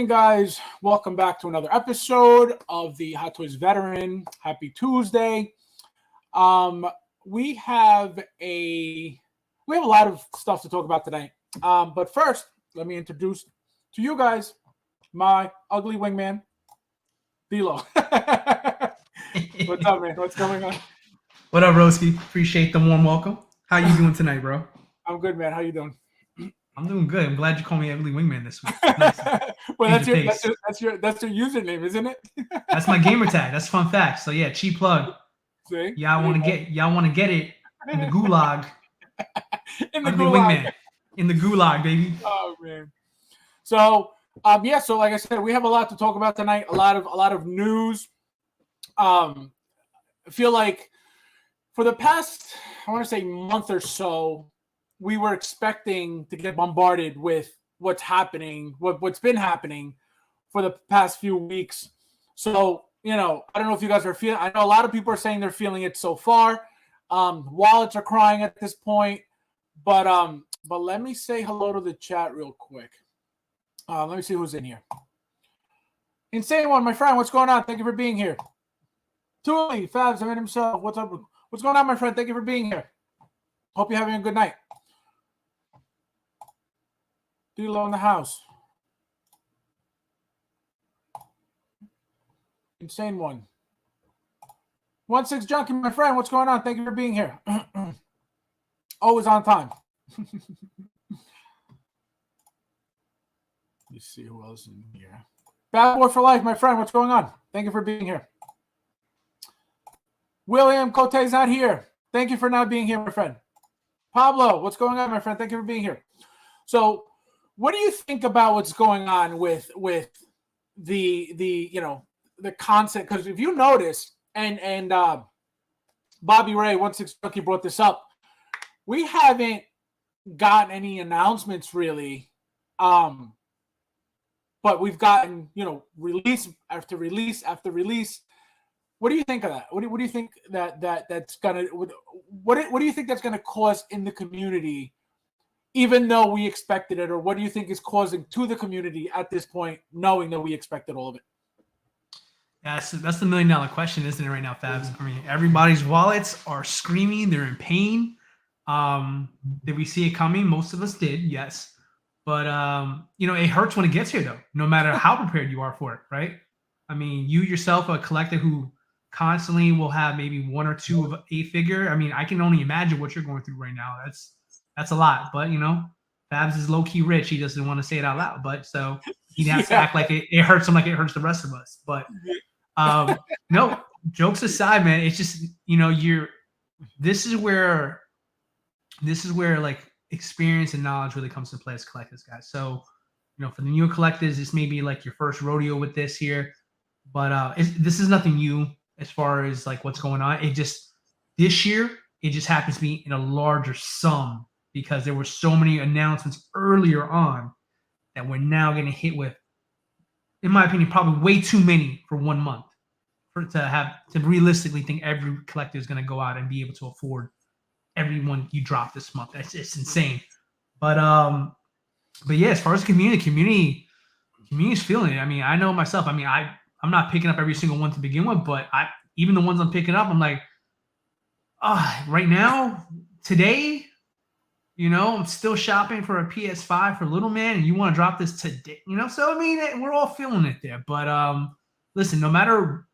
evening, guys. Welcome back to another episode of the Hot Toys Veteran. Happy Tuesday. We have a lot of stuff to talk about tonight. But first, let me introduce to you guys my ugly wingman, D'Lo. What's up, man? What's going on? What up, Roski? Appreciate the warm welcome. How you doing tonight, bro? I'm good, man. How you doing? I'm doing good. I'm glad you called me ugly wingman this week. Nice. Well, that's your username, isn't it? That's my gamer tag. That's a fun fact. So yeah, cheap plug. See? Y'all want to get it in the gulag. In the ugly gulag. wingman. In the gulag, baby. Oh man. So so like I said, we have a lot to talk about tonight. A lot of news. I feel like for the past, I want to say, month or so, we were expecting to get bombarded with what's happening, what's been happening for the past few weeks. So, I don't know if you guys are feeling. I know a lot of people are saying they're feeling it so far. Wallets are crying at this point. But let me say hello to the chat real quick. Let me see who's in here. Insane One, my friend, what's going on? Thank you for being here. Tuli, Fabs, I met himself. What's up? What's going on, my friend? Thank you for being here. Hope you're having a good night. D'Lo in the house. Insane One. 16 Junkie, my friend, what's going on? Thank you for being here. Always on time. Let's see who else in here. Bad Boy for Life, my friend, what's going on? Thank you for being here. William Cote's not here. Thank you for not being here, my friend. Pablo, what's going on, my friend? Thank you for being here. So, what do you think about what's going on with the concept? Because if you notice, and Bobby Ray 16 Junkie brought this up, we haven't gotten any announcements really, but we've gotten release after release after release. What do you think of that? What do you think that's gonna what do you think that's gonna cause in the community, even though we expected it, or what do you think is causing to the community at this point, knowing that we expected all of it? Yeah, so that's the $1 million question, isn't it, right now, Fabs? I mean, everybody's wallets are screaming. They're in pain. Did we see it coming? Most of us did, yes. But, it hurts when it gets here, though, no matter how prepared you are for it, right? I mean, you yourself, a collector who constantly will have maybe one or two of a figure. I mean, I can only imagine what you're going through right now. That's a lot. But, Fabs is low-key rich. He doesn't want to say it out loud. But so he has to act like it hurts him like it hurts the rest of us. But, no, jokes aside, man, it's just, this is where like experience and knowledge really comes to play as collectors, guys. So, for the newer collectors, this may be like your first rodeo with this here, but this is nothing new as far as like what's going on. This year, it just happens to be in a larger sum because there were so many announcements earlier on that we're now going to hit with, in my opinion, probably way too many for 1 month to realistically think every collector is going to go out and be able to afford everyone you drop this month. It's insane. But yeah, as far as community is feeling it. I mean, I know myself. I mean, I'm not picking up every single one to begin with, but even the ones I'm picking up, I'm like, right now, today, I'm still shopping for a PS5 for little man, and you want to drop this today, So I mean, we're all feeling it there. But listen, no matter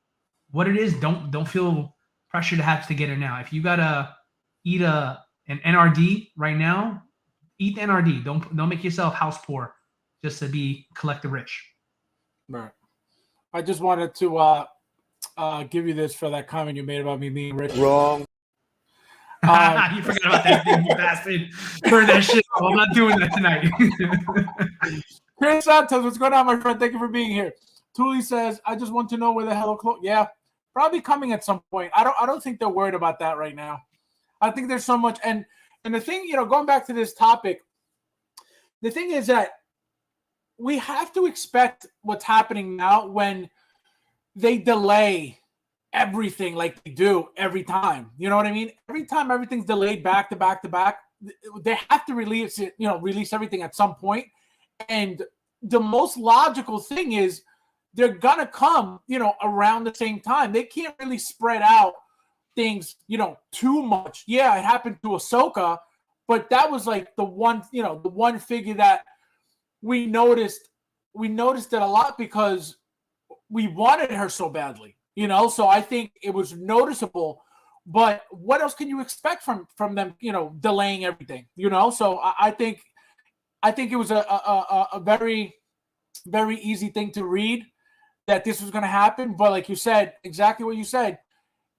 what it is, don't feel pressure to have to get it now. If you gotta eat an NRD right now, eat the NRD. Don't make yourself house poor just to be collector rich. Right. I just wanted to give you this for that comment you made about me being rich. Wrong. You forgot about that thing, you bastard. Turn that shit off. I'm not doing that tonight. Chris Santos, what's going on, my friend? Thank you for being here. Tuli says, I just want to know where the hell clothes. Yeah, probably coming at some point. I don't think they're worried about that right now. I think there's so much, and the thing, going back to this topic, the thing is that we have to expect what's happening now when they delay everything like they do every time. You know what I mean? Every time everything's delayed back to back to back, they have to release it, release everything at some point. And the most logical thing is they're gonna come, around the same time. They can't really spread out things, too much. Yeah, it happened to Ahsoka, but that was like the one figure that we noticed. We noticed it a lot because we wanted her so badly, So I think it was noticeable. But what else can you expect from them, delaying everything, So I think it was a very, very easy thing to read that this was going to happen. But like you said, exactly what you said,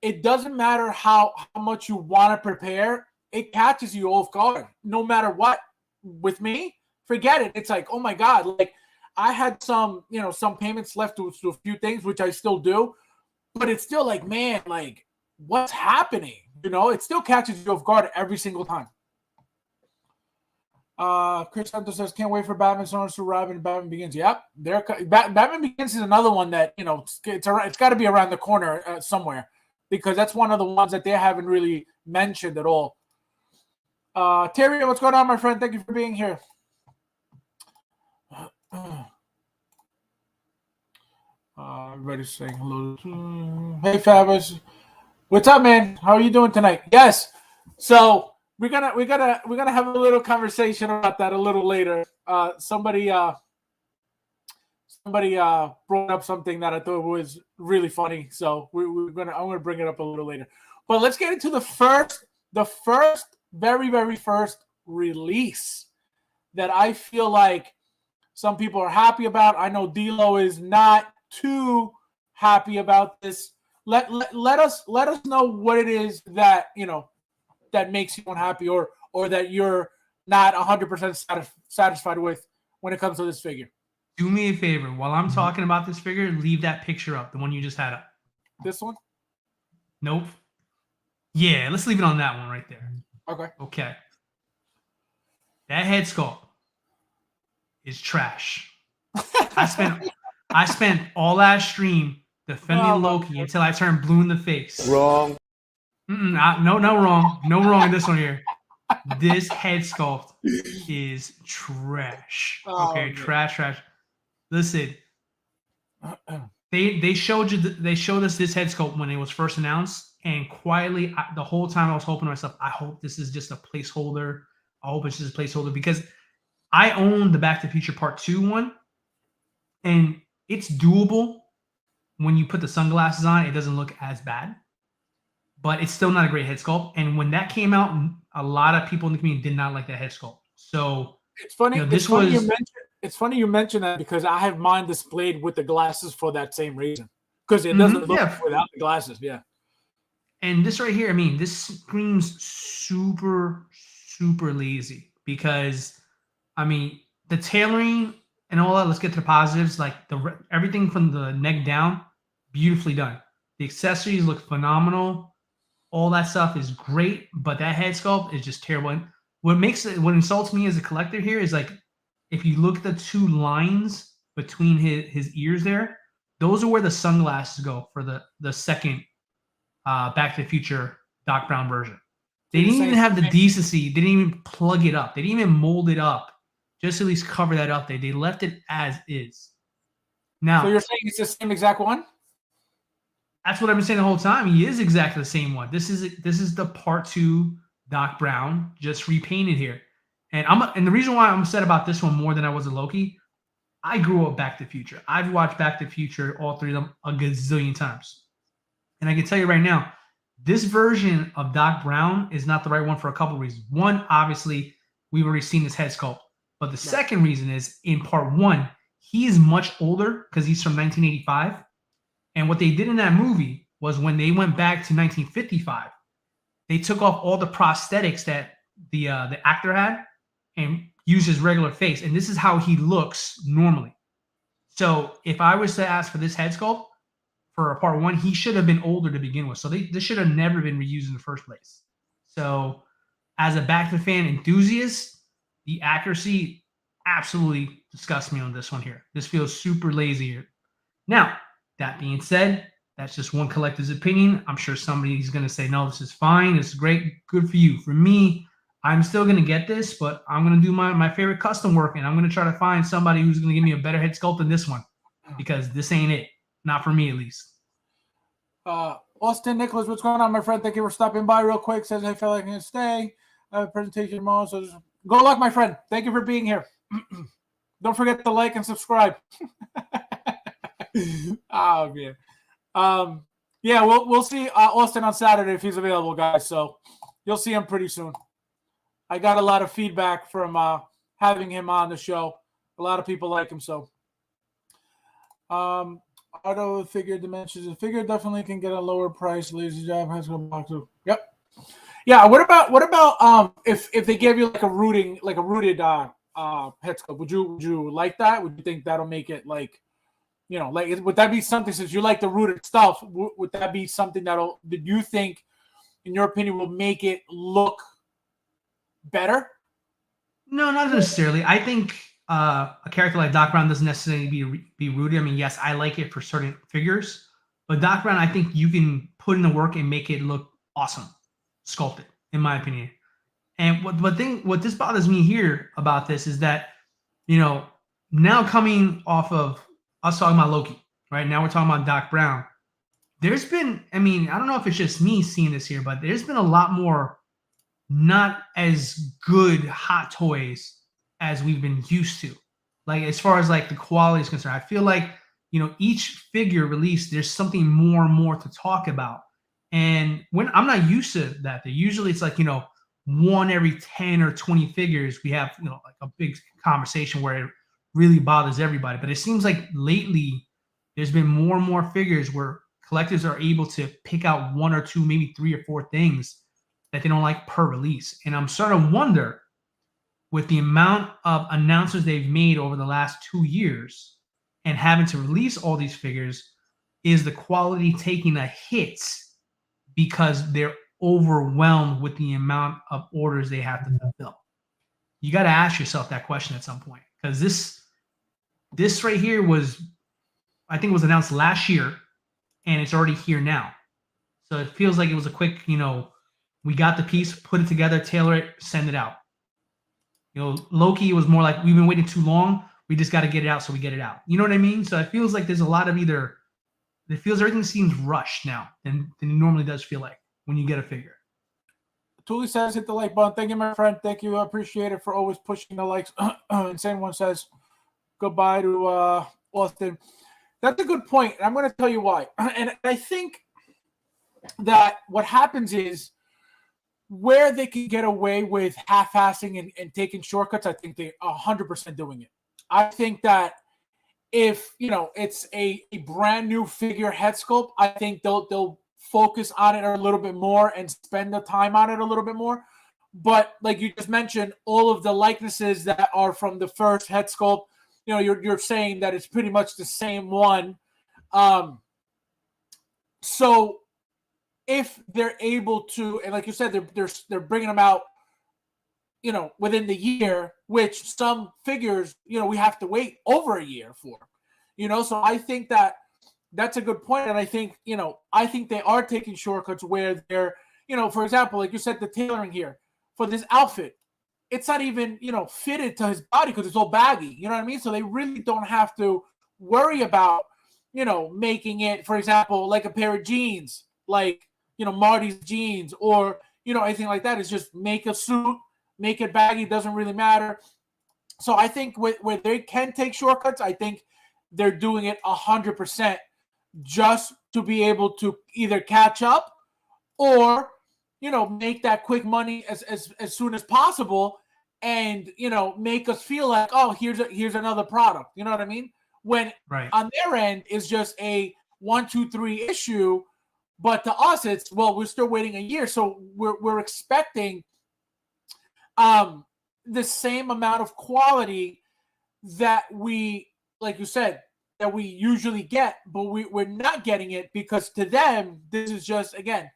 it doesn't matter how much you want to prepare. It catches you off guard no matter what. With me, forget it. It's like, oh my God, like I had some payments left to a few things, which I still do, but it's still like, man, like what's happening? It still catches you off guard every single time. Chris Santos says, can't wait for Batman Songs to arrive and Batman Begins. Yep. Batman Begins is another one that, it's got to be around the corner somewhere, because that's one of the ones that they haven't really mentioned at all. Terry, what's going on, my friend? Thank you for being here. Everybody's saying hello. Hey, Fabus. What's up, man? How are you doing tonight? Yes. So we're gonna have a little conversation about that a little later. Somebody brought up something that I thought was really funny. So I'm gonna bring it up a little later. But let's get into the first very, very first release that I feel like some people are happy about. I know D-Lo is not too happy about this. Let us know what it is that that makes you unhappy or that you're not 100% satisfied with when it comes to this figure. Do me a favor. While I'm talking about this figure, leave that picture up, the one you just had up. This one? Nope. Yeah, let's leave it on that one right there. Okay. That head sculpt is trash. I spent all last stream defending Loki until I turned blue in the face. Wrong. No wrong. No wrong in this one here. This head sculpt is trash. Okay, trash. Listen, they showed us this head sculpt when it was first announced, and quietly the whole time I was hoping to myself, I hope this is just a placeholder. I hope it's just a placeholder, because I own the Back to the Future Part 2 one, and it's doable. When you put the sunglasses on, it doesn't look as bad, but it's still not a great head sculpt. And when that came out, a lot of people in the community did not like that head sculpt. So it's funny. It's funny you mentioned that, because I have mine displayed with the glasses for that same reason, because it doesn't look without the glasses. Yeah. And this right here, I mean, this screams super, super lazy, because, I mean, the tailoring and all that, let's get to the positives. Like everything from the neck down, beautifully done. The accessories look phenomenal. All that stuff is great, but that head sculpt is just terrible. And what insults me as a collector here is, like, if you look at the two lines between his ears there, those are where the sunglasses go for the second Back to the Future Doc Brown version. They didn't even have the decency. They didn't even plug it up. They didn't even mold it up. Just at least cover that up. They left it as is. Now, so you're saying it's the same exact one? That's what I've been saying the whole time. He is exactly the same one. This is the Part 2 Doc Brown, just repainted here. And the reason why I'm upset about this one more than I was a Loki, I grew up Back to the Future. I've watched Back to the Future, all three of them, a gazillion times. And I can tell you right now, this version of Doc Brown is not the right one for a couple of reasons. One, obviously, we've already seen his head sculpt. But the second reason is, in Part 1, he is much older because he's from 1985. And what they did in that movie was, when they went back to 1955, they took off all the prosthetics that the actor had and used his regular face. And this is how he looks normally. So if I was to ask for this head sculpt for a Part 1, he should have been older to begin with. So this should have never been reused in the first place. So as a Back to the fan enthusiast, the accuracy absolutely disgusts me on this one here. This feels super lazy here. Now, that being said, that's just one collector's opinion. I'm sure somebody's going to say, no, this is fine. This is great. Good for you. For me, I'm still gonna get this, but I'm gonna do my favorite custom work, and I'm gonna try to find somebody who's gonna give me a better head sculpt than this one, because this ain't it. Not for me, at least. Austin Nicholas, what's going on, my friend? Thank you for stopping by real quick. Says I felt like I can stay. I have a presentation tomorrow, so just go luck, my friend. Thank you for being here. Don't forget to like and subscribe. Oh man. Yeah, we'll see Austin on Saturday if he's available, guys. So you'll see him pretty soon. I got a lot of feedback from having him on the show. A lot of people like him. So, auto figure dimensions. The figure definitely can get a lower price. Lazy job has no box. Yep. Yeah. What about if they gave you like a rooted head sculpt? Would you like that? Would you think that'll make it like, you know, like, would that be something, since you like the rooted stuff, would that be something that you think, in your opinion, will make it look better? No, not necessarily. I think a character like Doc Brown doesn't necessarily be rooted. I mean, yes, I like it for certain figures, but Doc Brown, I think you can put in the work and make it look awesome, sculpted, in my opinion. And what this bothers me here about this is that, you know, now coming off of us talking about Loki, right? Now we're talking about Doc Brown. There's been, I mean, I don't know if it's just me seeing this here, but there's been a lot more not as good hot toys as we've been used to. Like, as far as like the quality is concerned, I feel like, you know, each figure released, there's something more and more to talk about. And when I'm not used to that, usually it's like, you know, one every 10 or 20 figures, we have, you know, like a big conversation where it really bothers everybody. But it seems like lately there's been more and more figures where collectors are able to pick out one or two, maybe 3 or 4 things that they don't like per release. And I'm starting to wonder, with the amount of announcements they've made over the last 2 years and having to release all these figures, is the quality taking a hit because they're overwhelmed with the amount of orders they have to fulfill? You got to ask yourself that question at some point, because this right here was, I think it was announced last year, and it's already here now. So it feels like it was a quick, you know, we got the piece, put it together, tailor it, send it out. You know, Loki was more like, we've been waiting too long, we just got to get it out, so we get it out. You know what I mean? So it feels like there's a lot of it feels everything seems rushed now than it normally does feel like when you get a figure. Tuli says, hit the like button. Thank you, my friend. Thank you. I appreciate it for always pushing the likes. Insane One says, goodbye to Austin. That's a good point. And I'm going to tell you why. And I think that what happens is, where they can get away with half-assing and taking shortcuts, I think they're 100% doing it. I think that if, you know, it's a brand new figure head sculpt, I think they'll focus on it a little bit more and spend the time on it a little bit more. But like you just mentioned, all of the likenesses that are from the first head sculpt, you know, you're saying that it's pretty much the same one. So if they're able to, and like you said, they're bringing them out, you know, within the year, which some figures, you know, we have to wait over a year for, you know. So I think that that's a good point. And I think, you know, I think they are taking shortcuts where they're, you know, for example, like you said, the tailoring here for this outfit, it's not even, you know, fitted to his body because it's all baggy, you know what I mean? So they really don't have to worry about, you know, making it, for example, like a pair of jeans, like, you know, Marty's jeans, or, you know, anything like that. Is just make a suit, make it baggy, doesn't really matter. So I think where they can take shortcuts, I think they're doing it 100% just to be able to either catch up or, you know, make that quick money as soon as possible, and, you know, make us feel like, oh, here's another product. You know what I mean? When right on their end is just a 1, 2, 3 issue. But to us, it's, well, we're still waiting a year, so we're expecting the same amount of quality that we, like you said, that we usually get, but we're not getting it because to them, this is just, again,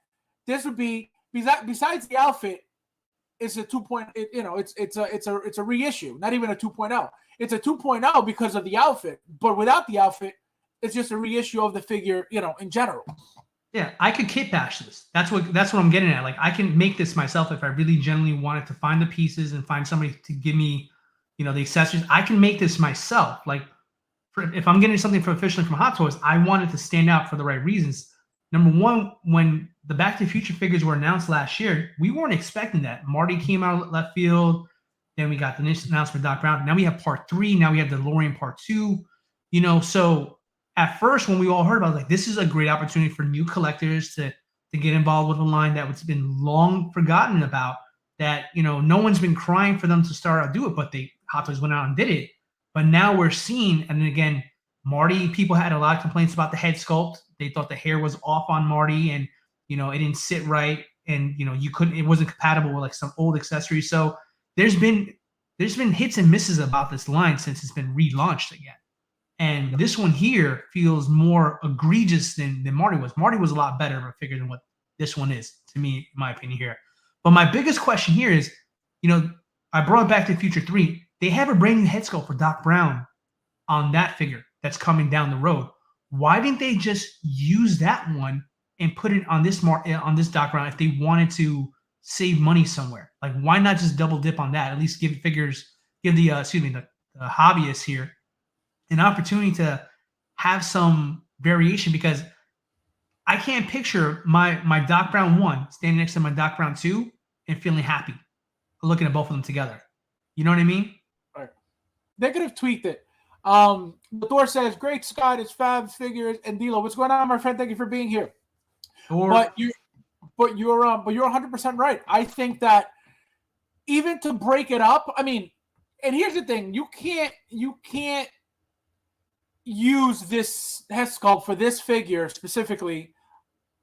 this would be, besides the outfit, it's a 2.0, you know, it's a reissue, not even a 2.0. It's a 2.0 because of the outfit, but without the outfit, it's just a reissue of the figure, you know, in general. Yeah, I could kit bash this. That's what I'm getting at. Like I can make this myself if I really genuinely wanted to find the pieces and find somebody to give me, the accessories. I can make this myself. Like if I'm getting something officially from Hot Toys, I want it to stand out for the right reasons. Number one, when the Back to the Future figures were announced last year, we weren't expecting that. Marty came out of left field. Then we got the announcement of Doc Brown. Now we have part 3. Now we have the DeLorean part 2. So at first when we all heard about it, like this is a great opportunity for new collectors to get involved with a line that was been long forgotten about, that no one's been crying for them to start out do it, but Hot Toys went out and did it. But now we're seeing, and then again, Marty, people had a lot of complaints about the head sculpt. They thought the hair was off on Marty, and it didn't sit right, and it wasn't compatible with like some old accessories. So there's been hits and misses about this line since it's been relaunched again. And this one here feels more egregious than Marty was. Marty was a lot better of a figure than what this one is, to me, in my opinion here. But my biggest question here is, I brought Back to the Future 3. They have a brand new head sculpt for Doc Brown on that figure that's coming down the road. Why didn't they just use that one and put it on this Doc Brown if they wanted to save money somewhere? Like, why not just double dip on that? At least give the hobbyists here an opportunity to have some variation, because I can't picture my Doc Brown 1 standing next to my Doc Brown 2 and feeling happy looking at both of them together. You know what I mean? Right. They could have tweaked it. The Thor says, "Great Scott, it's Fab's figures and D'Lo. What's going on, my friend? Thank you for being here." But you're 100% right. I think that even to break it up, I mean, and here's the thing: you can't use this head sculpt for this figure specifically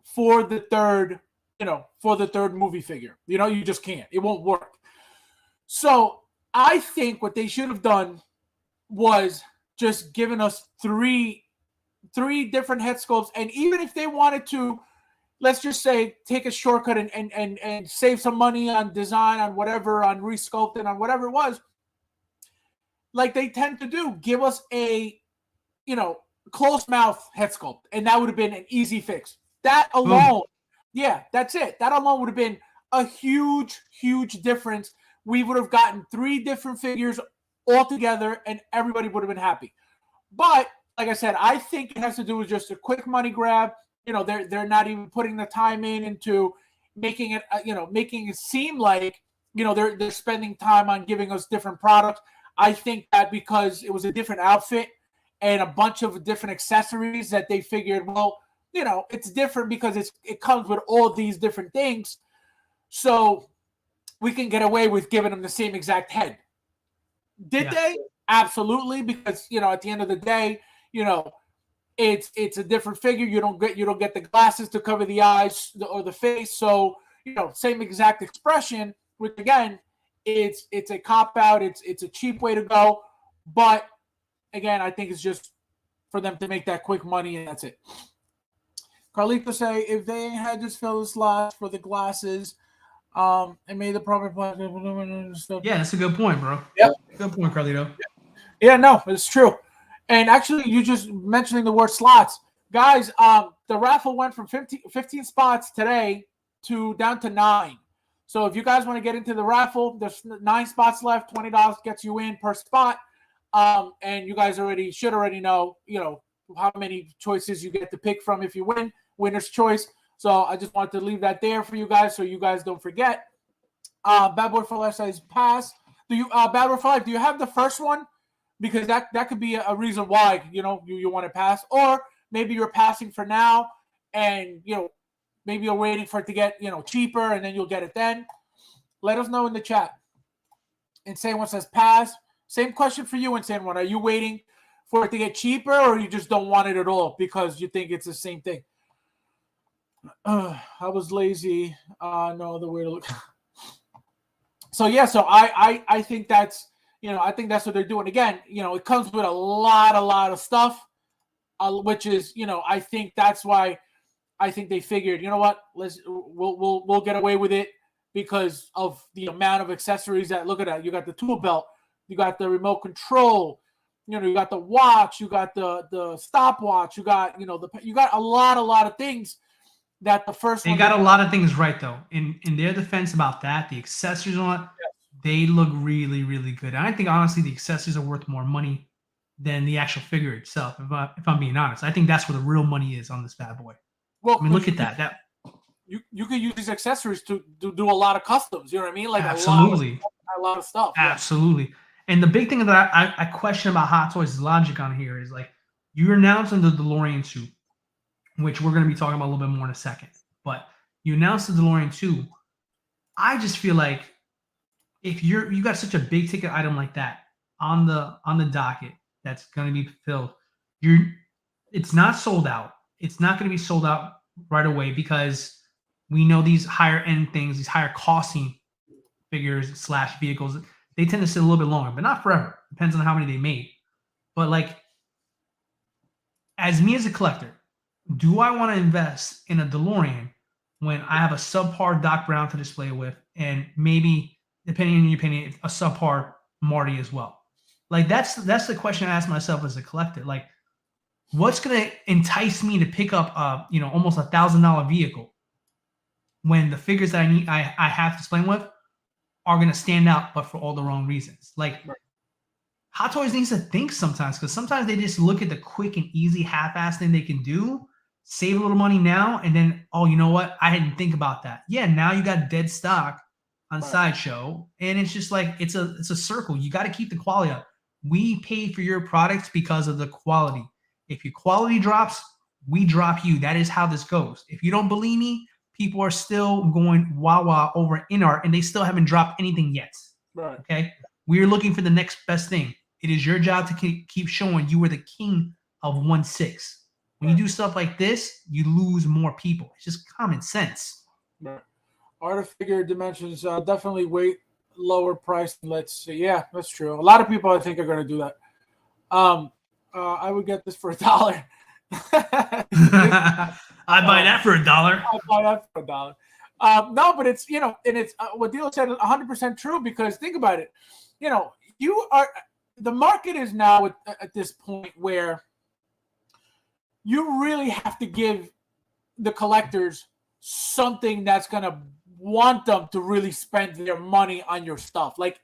for the third movie figure. You just can't. It won't work. So I think what they should have done was just given us three different head sculpts. And even if they wanted to, let's just say, take a shortcut and save some money on design, on whatever, on resculpting, on whatever it was, like they tend to do, give us a closed mouth head sculpt, and that would have been an easy fix. That alone, yeah, that's it. That alone would have been a huge, huge difference. We would have gotten 3 different figures all together, and everybody would have been happy. But like I said, I think it has to do with just a quick money grab. They're not even putting the time into making it seem like they're spending time on giving us different products. I think that because it was a different outfit and a bunch of different accessories, that they figured, well, it's different because it comes with all these different things, so we can get away with giving them the same exact head. Did they? Absolutely, because at the end of the day, it's a different figure. You don't get the glasses to cover the eyes or the face, so same exact expression. Which again, it's a cop out. It's a cheap way to go, but again, I think it's just for them to make that quick money, and that's it. Carlito say, if they had just filled the slots for the glasses, and made the proper stuff. Yeah, that's a good point, bro. Yep. Good point, Carlito. Yeah, no, it's true. And actually, you just mentioning the word slots. Guys, the raffle went from 15 spots today down to 9. So if you guys want to get into the raffle, there's 9 spots left. $20 gets you in per spot. And you guys should already know, how many choices you get to pick from if you win. Winner's choice. So I just wanted to leave that there for you guys, so you guys don't forget. Bad Boy for Life says pass. Bad Boy for Life, do you have the first one? Because that could be a reason why you want to pass, or maybe you're passing for now, and maybe you're waiting for it to get cheaper, and then you'll get it then. Let us know in the chat. Insane One says pass. Same question for you, Insane One. Are you waiting for it to get cheaper, or you just don't want it at all because you think it's the same thing? I was lazy. No other way to look. So yeah, so I think that's I think that's what they're doing. Again, it comes with a lot of stuff, which is I think that's why I think they figured what, we'll get away with it because of the amount of accessories that, look at that. You got the tool belt, you got the remote control, you got the watch, you got the stopwatch, you got you got a lot of things that the first They one got a lot of things right though. In their defense about that, the accessories on it, they look really, really good. And I think honestly the accessories are worth more money than the actual figure itself. If I'm being honest, I think that's where the real money is on this bad boy. Well, I mean, look at that. You could use these accessories to do a lot of customs. You know what I mean? Like absolutely, a lot of stuff. Absolutely. Yeah. And the big thing that I question about Hot Toys' logic on here is like you announcing the DeLorean 2, which we're going to be talking about a little bit more in a second. But you announced the DeLorean 2. I just feel like if you got such a big ticket item like that on the docket that's going to be fulfilled, it's not sold out. It's not going to be sold out right away because we know these higher end things, these higher costing figures / vehicles, they tend to sit a little bit longer, but not forever. Depends on how many they made. But like, as me as a collector, do I want to invest in a DeLorean when I have a subpar Doc Brown to display with, and maybe, depending on your opinion, a subpar Marty as well? Like that's the question I ask myself as a collector. Like, what's gonna entice me to pick up almost $1,000 vehicle when the figures that I have to display with are gonna stand out, but for all the wrong reasons? Like, Hot Toys needs to think sometimes, because sometimes they just look at the quick and easy half-ass thing they can do, save a little money now, and then, oh, you know what? I didn't think about that. Yeah, now you got dead stock on Sideshow, and it's just like it's a circle. You got to keep the quality up. We pay for your products because of the quality. If your quality drops, we drop you. That is how this goes. If you don't believe me, people are still going wah over in art, and they still haven't dropped anything yet. Right. Okay. We are looking for the next best thing. It is your job to keep showing you are the king of 1/6. When you do stuff like this, you lose more people. It's just common sense. Right. Art of figure dimensions definitely way lower price. Let's see. Yeah, that's true. A lot of people I think are going to do that. I would get this for $1. I buy that for $1. I buy that for $1. No, but it's and it's what Dilo said is 100% true, because think about it. The market is now at this point where you really have to give the collectors something that's going to want them to really spend their money on your stuff. Like,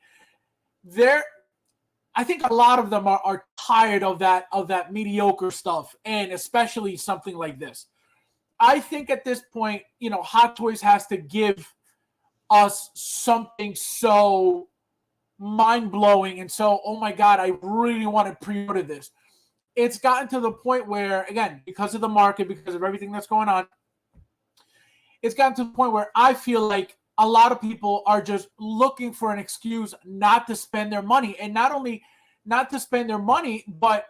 I think a lot of them are tired of that mediocre stuff, and especially something like this. I think at this point, Hot Toys has to give us something so mind-blowing and so, oh my God, I really want to pre-order this. It's gotten to the point where, again, because of the market, because of everything that's going on, it's gotten to the point where I feel like a lot of people are just looking for an excuse not to spend their money. And not only not to spend their money, but,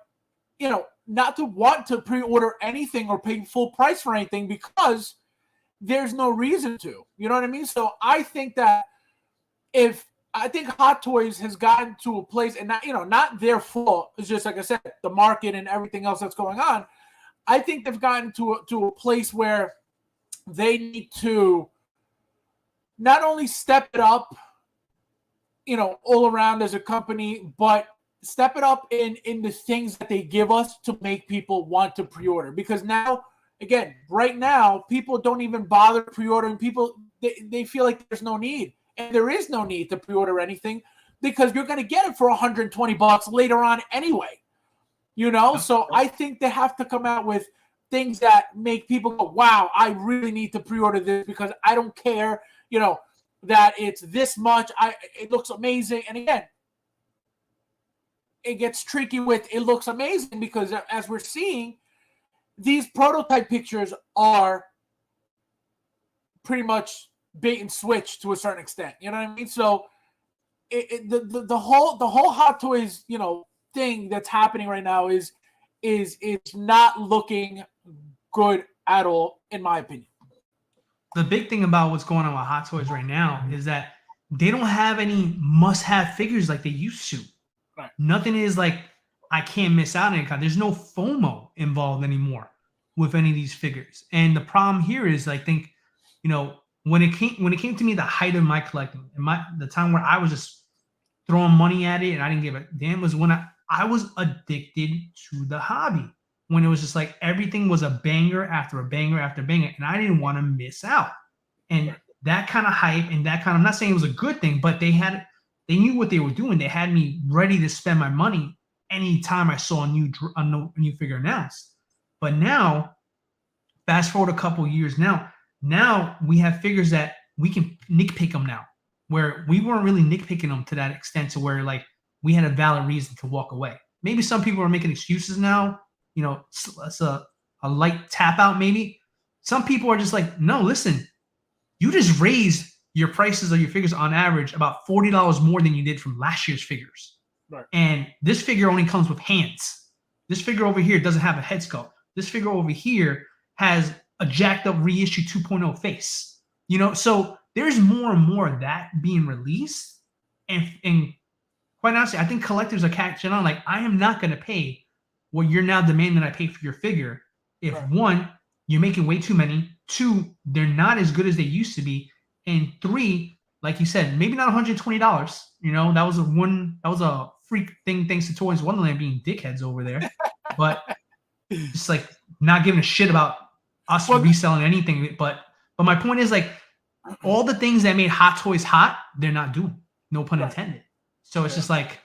not to want to pre-order anything or pay full price for anything because there's no reason to. You know what I mean? So I think that I think Hot Toys has gotten to a place, and not their fault. It's just, like I said, the market and everything else that's going on. I think they've gotten to a place where they need to not only step it up, all around as a company, but step it up in the things that they give us to make people want to pre-order. Because now, again, right now, people don't even bother pre-ordering. People, they feel like there's no need. And there is no need to pre-order anything because you're going to get it for $120 later on anyway. So I think they have to come out with things that make people go, wow, I really need to pre-order this because I don't care, that it's this much. It looks amazing. And again, it gets tricky with it looks amazing because as we're seeing, these prototype pictures are pretty much bait and switch to a certain extent. You know what I mean? So the whole Hot Toys, thing that's happening right now is not looking good at all, in my opinion. The big thing about what's going on with Hot Toys right now is that they don't have any must-have figures like they used to. Right. Nothing is like, I can't miss out on it. There's no FOMO involved anymore with any of these figures. And the problem here is, I think, when it came to me, the height of my collecting and the time where I was just throwing money at it and I didn't give a damn was when I was addicted to the hobby. when it was just like everything was a banger after a banger after a banger, and I didn't want to miss out. And that kind of hype and that kind of, I'm not saying it was a good thing, but they knew what they were doing. They had me ready to spend my money anytime I saw a new figure announced. But now, fast forward a couple years now we have figures that we can nitpick them now, where we weren't really nitpicking them to that extent to where like we had a valid reason to walk away. Maybe some people are making excuses now, you know, it's a light tap out maybe. Some people are just like, no, listen, you just raised your prices of your figures on average about $40 more than you did from last year's figures. Right. And this figure only comes with hands. This figure over here doesn't have a head sculpt. This figure over here has a jacked up reissue 2.0 face. You know, so there's more and more of that being released. And quite honestly, I think collectors are catching on. Like, I am not going to pay what you're now demanding I pay for your figure. If one, you're making way too many. Two, they're not as good as they used to be. And three, like you said, maybe not $120. You know, that was a freak thing thanks to Toys Wonderland being dickheads over there. But just like not giving a shit about us reselling anything. But my point is, like, all the things that made Hot Toys hot, they're not doing. No pun intended. So it's just like,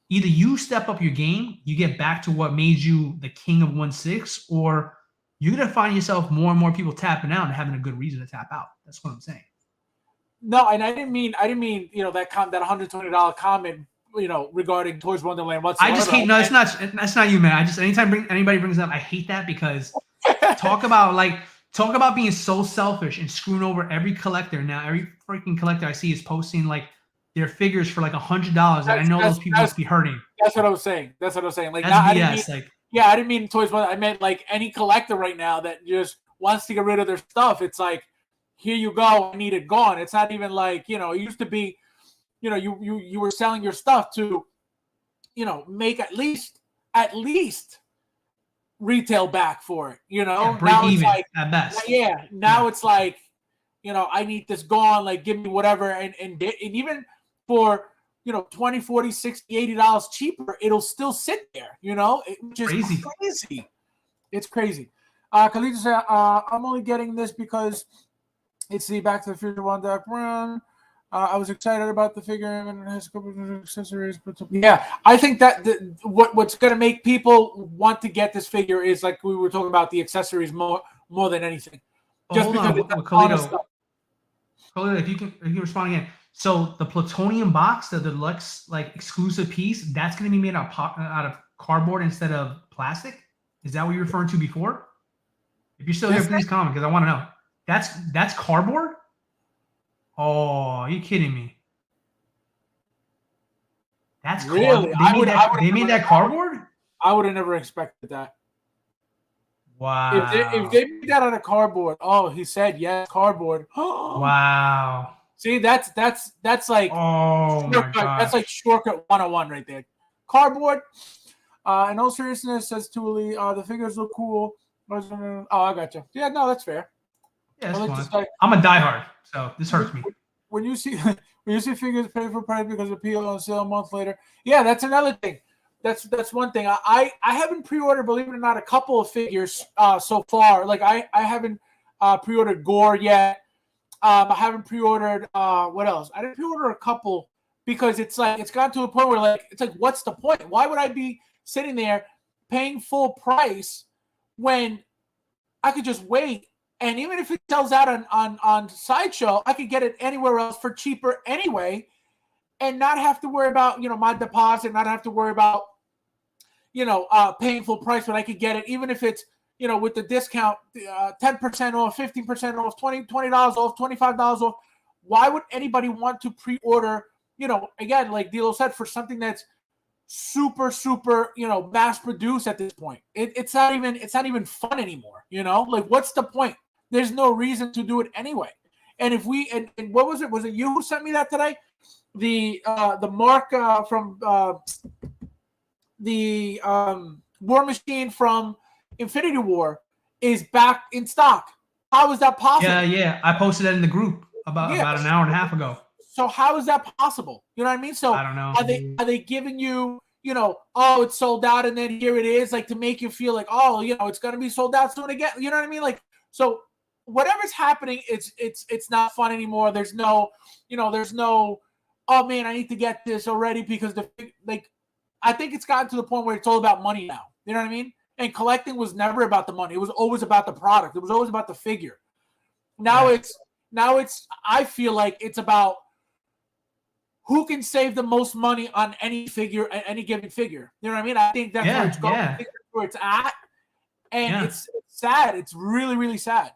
either you step up your game, you get back to what made you the king of 1/6, or you're gonna find yourself more and more people tapping out and having a good reason to tap out. That's what I'm saying. No, and I didn't mean, you know, that $120 comment, you know, regarding Toys Wonderland whatsoever. I just hate. No, that's not you, man. I just anytime anybody brings it up, I hate that because talk about being so selfish and screwing over every collector. Now every freaking collector I see is posting like their figures for like $100, and I know those people must be hurting. That's what I was saying. Like, that's BS. I didn't mean Toys Wonderland. I meant like any collector right now that just wants to get rid of their stuff. It's like, here you go, I need it gone. It's not even like, you know, it used to be, you know, you were selling your stuff to, you know, make at least retail back for it, you know. Yeah, break even like, at best. Yeah. Now it's like, you know, I need this gone, like give me whatever, and even for, you know, $20, $40, $60, $80 cheaper, it'll still sit there, you know, which is crazy. It's crazy. Khalid said, I'm only getting this because it's the Back to the Future one Doc Brown. I was excited about the figure and it has a couple of accessories. But yeah, I think that what's going to make people want to get this figure is, like we were talking about, the accessories more than anything. Just because it's Khalid, if you can respond again. So the Plutonium box, the deluxe like exclusive piece, that's going to be made out of cardboard instead of plastic. Is that what you're referring to before? If you're still here, please comment because I want to know. That's cardboard? Oh, are you kidding me? That's really. They made that cardboard? I would have never expected that. Wow. If they made that out of cardboard, he said yes, cardboard. Wow. See, that's like, oh my God. That's like shortcut 101 right there. Cardboard. In all seriousness, says Thule, the figures look cool. Oh, I gotcha. Yeah, no, that's fair. Yeah, I'm a diehard, so this hurts me. When you see figures pay for price because of PO on sale a month later, yeah, that's another thing. That's one thing. I haven't pre-ordered, believe it or not, a couple of figures so far. Like I haven't pre-ordered Gore yet. I haven't pre-ordered what else? I didn't pre-order a couple because it's like it's gotten to a point where like it's like, what's the point? Why would I be sitting there paying full price when I could just wait? And even if it sells out on Sideshow, I could get it anywhere else for cheaper anyway, and not have to worry about, you know, my deposit, not have to worry about, you know, paying full price when I could get it, even if it's, you know, with the discount, 10% off, 15% off, $20 off, $25 off. Why would anybody want to pre-order, you know, again, like Dilo said, for something that's super, you know, mass produced at this point? It's not even fun anymore, you know? Like, what's the point? There's no reason to do it anyway. And if we and what was it? Was it you who sent me that today? The mark from the War Machine from Infinity War is back in stock. How is that possible? Yeah. I posted that in the group about an hour and a half ago. So how is that possible? You know what I mean? So I don't know. Are they giving you oh, it's sold out, and then here it is, like to make you feel like, oh, it's gonna be sold out soon again. You know what I mean? Like, so whatever's happening, it's not fun anymore. There's no, oh man, I need to get this already because I think it's gotten to the point where it's all about money now. You know what I mean? And collecting was never about the money. It was always about the product. It was always about the figure. Now it's I feel like it's about who can save the most money on any figure, any given figure. You know what I mean? I think that's where it's going. I think that's where it's at. And it's sad. It's really, really sad.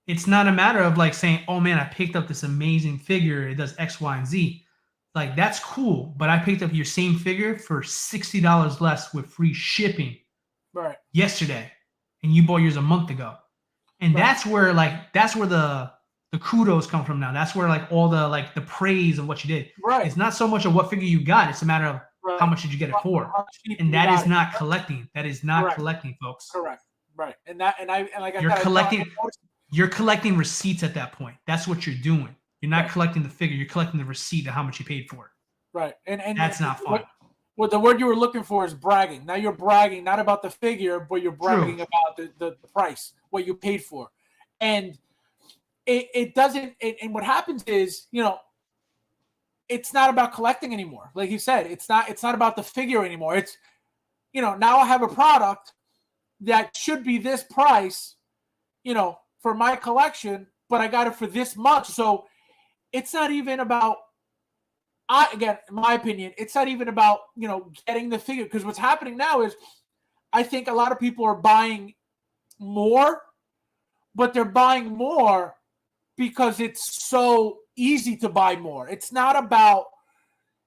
It's not a matter of like saying, oh man, I picked up this amazing figure. It does X, Y, and Z. Like, that's cool. But I picked up your same figure for $60 less with free shipping yesterday. And you bought yours a month ago. And that's where the kudos come from now. That's where like all the praise of what you did. Right. It's not so much of what figure you got. It's a matter of how much did you get it for. And that is not collecting. That is not collecting, folks. Correct. Right. You're collecting receipts at that point. That's what you're doing. You're not collecting the figure. You're collecting the receipt of how much you paid for it. Right. And that's not fun. What the word you were looking for is bragging. Now you're bragging not about the figure, but you're bragging about the price, what you paid for. And it doesn't – and what happens is, it's not about collecting anymore. Like you said, it's not about the figure anymore. It's, now I have a product that should be this price, for my collection, but I got it for this much. So it's not even about again, in my opinion, it's not even about, getting the figure. Because what's happening now is I think a lot of people are buying more, but they're buying more because it's so easy to buy more. It's not about,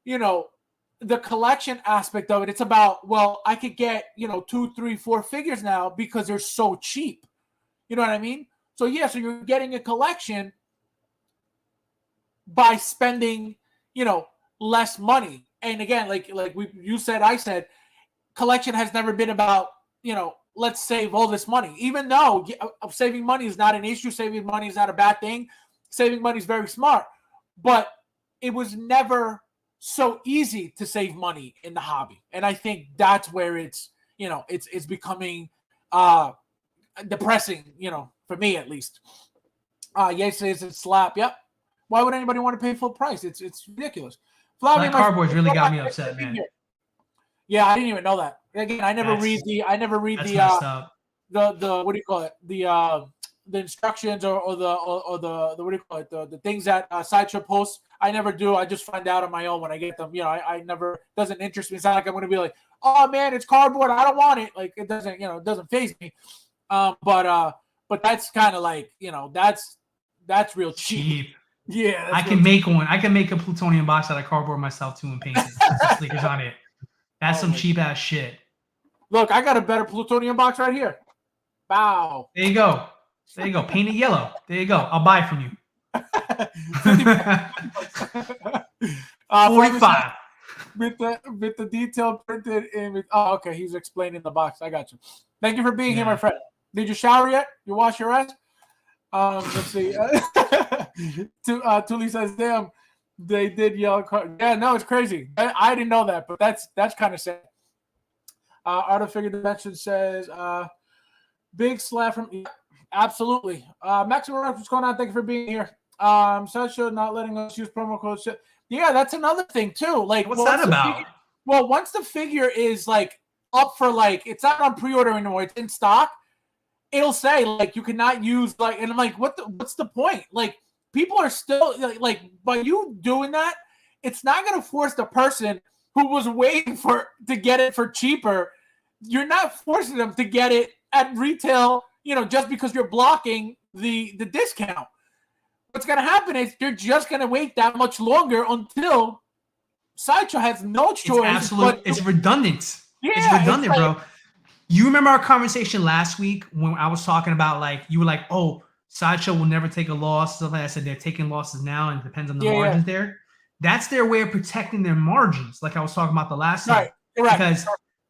the collection aspect of it. It's about, well, I could get, 2, 3, 4 figures now because they're so cheap. You know what I mean? So so you're getting a collection by spending, less money. And again, I said, collection has never been about, let's save all this money. Even though saving money is not an issue, saving money is not a bad thing. Saving money is very smart, but it was never so easy to save money in the hobby. And I think that's where it's becoming depressing, for me at least. Yes, it's a slap. Yep. Why would anybody want to pay full price? It's ridiculous. That cardboard's really got me upset, man. Yeah, I didn't even know that. Again, I never read the what do you call it? The instructions or the what do you call it? The things that Sideshow posts. I never do. I just find out on my own when I get them. I never, doesn't interest me. It's not like I'm going to be like, oh man, it's cardboard, I don't want it. Like, it doesn't, it doesn't faze me. But that's kind of like, that's real cheap. Yeah, I can make one. I can make a plutonium box out of cardboard myself too and paint it. Put some stickers on it. That's some cheap ass shit. Look, I got a better plutonium box right here. Wow. There you go. Paint it yellow. There you go. I'll buy it from you. 45. With the detail printed in. Oh, okay. He's explaining the box. I got you. Thank you for being here, my friend. Did you shower yet? You wash your ass? Let's see. Tuli says, "Damn, they did yell." Yeah, no, it's crazy. I didn't know that, but that's kind of sad. Art of Figure Dimension says, "Big slap from." Yeah, absolutely. Maximum, what's going on? Thank you for being here. Sideshow not letting us use promo code. Yeah, that's another thing too. Like, what's that about? Once the figure is like up for it's not on pre-order anymore. It's in stock. It'll say you cannot use and I'm like, what's the point? Like, people are still like by you doing that, it's not going to force the person who was waiting to get it for cheaper. You're not forcing them to get it at retail, just because you're blocking the discount. What's going to happen is you're just going to wait that much longer until Sideshow has no choice. It's redundant. Yeah, it's redundant, bro. You remember our conversation last week when I was talking about you were like, oh, Sideshow will never take a loss. So I said they're taking losses now, and it depends on the margins there. That's their way of protecting their margins, like I was talking about the last time. Right. Because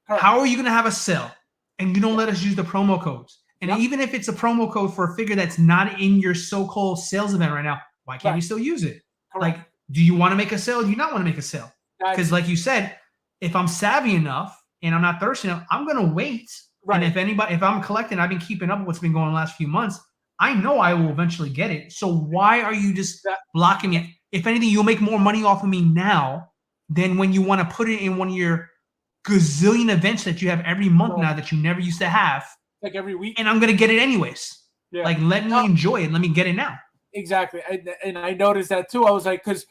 how are you going to have a sale and you don't let us use the promo codes? And even if it's a promo code for a figure that's not in your so-called sales event right now, why can't we still use it? Correct. Do you want to make a sale or do you not want to make a sale? Because like you said, if I'm savvy enough and I'm not thirsty enough, I'm gonna wait. Right. And if I'm collecting, I've been keeping up with what's been going on the last few months. I know I will eventually get it. So why are you just blocking me? If anything, you'll make more money off of me now than when you want to put it in one of your gazillion events that you have every month now that you never used to have. Like every week. And I'm gonna get it anyways. Yeah. Like, let me enjoy it. Let me get it now. Exactly. And I noticed that too. I was like, because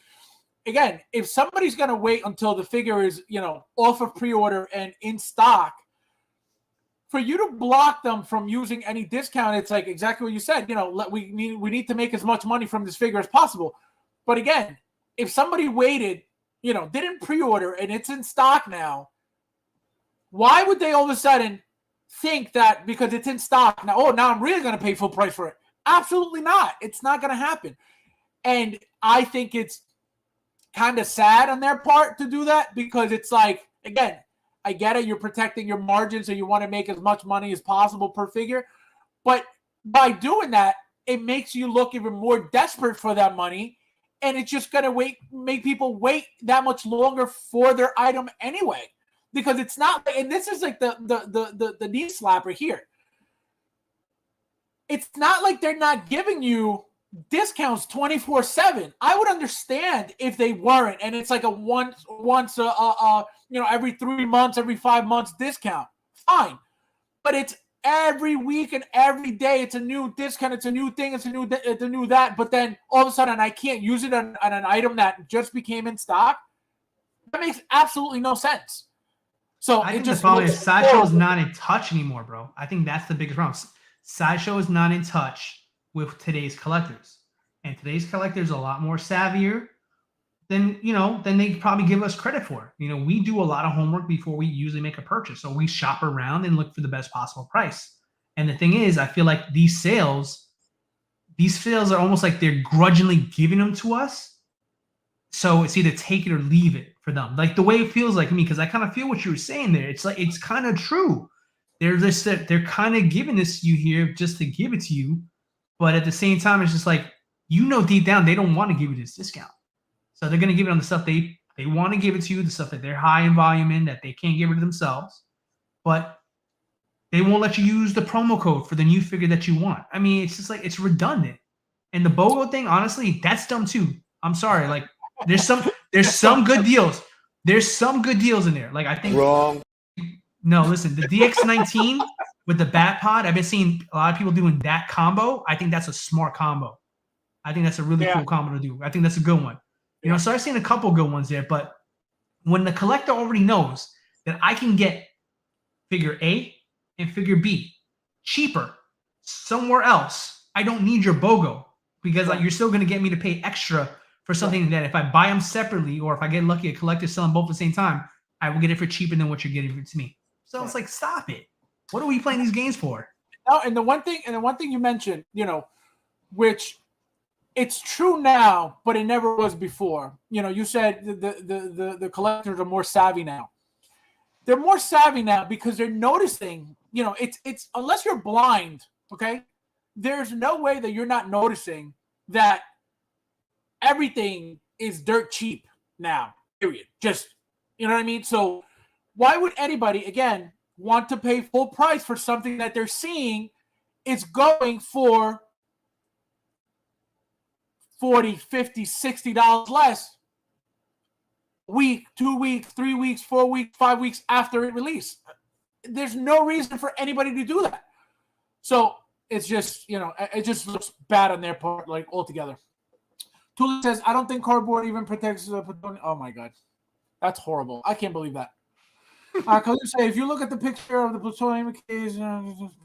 again, if somebody's gonna wait until the figure is, off of pre-order and in stock, for you to block them from using any discount, it's like exactly what you said. We need to make as much money from this figure as possible. But again, if somebody waited, didn't pre-order and it's in stock now, why would they all of a sudden think that because it's in stock now, now I'm really going to pay full price for it? Absolutely not. It's not going to happen. And I think it's kind of sad on their part to do that, because it's like, again, I get it. You're protecting your margins, so you want to make as much money as possible per figure. But by doing that, it makes you look even more desperate for that money. And it's just going to make people wait that much longer for their item anyway. Because it's not, and this is like the knee slapper here. It's not like they're not giving you discounts 24/7. I would understand if they weren't, and it's like a once every 3 months, every 5 months discount. Fine, but it's every week and every day. It's a new discount. It's a new thing. It's a new that. But then all of a sudden, I can't use it on an item that just became in stock. That makes absolutely no sense. So I think the problem is Sideshow is not in touch anymore, bro. I think that's the biggest problem. Sideshow is not in touch with today's collectors, and today's collectors are a lot more savvier than they probably give us credit for. We do a lot of homework before we usually make a purchase, so we shop around and look for the best possible price. And the thing is, I feel like these sales are almost like they're grudgingly giving them to us. So it's either take it or leave it for them. Like the way it feels like me, because I kind of feel what you were saying there. It's like, it's kind of true. They're kind of giving this to you here just to give it to you. But at the same time, it's just like, deep down, they don't want to give you this discount. So they're going to give it on the stuff they want to give it to you, the stuff that they're high in volume in, that they can't give it to themselves. But they won't let you use the promo code for the new figure that you want. I mean, it's just like, it's redundant. And the BOGO thing, honestly, that's dumb too. I'm sorry. Like, there's some good deals. There's some good deals in there. Like, I think wrong. No, listen, the DX19 with the Bat Pod, I've been seeing a lot of people doing that combo. I think that's a smart combo. I think that's a really cool combo to do. I think that's a good one. So I've seen a couple good ones there, but when the collector already knows that I can get figure A and figure B cheaper somewhere else, I don't need your BOGO, because you're still going to get me to pay extra for something that if I buy them separately, or if I get lucky, a collector selling both at the same time, I will get it for cheaper than what you're getting to me. So it's like, stop it. What are we playing these games for? No, and the one thing you mentioned, which it's true now, but it never was before. You said the collectors are more savvy now. They're more savvy now because they're noticing, it's unless you're blind, okay? There's no way that you're not noticing that everything is dirt cheap now, period. Just, you know what I mean? So why would anybody, again, want to pay full price for something that they're seeing is going for $40, $50, $60 less a week, 2 weeks, 3 weeks, 4 weeks, 5 weeks after it released? There's no reason for anybody to do that. So it's just, it just looks bad on their part, like, altogether. Tuli says, I don't think cardboard even protects the plutonium. Oh my God. That's horrible. I can't believe that. Kalu say, if you look at the picture of the plutonium case,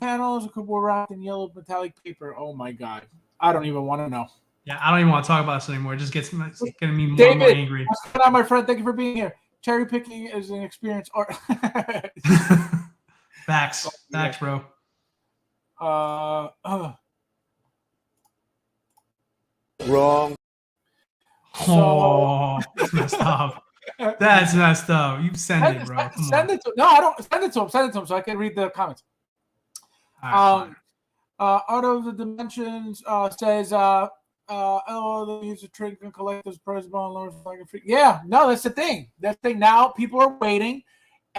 panels, it could be wrapped in yellow metallic paper. Oh my God. I don't even want to know. Yeah, I don't even want to talk about this anymore. It just gets me more and more angry. What's going on, my friend? Thank you for being here. Cherry picking is an experience. Facts, bro. Wrong. Oh, that's messed up. That's messed up. You send it, bro. Send it to no, I don't send it to him. Send it to him so I can read the comments. Right, Out of the Dimensions says Oh, they use a trick and collector's price bond lower for like a free. Yeah, no, that's the thing. That's the thing. Now people are waiting,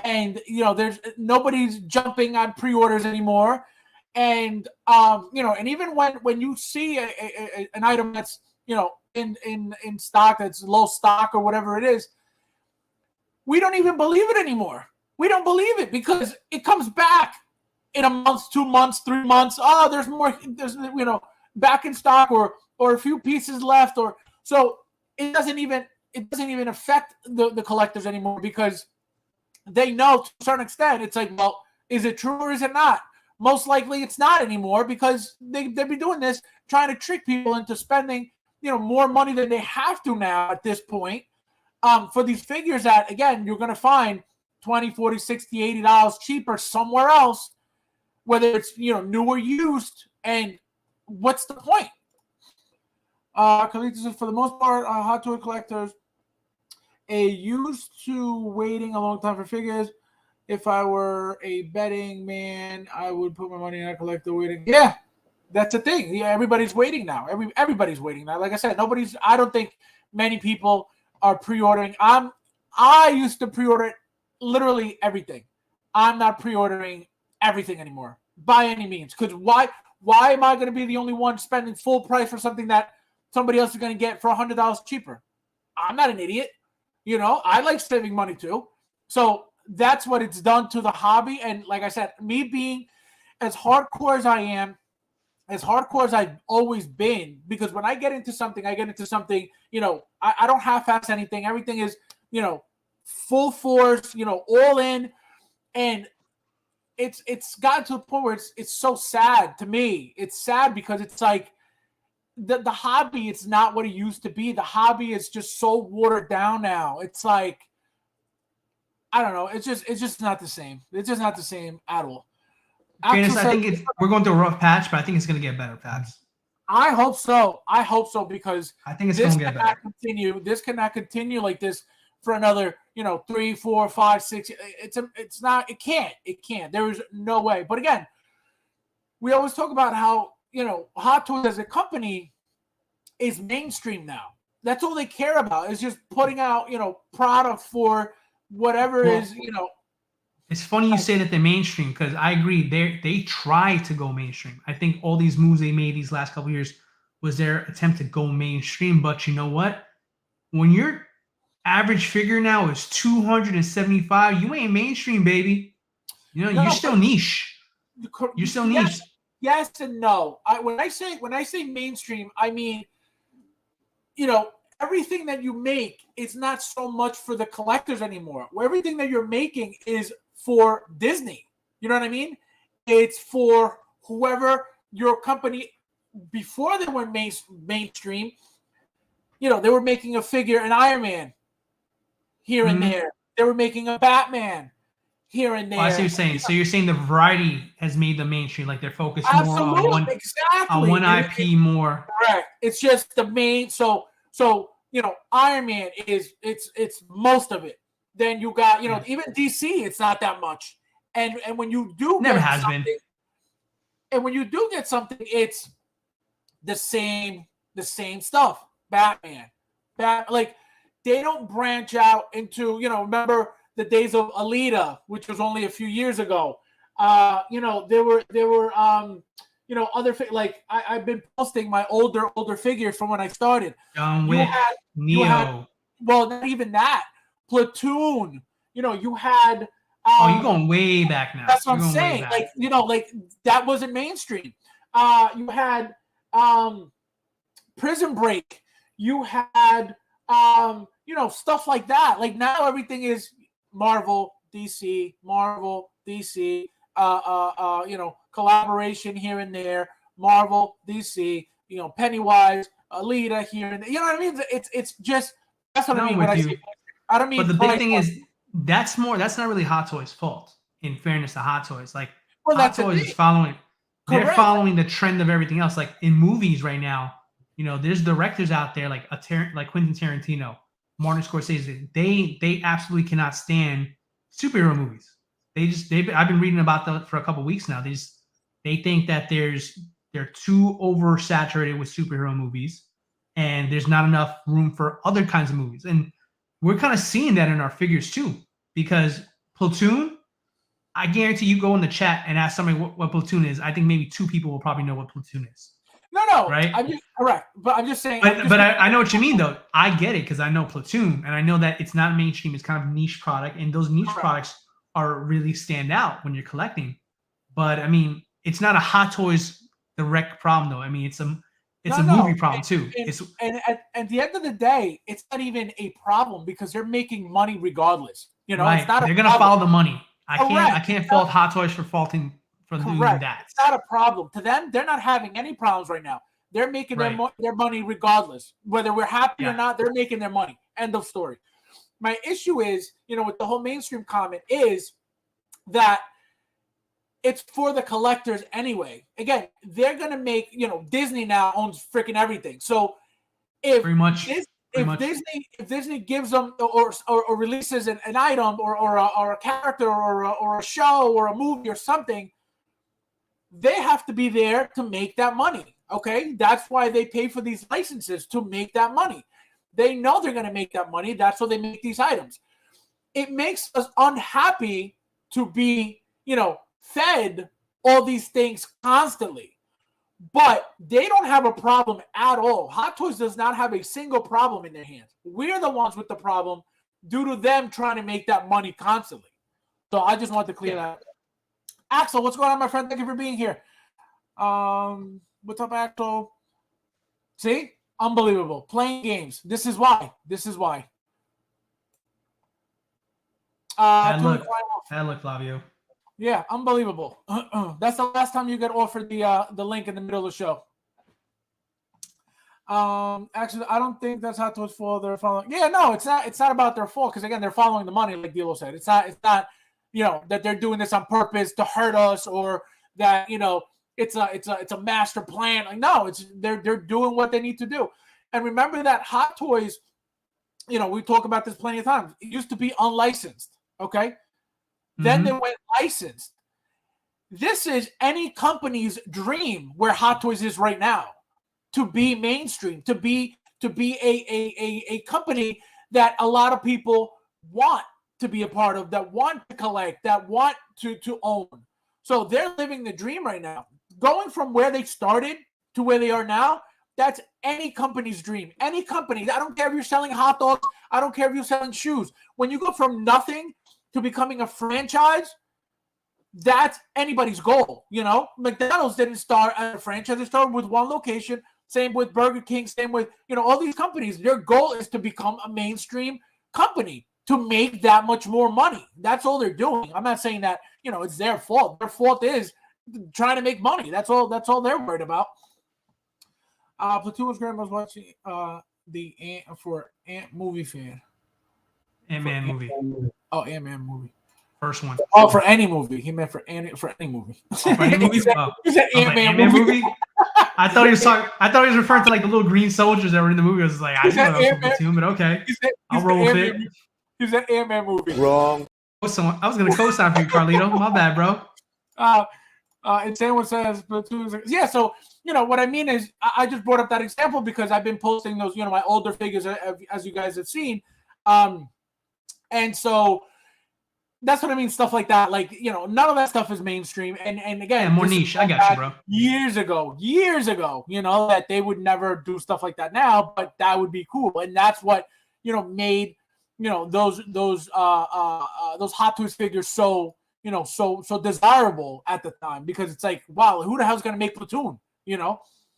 and there's nobody's jumping on pre-orders anymore. And and even when you see an item that's in stock, that's low stock or whatever it is, we don't even believe it anymore. We don't believe it because it comes back in a month, 2 months, 3 months. Oh, there's more. There's back in stock or a few pieces left, or so it doesn't even affect the collectors anymore because they know to a certain extent. It's like, well, is it true or is it not? Most likely it's not anymore because they've been doing this, trying to trick people into spending more money than they have to now at this point for these figures that, again, you're going to find $20, $40, $60, $80 cheaper somewhere else, whether it's new or used. And what's the point? Collectors, for the most part, Hot Toy collectors used to waiting a long time for figures. If I were a betting man, I would put my money in a collector waiting. Yeah, that's the thing. Yeah, everybody's waiting now. Everybody's waiting now. Like I said, I don't think many people are pre-ordering. I used to pre-order literally everything. I'm not pre-ordering everything anymore by any means. Because why am I going to be the only one spending full price for something that somebody else is going to get for $100 cheaper? I'm not an idiot. I like saving money too. So that's what it's done to the hobby. And like I said, me being as hardcore as I am, as hardcore as I've always been, because when I get into something, I don't half-ass anything. Everything is, full force, all in. And it's gotten to the point where it's so sad to me. It's sad because it's like the hobby, it's not what it used to be. The hobby is just so watered down now. It's like, I don't know. It's just not the same. It's just not the same at all. Fairness, I think we're going through a rough patch, but I think it's going to get better, Fabs. I hope so. Because I think it's going to get better. This cannot continue like this for another, 3, 4, 5, 6. It's not. It can't. There is no way. But again, we always talk about how Hot Toys as a company is mainstream now. That's all they care about is just putting out product for whatever is. It's funny you say that they're mainstream because I agree. They try to go mainstream. I think all these moves they made these last couple of years was their attempt to go mainstream. But you know what? When your average figure now is 275, you ain't mainstream, baby. You're still niche. You're still niche. Yes and no. When I say mainstream, I mean, everything that you make is not so much for the collectors anymore. Everything that you're making is for Disney. You know what I mean? It's for whoever your company, before they went mainstream, they were making a figure, an Iron Man here and there. They were making a Batman here and there. I see what you're saying. So you're saying the variety has made them mainstream, like they're focused more on one IP more. Correct. It's just the main. So Iron Man it's most of it. Then you got even DC, it's not that much. And when you do never has been. And when you do get something, it's the same stuff. Batman, like they don't branch out into remember the days of Alita, which was only a few years ago. There were other like I've been posting my older figures from when I started. John Wick, Neo. Well, not even that. Platoon. You had. You're going way back now. That's what I'm saying. Like that wasn't mainstream. You had Prison Break. You had stuff like that. Like now everything is Marvel, DC, collaboration here and there, Marvel, DC, Pennywise, Alita here and there. You know what I mean? It's just that's what I mean when I say. I don't mean. But the big thing is that's not really Hot Toys' fault. In fairness to Hot Toys, Hot Toys is following. Correct. They're following the trend of everything else. Like in movies right now, there's directors out there like Quentin Tarantino, Martin Scorsese. They absolutely cannot stand superhero movies. I've been reading about them for a couple of weeks now. They think that they're too oversaturated with superhero movies. and there's not enough room for other kinds of movies. And we're kind of seeing that in our figures too, because Platoon, I guarantee you go in the chat and ask somebody what Platoon is. I think maybe 2 people will probably know what Platoon is. No, right? I'm just correct, but I'm just saying. But I know what you mean though. I get it because I know Platoon, and I know that it's not mainstream. It's kind of a niche product, and those niche products are really stand out when you're collecting. But I mean, it's not a Hot Toys direct problem though. I mean, it's a movie problem too. And at the end of the day, it's not even a problem because they're making money regardless. You know, right. It's not. They're gonna follow the money. Correct. I can't fault Hot Toys for doing that. It's not a problem to them. They're not having any problems right now. They're making their money regardless, whether we're happy or not. They're making their money. End of story. My issue is, with the whole mainstream comment is that it's for the collectors anyway. Again, they're gonna make. Disney now owns freaking everything. So if Disney gives them or releases an item or a character or a show or a movie or something, they have to be there to make that money. Okay, that's why they pay for these licenses, to make that money. They know they're going to make that money. That's why they make these items. It makes us unhappy to be, fed all these things constantly. But they don't have a problem at all. Hot Toys does not have a single problem in their hands. We're the ones with the problem due to them trying to make that money constantly. So I just wanted to clear that up. Axel, what's going on, my friend? Thank you for being here. What's up, Axel? See? Unbelievable. Playing games. This is why. Bad luck, Flavio. Yeah, unbelievable. That's the last time you get offered the link in the middle of the show. Actually, I don't think that's Hot Toys' fault. They're following. Yeah, no, it's not. It's not about their fault because again, they're following the money, like Dilo said. It's not. That they're doing this on purpose to hurt us or that it's a master plan. Like no, they're doing what they need to do. And remember that Hot Toys, we talk about this plenty of times. It used to be unlicensed. Okay. Then they went licensed. This is any company's dream where Hot Toys is right now, to be mainstream, to be a company that a lot of people want to be a part of, that want to collect, that want to own. So they're living the dream right now. Going from where they started to where they are now, that's any company's dream. Any company. I don't care if you're selling hot dogs. I don't care if you're selling shoes. When you go from nothing to becoming a franchise, that's anybody's goal. McDonald's didn't start as a franchise. They started with one location. Same with Burger King. Same with, all these companies. Their goal is to become a mainstream company, to make that much more money. That's all they're doing. I'm not saying that, it's their fault. Their fault is trying to make money. That's all they're worried about. Platoon's grandma's watching the Ant movie fan. Ant-Man movie. Oh, Ant-Man movie. First one. Oh, for any movie. He meant for any movie. Oh, for any movie? He said Ant-Man movie. I thought he was referring to like the little green soldiers that were in the movie. I was like, I didn't know that was Platoon, but okay. I'll roll with it. He said Ant-Man movie. Wrong. I was going to co-sign for you, Carlito. My bad, bro. And someone says Platoon. Yeah, so what I mean is I just brought up that example because I've been posting those, my older figures as you guys have seen. And so that's what I mean, stuff like that. Like, none of that stuff is mainstream. And again, more niche. I got you, bro. Years ago, that they would never do stuff like that now, but that would be cool. And that's what, made, those Hot Toys figures so desirable at the time, because it's like, wow, who the hell's going to make Platoon,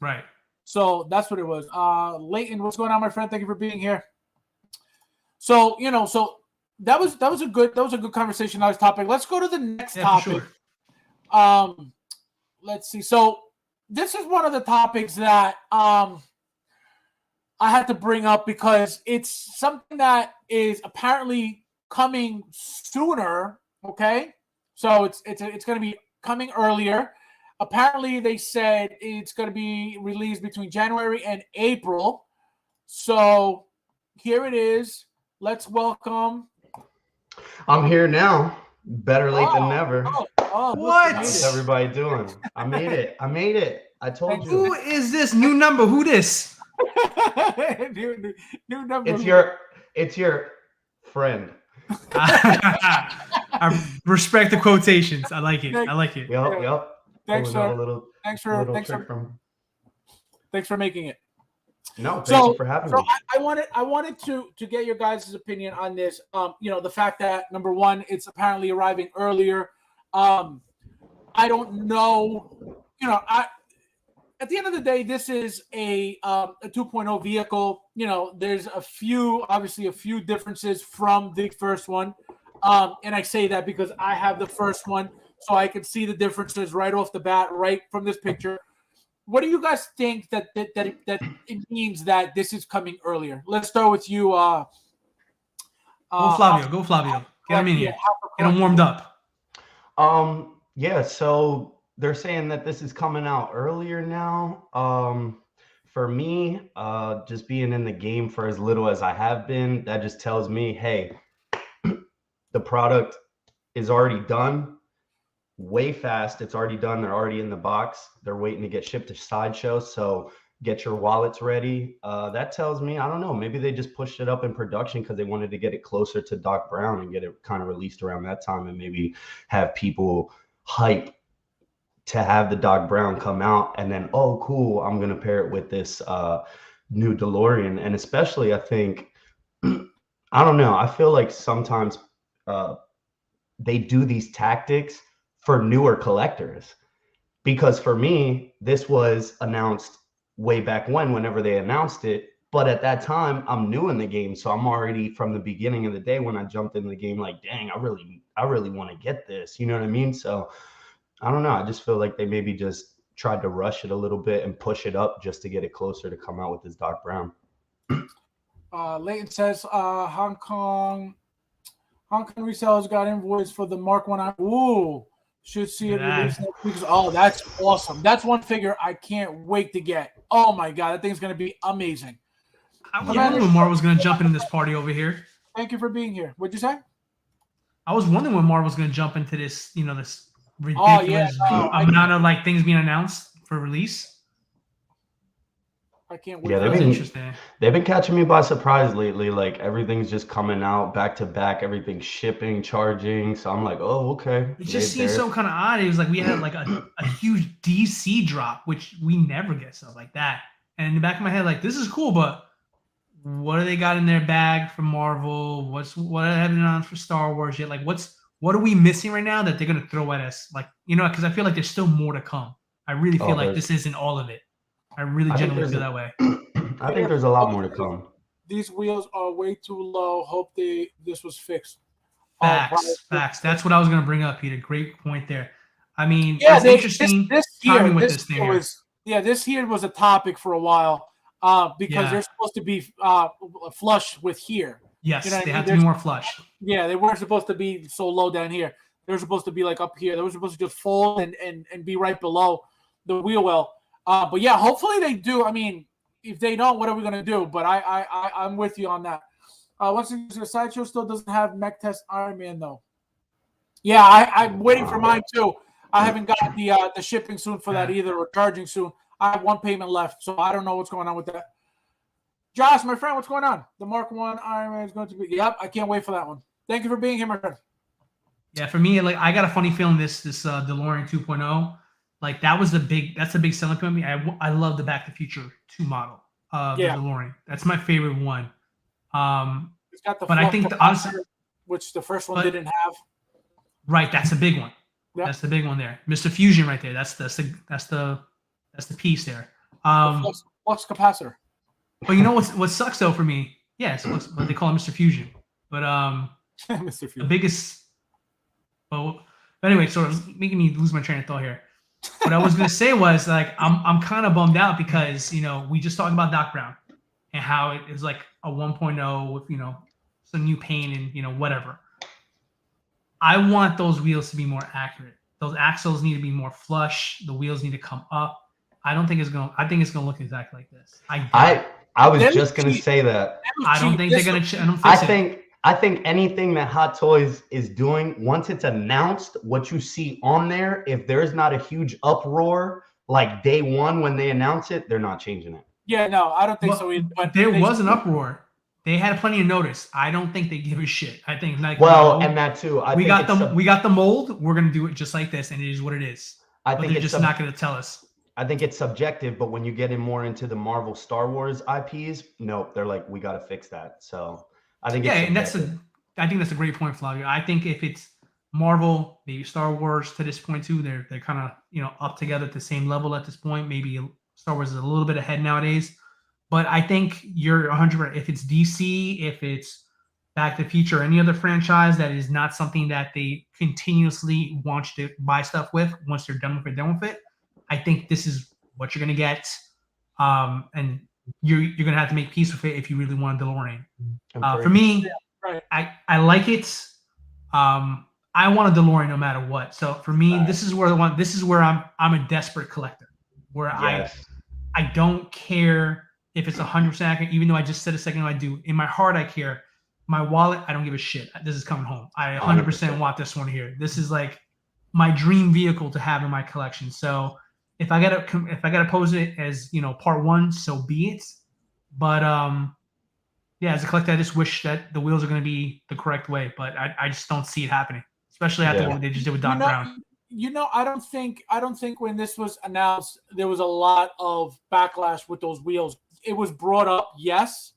Right. So that's what it was. Leighton, what's going on, my friend? Thank you for being here. So, that was a good conversation on this topic. Let's go to the next topic. Sure. Let's see. So this is one of the topics that I had to bring up because it's something that is apparently coming sooner. Okay, so it's going to be coming earlier. Apparently, they said it's going to be released between January and April. So here it is. Let's welcome. I'm here now. Better late than never. What? How's everybody doing? I made it. I told you. Who is this new number? Who this? new number. It's your friend. I respect the quotations. I like it. I like it. Yep. Thanks, Pulling out sir. Thanks for making it. No, thank you for having me. I wanted to get your guys' opinion on this. The fact that number one, it's apparently arriving earlier. I don't know. At the end of the day, this is a 2.0 vehicle. There's a few differences from the first one. And I say that because I have the first one, so I can see the differences right off the bat, right from this picture. What do you guys think that it means that this is coming earlier? Let's start with you. Go Flavio. Get him in here. Get him warmed up. Yeah, so they're saying that this is coming out earlier now. For me, just being in the game for as little as I have been, that just tells me, hey, the product is already done way fast. It's already done. They're already in the box. They're waiting to get shipped to Sideshow. So get your wallets ready. That tells me, I don't know, maybe they just pushed it up in production because they wanted to get it closer to Doc Brown and get it kind of released around that time and maybe have people hype to have the Doc Brown come out and then, oh, cool, I'm going to pair it with this new DeLorean. And especially, I think, I don't know, I feel like sometimes they do these tactics for newer collectors. Because for me, this was announced way back whenever they announced it. But at that time, I'm new in the game. So I'm already from the beginning of the day when I jumped in the game, like, dang, I really want to get this. You know what I mean? So I don't know. I just feel like they maybe just tried to rush it a little bit and push it up just to get it closer to come out with this Doc Brown. Leighton says Hong Kong resellers got invoice for the Mark 1. Ooh, should see it released next week. Oh, that's awesome. That's one figure I can't wait to get. Oh my god, that thing's gonna be amazing. I was wondering when Marvel was gonna jump into this party over here. Thank you for being here. What'd you say? I was wondering when Marvel was gonna jump into this, this ridiculous amount of like things being announced for release. I can't wait. Yeah, they've been catching me by surprise lately. Like everything's just coming out back to back. Everything's shipping, charging. So I'm like, oh, okay. It just seems so kind of odd. It was like we had like a huge DC drop, which we never get stuff like that. And in the back of my head, like this is cool, but what do they got in their bag for Marvel? What haven't announced for Star Wars yet? Like what are we missing right now that they're gonna throw at us? Like because I feel like there's still more to come. I really feel like this isn't all of it. I really genuinely feel that way. I think there's a lot more to come. These wheels are way too low. Hope this was fixed. Facts. That's what I was going to bring up, Peter. Great point there. I mean, it's interesting timing with this thing. This here was a topic for a while because they're supposed to be flush with here. Yes, they have to be more flush. Yeah, they weren't supposed to be so low down here. They were supposed to be like up here. They were supposed to just fold and be right below the wheel well. But yeah, hopefully they do. I mean, if they don't, what are we gonna do? But I'm with you on that. Once again, the Sideshow still doesn't have mech test Iron Man though. Yeah, I'm waiting for mine too. I haven't got the shipping soon for that either, or charging soon. I have one payment left, so I don't know what's going on with that. Josh, my friend, what's going on? The Mark 1 Iron Man is going to be. Yep, I can't wait for that one. Thank you for being here, my friend. Yeah, for me, like I got a funny feeling this DeLorean 2.0. Like that's the big selling point for me. I love the Back to the Future 2 model of the DeLorean. That's my favorite one. It's got the but I think honestly, which the first one didn't have. Right, that's a big one. Yep. That's the big one there. Mr. Fusion right there. That's the piece there. The flux capacitor. But you know what sucks though for me? Yes, what they call it Mr. Fusion. But Mr. Fusion. The biggest. But anyway, so it's making me lose my train of thought here. What I was gonna say was like I'm kind of bummed out because we just talked about Doc Brown and how it is like a 1.0 with some new paint and whatever. I want those wheels to be more accurate. Those axles need to be more flush. The wheels need to come up. I think it's gonna look exactly like this. I was just gonna say that. I don't think they're gonna. I think anything that Hot Toys is doing, once it's announced, what you see on there, if there's not a huge uproar like day one when they announce it, they're not changing it. Yeah, no, I don't think so either. But There was an uproar. They had plenty of notice. I don't think they give a shit. I think Nike. And that too. We got the mold. We're gonna do it just like this, and it is what it is. But they're just not gonna tell us. I think it's subjective, but when you get in more into the Marvel Star Wars IPs, nope, they're like, we got to fix that. So I think and I think that's a great point, Flavio. I think if it's Marvel, maybe Star Wars to this point too, they're kind of up together at the same level at this point. Maybe Star Wars is a little bit ahead nowadays, but I think you're 100%. If it's DC, if it's Back to the Future, or any other franchise that is not something that they continuously want you to buy stuff with once they're done with it. I think this is what you're going to get, and you're going to have to make peace with it if you really want a DeLorean. For me, I like it. I want a DeLorean no matter what. So for me, this is where I'm a desperate collector, where I don't care if it's 100% accurate, even though I just said a second ago I do. In my heart, I care. My wallet, I don't give a shit. This is coming home. I 100% want this one here. This is like my dream vehicle to have in my collection. So if I gotta pose it as part one, so be it. But as a collector, I just wish that the wheels are going to be the correct way. But I just don't see it happening, especially after what they just did with Doc Brown. I don't think when this was announced there was a lot of backlash with those wheels. It was brought up, yes,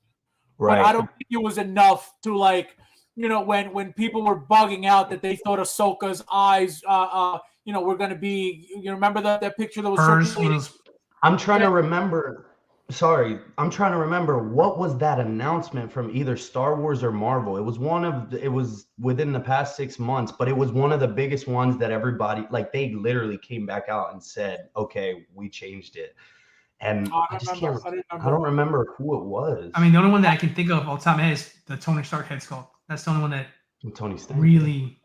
but I don't think it was enough to when people were bugging out that they thought Ahsoka's eyes we're going to be, remember that picture that was circulating? I'm trying to remember. Sorry, I'm trying to remember what was that announcement from either Star Wars or Marvel. It was within the past 6 months, but it was one of the biggest ones that everybody, they literally came back out and said, okay, we changed it. And I don't remember who it was. I mean, the only one that I can think of all the time is the Tony Stark head sculpt. That's the only one that Tony Stark really.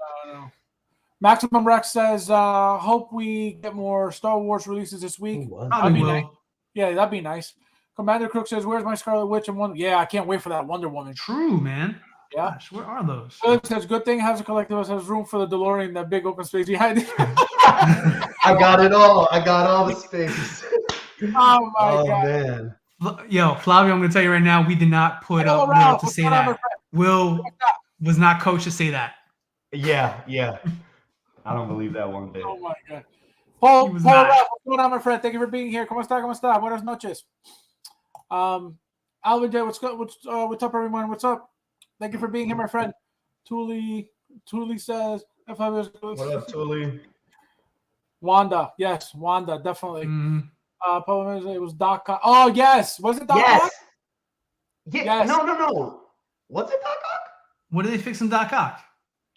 Maximum Rex says, hope we get more Star Wars releases this week. Probably will. Nice. Yeah, that'd be nice. Commander Crook says, where's my Scarlet Witch and Wonder? Yeah, I can't wait for that Wonder Woman. True, man. Yeah. Gosh, where are those? Philip says, good thing has a collectible, has room for the DeLorean, that big open space behind it. I got it all. I got all the space. Oh, my God. Man. Yo, Flavio, I'm going to tell you right now, we did not put up Will to say that. Will was not coached to say that. Yeah. I don't believe that one bit. Oh, my God. Paul Ralph, what's going on, my friend? Thank you for being here. ¿Cómo está? Buenas noches. Alvin J, what's up, everyone? What's up? Thank you for being here, my friend. Thule says, what up, Thule? Wanda, yes, Wanda, definitely. It was Doc Ock. Oh, yes. Was it Doc Ock? Yes. No. Was it Doc Ock? What did they fix in Doc Ock?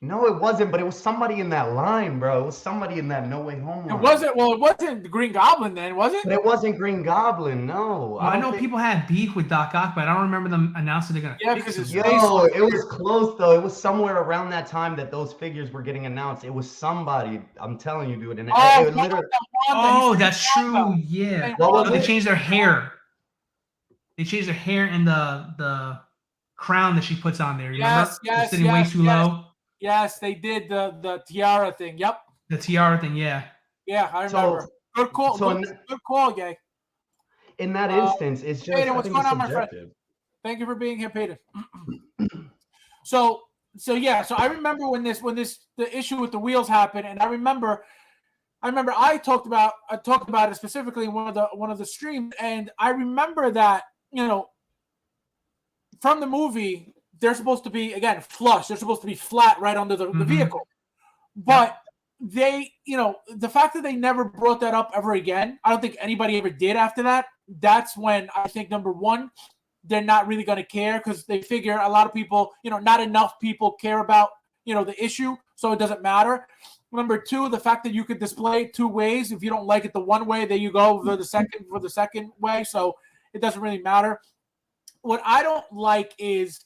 No, it wasn't, but it was somebody in that line, bro. It was somebody in that No Way Home line. It wasn't the Green Goblin then, was it? But it wasn't Green Goblin, no. I know people had beef with Doc Ock, but I don't remember them announcing they're going to fix it. It was close, though. It was somewhere around that time that those figures were getting announced. It was somebody. I'm telling you, dude. And that's true. Yeah. They changed their hair. They changed their hair and the crown that she puts on there. Yes, sitting way too low. Yes, they did the tiara thing. Yep. The tiara thing, yeah. Yeah, I remember. Good call. Good call, Gay. In that instance, it's just Peyton, what's going on, my friend? Thank you for being here, Peyton. So I remember when the issue with the wheels happened, and I remember I talked about it specifically in one of the streams, and I remember that from the movie. They're supposed to be, again, flush. They're supposed to be flat right under the vehicle. But they, the fact that they never brought that up ever again, I don't think anybody ever did after that. That's when I think, number one, they're not really going to care because they figure a lot of people, not enough people care about, the issue. So it doesn't matter. Number two, the fact that you could display it two ways. If you don't like it the one way, there you go for the second way. So it doesn't really matter. What I don't like is,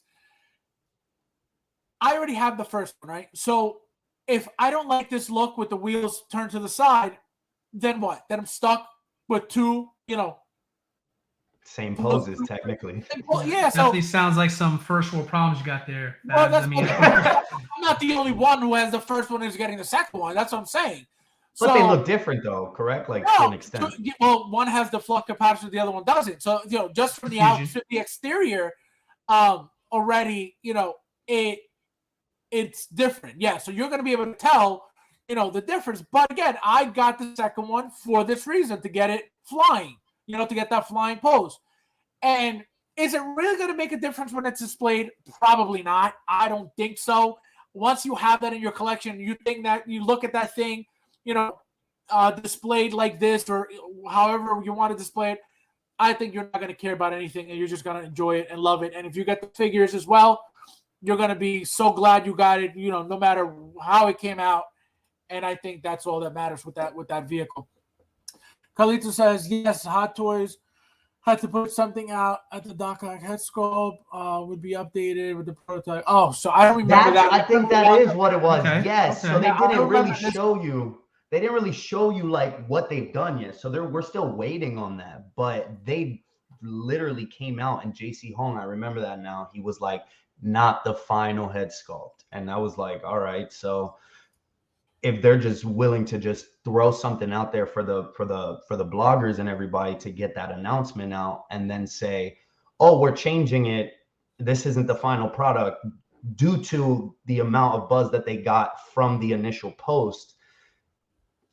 I already have the first one, right? So if I don't like this look with the wheels turned to the side, then what? Then I'm stuck with two, same poses, technically. Yeah, so definitely sounds like some first world problems you got there. Well, I'm not the only one who has the first one who's getting the second one. That's what I'm saying. But they look different, though, correct? Like, to an extent. Well, one has the flux capacitor, the other one doesn't. So, just from the the exterior, already, it's different. Yeah, so you're going to be able to tell, the difference. But again, I got the second one for this reason, to get it flying, to get that flying pose. And is it really going to make a difference when it's displayed? Probably not. I don't think so. Once you have that in your collection, you look at that thing, displayed like this or however you want to display it, I think you're not going to care about anything and you're just going to enjoy it and love it. And if you get the figures as well, you're going to be so glad you got it, no matter how it came out. And I think that's all that matters with that vehicle. Carlito says, yes, Hot Toys had to put something out at the Doc Ock head sculpt, would be updated with the prototype. Oh, so I don't remember that. I think that is what it was. Okay. Yes. Okay. So they didn't really show you. They didn't really show you like what they've done yet. So we're still waiting on that. But they literally came out, and JC Hong, I remember that now. He was like, not the final head sculpt, and I was like, all right. So if they're just willing to just throw something out there for the bloggers and everybody to get that announcement out, and then say, oh, we're changing it, this isn't the final product, due to the amount of buzz that they got from the initial post,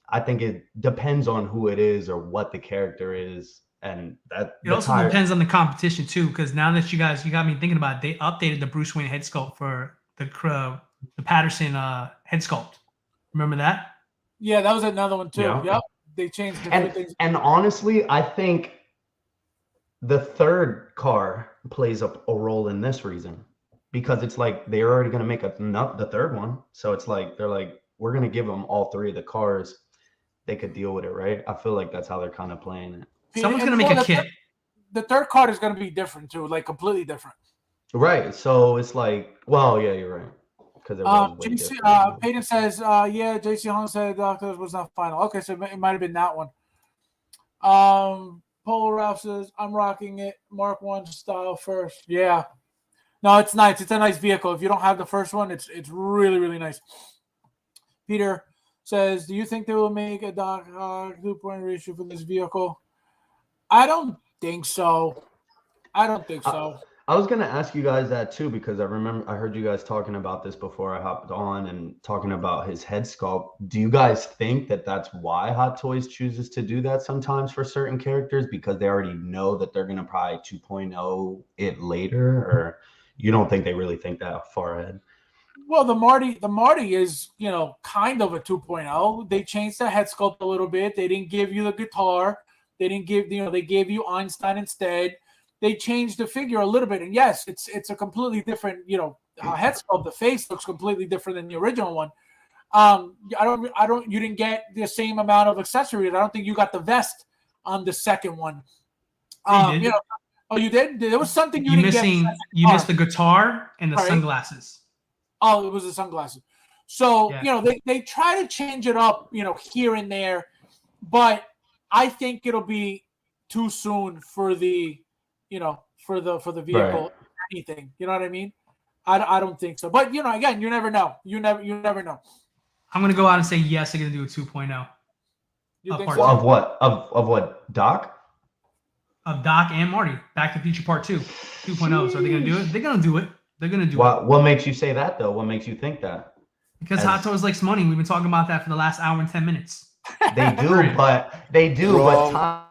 I think it depends on who it is or what the character is. And that it also depends on the competition too, because now that you got me thinking about it, they updated the Bruce Wayne head sculpt for the Patterson head sculpt. Remember that? Yeah, that was another one too. Yeah. Yep. They changed different things. And honestly, I think the third car plays a role in this reason, because it's like they're already going to make the third one. So it's like they're like, we're going to give them all three of the cars. They could deal with it, right? I feel like that's how they're kind of playing it. Someone's going to make a kit. The third card is going to be different too, like completely different. Right. So it's like, well, yeah, you're right. Peyton says, yeah, JC Hong said Doctor was not final. Okay, so it might have been that one. Polo Ralph says, I'm rocking it. Mark 1 style first. Yeah. No, it's nice. It's a nice vehicle. If you don't have the first one, it's really, really nice. Peter says, do you think they will make a Doc 2.0 reissue for this vehicle? I don't think so. I was going to ask you guys that too, because I heard you guys talking about this before I hopped on and talking about his head sculpt. Do you guys think that that's why Hot Toys chooses to do that sometimes for certain characters, because they already know that they're going to probably 2.0 it later, or you don't think they really think that far ahead? Well, the Marty is, kind of a 2.0. They changed the head sculpt a little bit. They didn't give you the guitar. They didn't give, they gave you Einstein instead. They changed the figure a little bit, and yes, it's a completely different, head sculpt. The face looks completely different than the original one. You didn't get the same amount of accessories. I don't think you got the vest on the second one. You did? There was something you didn't get. You missed the guitar and the sunglasses. Oh, it was the sunglasses. So, they try to change it up, here and there, but I think it'll be too soon for the for the vehicle, right. Anything, you know what I mean? I don't think so. But again, you never know. You never know. I'm gonna go out and say yes. They're gonna do a 2.0. You think so? Of what? Of what? Doc? Of Doc and Marty. Back to the Future Part 2. 2.0. So are they gonna do it? They're gonna do it. They're gonna do it. What makes you say that though? What makes you think that? Because Hot Toys likes money. We've been talking about that for the last hour and 10 minutes. They do, but time.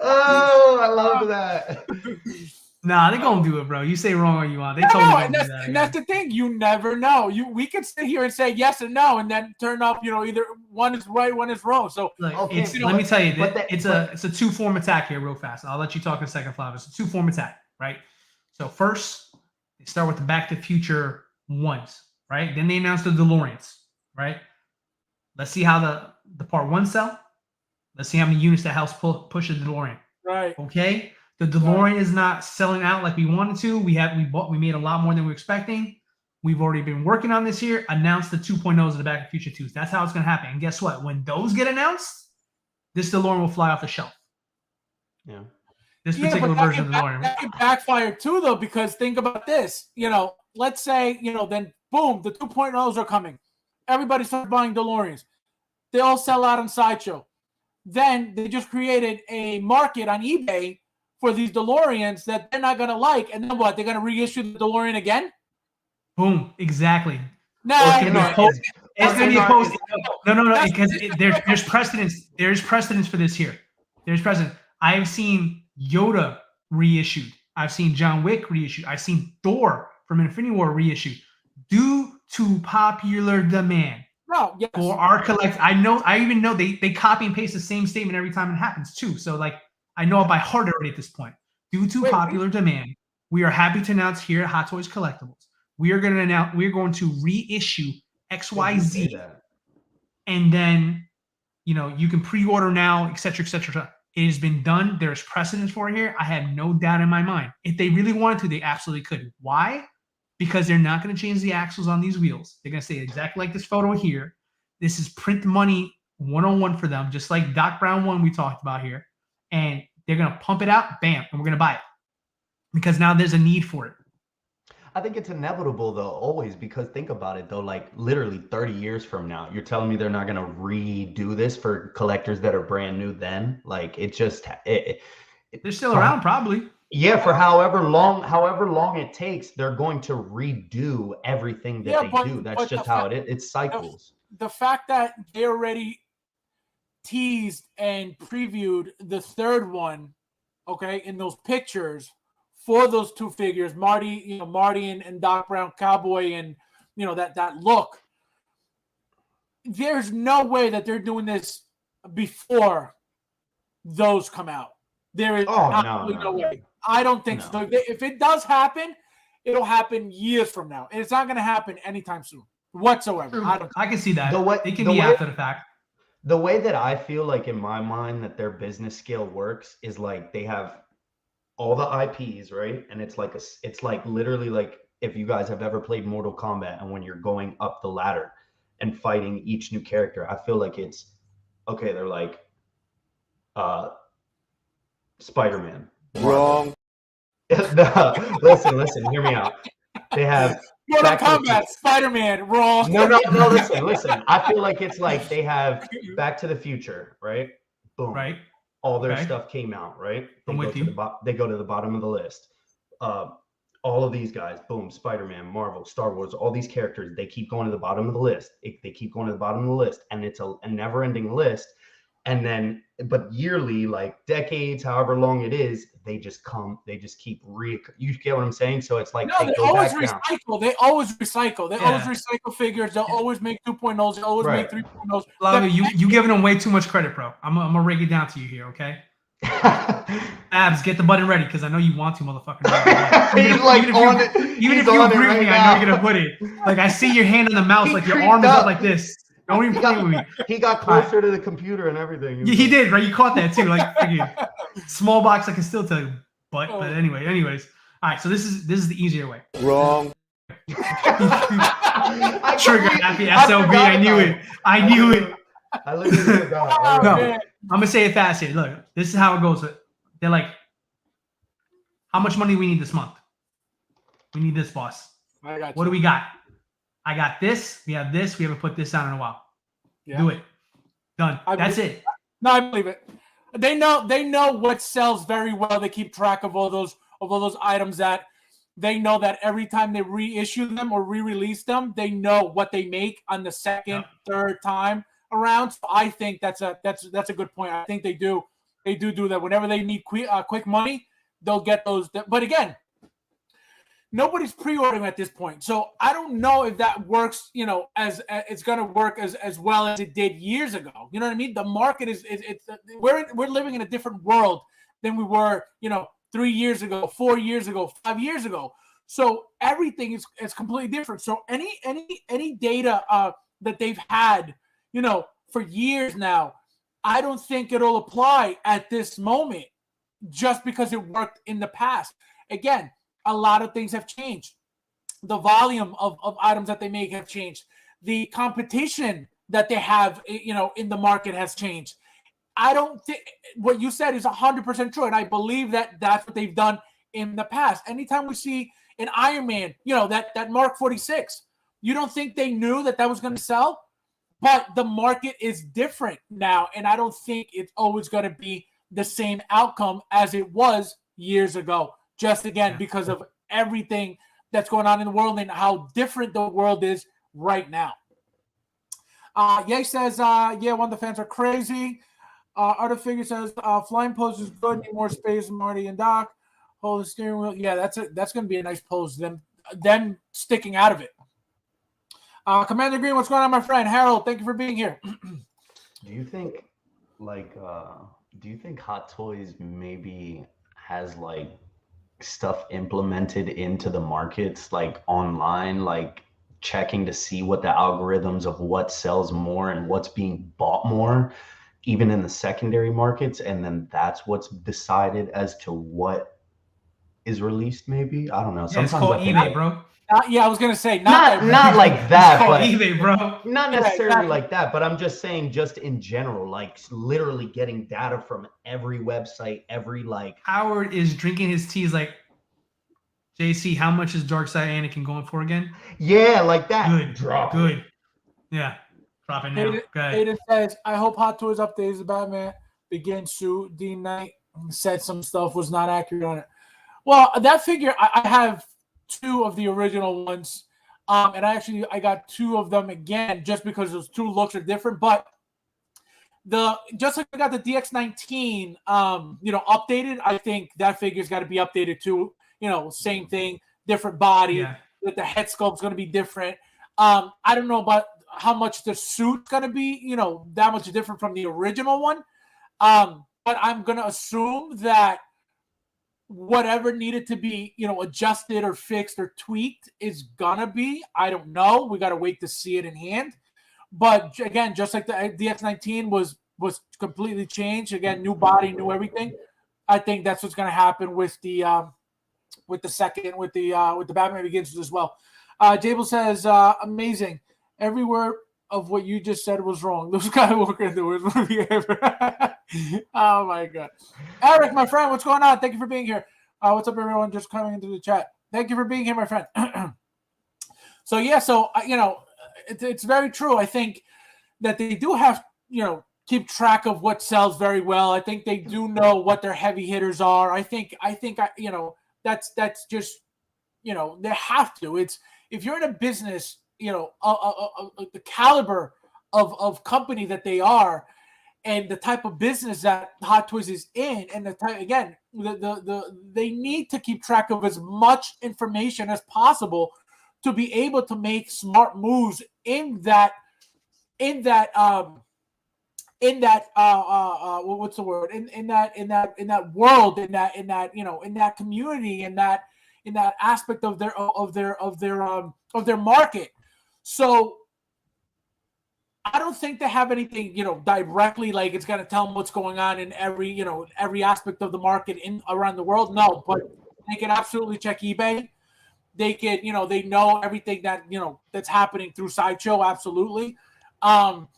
Oh, I love that. Nah, they're gonna do it, bro. You say wrong or you want. They totally do that. And that's the thing. You never know. We could sit here and say yes and no, and then turn up. Either one is right, one is wrong. So let me tell you, it's a two-form attack here, real fast. I'll let you talk in a second, Flav. It's a two-form attack, right? So first, they start with the Back to the Future ones, right? Then they announce the DeLoreans, right? Let's see how the Part 1 sell. Let's see how many units that helps push the DeLorean. Right. Okay. The DeLorean is not selling out like we wanted to. We made a lot more than we were expecting. We've already been working on this here. Announced the 2.0s of the Back to the Future 2s. That's how it's going to happen. And guess what? When those get announced, this DeLorean will fly off the shelf. Yeah. This particular version of the DeLorean. That could backfire too, though, because think about this. let's say, then boom, the 2.0s are coming. Everybody starts buying DeLoreans. They all sell out on Sideshow. Then they just created a market on eBay for these DeLoreans that they're not going to like. And then what? They're going to reissue the DeLorean again? Boom. Exactly. No, It's going to be a post. No. Because there's precedence. There's precedence for this here. There's precedent. I have seen Yoda reissued. I've seen John Wick reissued. I've seen Thor from Infinity War reissued due to popular demand. No, yes. For our collect, I even know they copy and paste the same statement every time it happens too. So like I know it by heart already at this point. Due to popular demand, we are happy to announce here at Hot Toys Collectibles, we are going to reissue XYZ, and then you can pre-order now, etc., etc. It has been done. There's precedence for it here. I have no doubt in my mind. If they really wanted to, they absolutely could. Why? Because they're not going to change the axles on these wheels. They're going to say exactly like this photo here. This is print money 101 for them, just like Doc Brown 1 we talked about here. And they're going to pump it out, bam, and we're going to buy it. Because now there's a need for it. I think it's inevitable, though, always, because think about it, though, like literally 30 years from now, you're telling me they're not going to redo this for collectors that are brand new then? Like, it just... They're still around, probably. Yeah, for however long it takes, they're going to redo everything that they do. That's just how it is. It's cycles. The fact that they already teased and previewed the third one, okay, in those pictures for those two figures, Marty and Doc Brown Cowboy, and that look. There's no way that they're doing this before those come out. There is absolutely no way. I don't think so. If it does happen, it'll happen years from now. And it's not going to happen anytime soon whatsoever. I can see that. It can be after the fact. The way that I feel like in my mind that their business scale works is like they have all the IPs, right? And it's like literally like if you guys have ever played Mortal Kombat and when you're going up the ladder and fighting each new character, I feel like it's okay. They're like, Spider-Man. Wrong. Listen, hear me out. They have Mortal Kombat, Spider-Man, wrong. No, listen. I feel like it's like they have Back to the Future, right? Boom. Right. All their stuff came out, right? They go to the bottom of the list. All of these guys, boom, Spider-Man, Marvel, Star Wars, all these characters, they keep going to the bottom of the list. They keep going to the bottom of the list, and it's a never-ending list. And then, but yearly, like decades, however long it is, they just keep you get what I'm saying? So it's like they always recycle. They always recycle. They always recycle figures. They'll always make 2.0s. They always make 3.0s. Lava, you giving them way too much credit, bro. I'm gonna rig it down to you here, okay? Abs, get the button ready because I know you want to, motherfucker. Even if you agree with me, I know you're gonna put it. Like I see your hand on the mouse, like your arm is up like this. Don't even play with me. He got closer to the computer and everything. He did, right? You caught that too. Like small box, I can still tell you. But anyways. All right, so this is the easier way. Wrong. Trigger happy SLB. I knew it. I literally forgot. No, I'm gonna say it fast here. Look, this is how it goes. They're like, how much money we need this month? We need this, boss. What do we got? I got this. We have this. We haven't put this down in a while. Yeah. Do it. Done. That's it. No, I believe it. They know what sells very well. They keep track of all those items that they know that every time they reissue them or re-release them, they know what they make on the second, third time around. So I think that's a good point. I think they do that. Whenever they need quick money, they'll get those. But again, nobody's pre-ordering at this point, so I don't know if that works. As it's going to work as well as it did years ago. You know what I mean? The market we're living in a different world than we were, 3 years ago, 4 years ago, 5 years ago. So everything is completely different. So any data that they've had, for years now, I don't think it'll apply at this moment, just because it worked in the past. Again, a lot of things have changed. The volume of items that they make have changed. The competition that they have, in the market has changed. I don't think what you said is 100% true, and I believe that that's what they've done in the past. Anytime we see an Iron Man, that Mark 46. You don't think they knew that was going to sell? But the market is different now, and I don't think it's always going to be the same outcome as it was years ago. Just again, because of everything that's going on in the world and how different the world is right now. Ye says, one of the fans are crazy. Other Figure says, flying pose is good. Need more space, Marty and Doc. Hold the steering wheel. Yeah, that's going to be a nice pose. Them sticking out of it. Commander Green, what's going on, my friend? Harold, thank you for being here. Do you think, Hot Toys maybe has stuff implemented into the markets, online, checking to see what the algorithms of what sells more and what's being bought more, even in the secondary markets, and then that's what's decided as to what is released? Maybe, I don't know. Yeah, it's called eBay, bro. I was gonna say not like that, it's called but eBay, bro. Not necessarily like that, but I'm just saying, just in general, literally getting data from every website, every Howard is drinking his tea. He's like, JC, how much is Darkseid Anakin going for again? Yeah, like that. Good, drop good. it. Yeah, drop it now. Aiden says, I hope Hot Toys updates the Batman begins soon. Dean Knight said some stuff was not accurate on it. Well, that figure, I have 2 of the original ones, and I got 2 of them again just because those 2 looks are different. But just like I got the DX19, updated, I think that figure's got to be updated too. Same thing, different body. Yeah. The head sculpt's going to be different. I don't know about how much the suit's going to be, that much different from the original one. But I'm going to assume that whatever needed to be, adjusted or fixed or tweaked is gonna be. I don't know. We got to wait to see it in hand. But again, just like the DX19 was completely changed. Again, new body, new everything. I think that's what's gonna happen with the Batman Begins as well. Jable says, amazing. Every word of what you just said was wrong. Those Skywalker in the worst movie ever. Oh my god. Eric, my friend, what's going on? Thank you for being here. What's up, everyone? Just coming into the chat. Thank you for being here, my friend. It's very true. I think that they do have, keep track of what sells very well. I think they do know what their heavy hitters are. I think that's just, they have to. It's, if you're in a business, the caliber of company that they are, and the type of business that Hot Toys is in, and the type, again, they need to keep track of as much information as possible to be able to make smart moves in that what's the word, in that world, in that community, in that aspect of their market. So I don't think they have anything, directly, like it's going to tell them what's going on in every aspect of the market around the world. No, but they can absolutely check eBay. They can, they know everything that, that's happening through Sideshow. Absolutely. I'm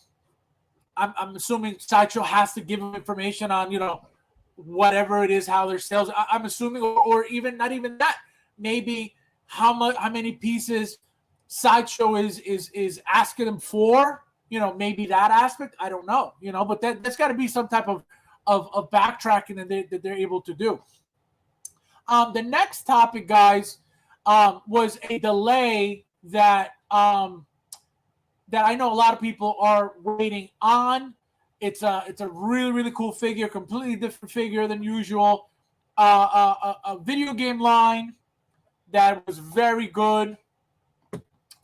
assuming Sideshow has to give them information on, whatever it is, how their sales. I'm assuming, or even not even that. Maybe how many pieces Sideshow is asking them for. Maybe that aspect. I don't know. But there's got to be some type of backtracking that they're able to do. The next topic, guys, was a delay that I know a lot of people are waiting on. It's a really, really cool figure, completely different figure than usual. A video game line that was very good,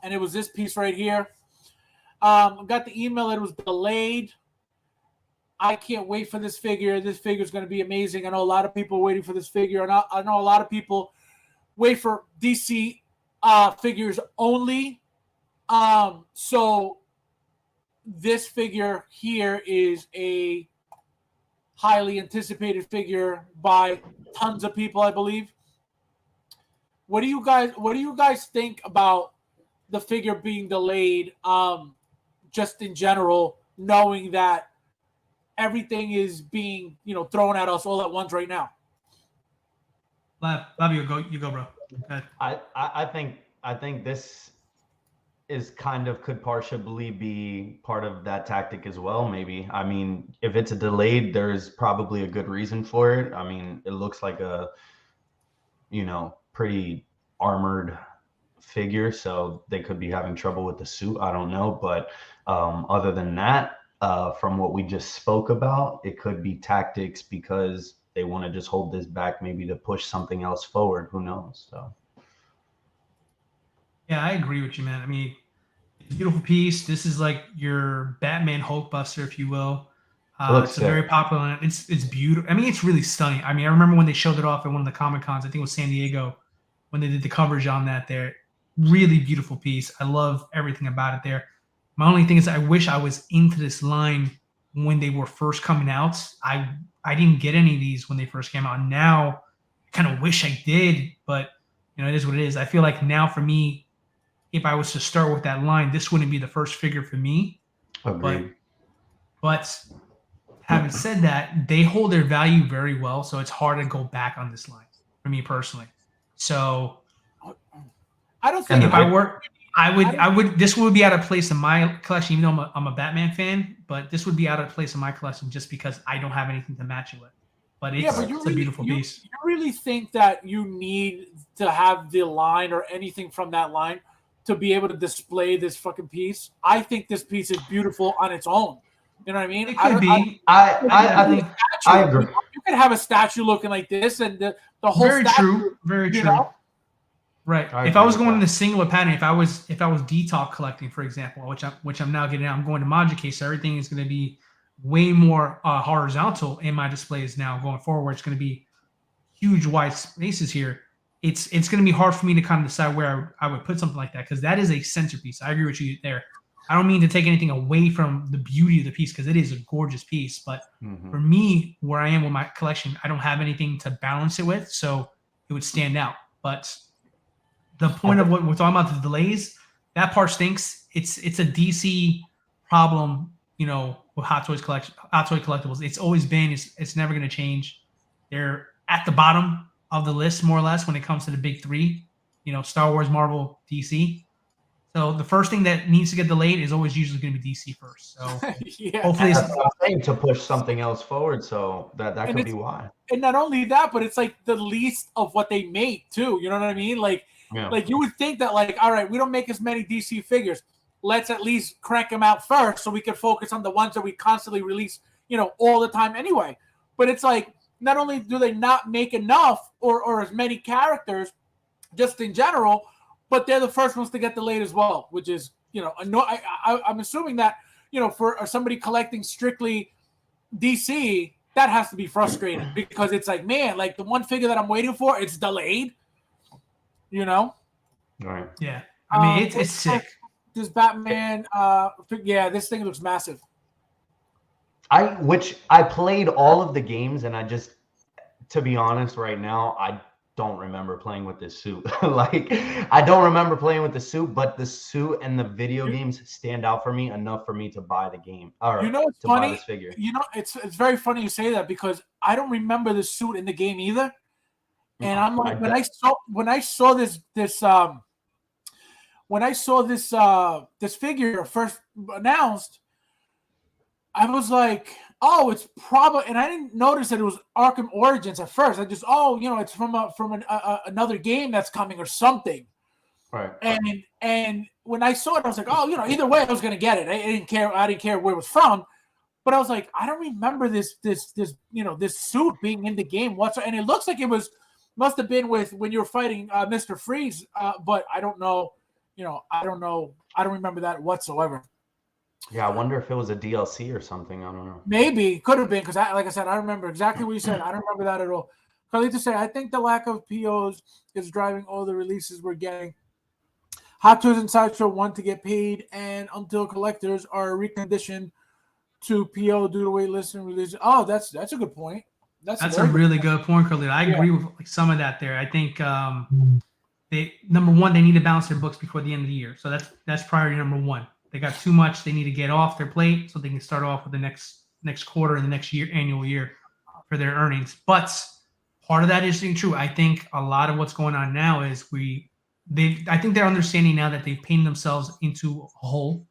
and it was this piece right here. Got the email that it was delayed. I can't wait for this figure. This figure is going to be amazing. I know a lot of people are waiting for this figure, and I know a lot of people wait for DC figures only. So this figure here is a highly anticipated figure by tons of people, I believe. What do you guys think about the figure being delayed? Just in general, knowing that everything is being, thrown at us all at once right now. Love you go, bro. Good. I think this is could partially be part of that tactic as well. Maybe. I mean, if it's a delayed, there's probably a good reason for it. I mean, it looks like a pretty armored figure, so they could be having trouble with the suit. I don't know, but other than that, from what we just spoke about, it could be tactics because they want to just hold this back, maybe to push something else forward. Who knows? So. Yeah, I agree with you, man. I mean, it's a beautiful piece. This is like your Batman Hulkbuster, if you will. It looks It's a very popular. It's beautiful. I mean, it's really stunning. I mean, I remember when they showed it off at one of the Comic Cons. I think it was San Diego when they did the coverage on that. There, really beautiful piece. I love everything about it. There. My only thing is, I wish I was into this line when they were first coming out. I didn't get any of these when they first came out. Now, I kind of wish I did, but it is what it is. I feel like now for me, if I was to start with that line, this wouldn't be the first figure for me. Agreed. But having said that, they hold their value very well, so it's hard to go back on this line for me personally. So I don't think if I were, I would. This would be out of place in my collection, even though I'm a Batman fan. But this would be out of place in my collection just because I don't have anything to match it with. But it's a beautiful piece. You really think that you need to have the line or anything from that line to be able to display this fucking piece? I think this piece is beautiful on its own. You know what I mean? It could be. I think I agree. You could have a statue looking like this, and the whole very statue, true, very true. Know? Right. If I was going in a singular pattern, if I was detox collecting, for example, which I'm now getting out, I'm going to Module Case, so everything is going to be way more horizontal in my displays now going forward. It's going to be huge wide spaces here. It's going to be hard for me to kind of decide where I would put something like that because that is a centerpiece. I agree with you there. I don't mean to take anything away from the beauty of the piece because it is a gorgeous piece. But for me, where I am with my collection, I don't have anything to balance it with, so it would stand out. But the point of what we're talking about, the delays, that part stinks. It's a DC problem, with Hot Toy collectibles. It's always been. It's never going to change. They're at the bottom of the list, more or less, when it comes to the big three. Star Wars, Marvel, DC. So the first thing that needs to get delayed is always usually going to be DC first. So hopefully, that's what I'm saying, to push something else forward. So that could be why. And not only that, but it's like the least of what they made too. You know what I mean? Like you would think that, like, all right, we don't make as many DC figures. Let's at least crank them out first so we can focus on the ones that we constantly release, all the time anyway. But it's like, not only do they not make enough or as many characters just in general, but they're the first ones to get delayed as well, which is, I'm assuming that, for somebody collecting strictly DC, that has to be frustrating because it's like, man, like the one figure that I'm waiting for, it's delayed, Right. Yeah. I mean, it's sick. This Batman, this thing looks massive. I played all of the games, and to be honest, right now, I don't remember playing with this suit. I don't remember playing with the suit, but the suit and the video games stand out for me enough for me to buy the game. Or it's to funny. buy this figure. It's very funny you say that because I don't remember the suit in the game either. And I'm like, when I saw this figure first announced, I was like, oh, it's probably, and I didn't notice that it was Arkham Origins at first. I just, it's from another game that's coming or something. Right. And when I saw it, I was like, oh, either way, I was gonna get it. I didn't care where it was from, but I was like, I don't remember this suit being in the game whatsoever. And it looks like must have been when you were fighting Mr. Freeze, but I don't know. I don't know. I don't remember that whatsoever. Yeah, I wonder if it was a DLC or something. I don't know. Maybe could have been because, like I said, I remember exactly what you said. I don't remember that at all. Carly to say, I think the lack of POs is driving all the releases we're getting. Hot Toys and Sideshow want to get paid, and until collectors are reconditioned to PO due to wait list and release. Oh, that's a good point. That's a really good point, Carly. I agree with some of that there. I think number one, they need to balance their books before the end of the year. So that's priority number one. They got too much they need to get off their plate so they can start off with the next quarter and the next year, annual year for their earnings. But Part of that is true. I think a lot of what's going on now is I think they're understanding now that they've painted themselves into a hole.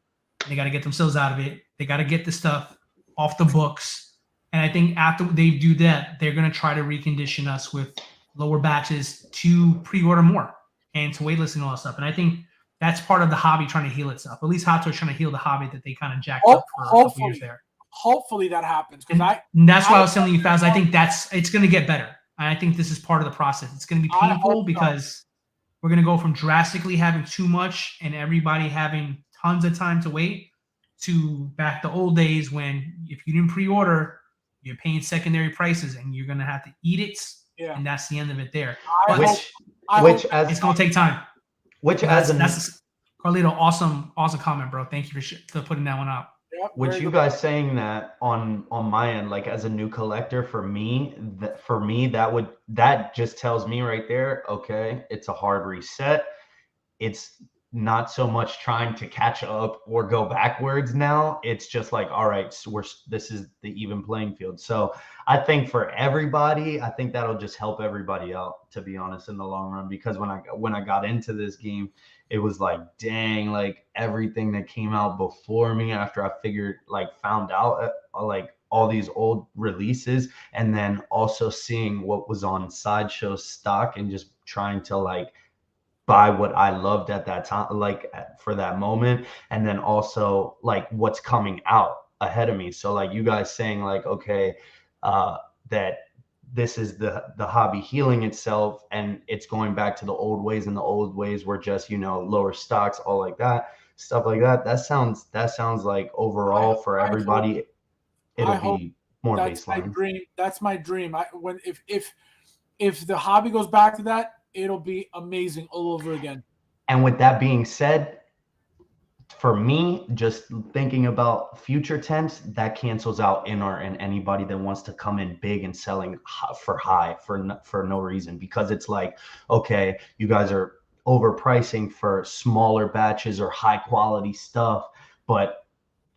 They got to get themselves out of it. They got to get the stuff off the books. And I think after they do that, they're going to try to recondition us with lower batches to pre-order more and to waitlist and all that stuff. And I think that's part of the hobby trying to heal itself. At least Hot Toys trying to heal the hobby that they kind of jacked up for a couple years there. Hopefully that happens. And that's why I was telling you, Faz, I think it's going to get better. And I think this is part of the process. It's going to be painful because we're going to go from drastically having too much and everybody having tons of time to wait to back the old days when if you didn't pre-order, you're paying secondary prices and you're going to have to eat it. Yeah. And that's the end of it there. It's going to take time. That's Carlito, awesome comment, bro. Thank you for putting that one up. Yep, which you guys saying that on my end, like as a new collector, for me that just tells me right there, okay, it's a hard reset. It's not so much trying to catch up or go backwards now. It's just like, all right, so this is the even playing field. So I think for everybody, I think that'll just help everybody out, to be honest, in the long run. Because when I got into this game, it was like, dang, like everything that came out before me after I found out like all these old releases, and then also seeing what was on Sideshow stock and just trying to like buy what I loved at that time, like for that moment, and then also like what's coming out ahead of me. So like you guys saying like, okay, that this is the hobby healing itself and it's going back to the old ways, and the old ways were just, lower stocks, all like that, stuff like that. That sounds like overall for everybody, it'll be more baseline. My dream. That's my dream. If the hobby goes back to that, it'll be amazing all over again. And with that being said, for me, just thinking about future tense, that cancels out NR and anybody that wants to come in big and selling for high for no reason, because it's like, okay, you guys are overpricing for smaller batches or high quality stuff, but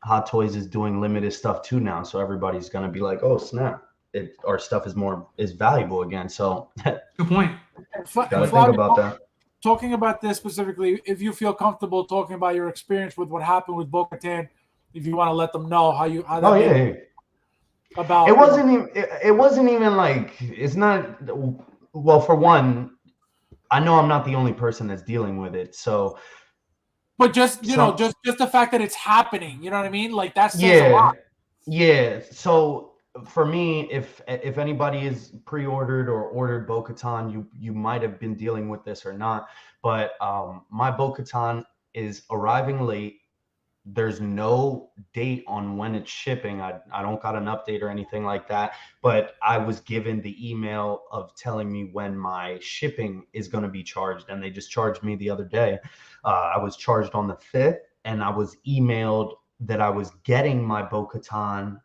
Hot Toys is doing limited stuff too now, so everybody's gonna be like, oh snap, our stuff is valuable again. So good point. Gotta think about that. Talking about this specifically, if you feel comfortable talking about your experience with what happened with Bo-Katan, if you want to let them know about it wasn't even like, it's not, well, for one, I know I'm not the only person that's dealing with it, so but just just the fact that it's happening, you know what I mean? Like that says a lot. Yeah. So for me, if anybody is pre-ordered or ordered Bo-Katan, you might have been dealing with this or not, but my Bo-Katan is arriving late. There's no date on when it's shipping. I don't got an update or anything like that, but I was given the email of telling me when my shipping is going to be charged, and they just charged me the other day. I was charged on the 5th, and I was emailed that I was getting my Bo-Katan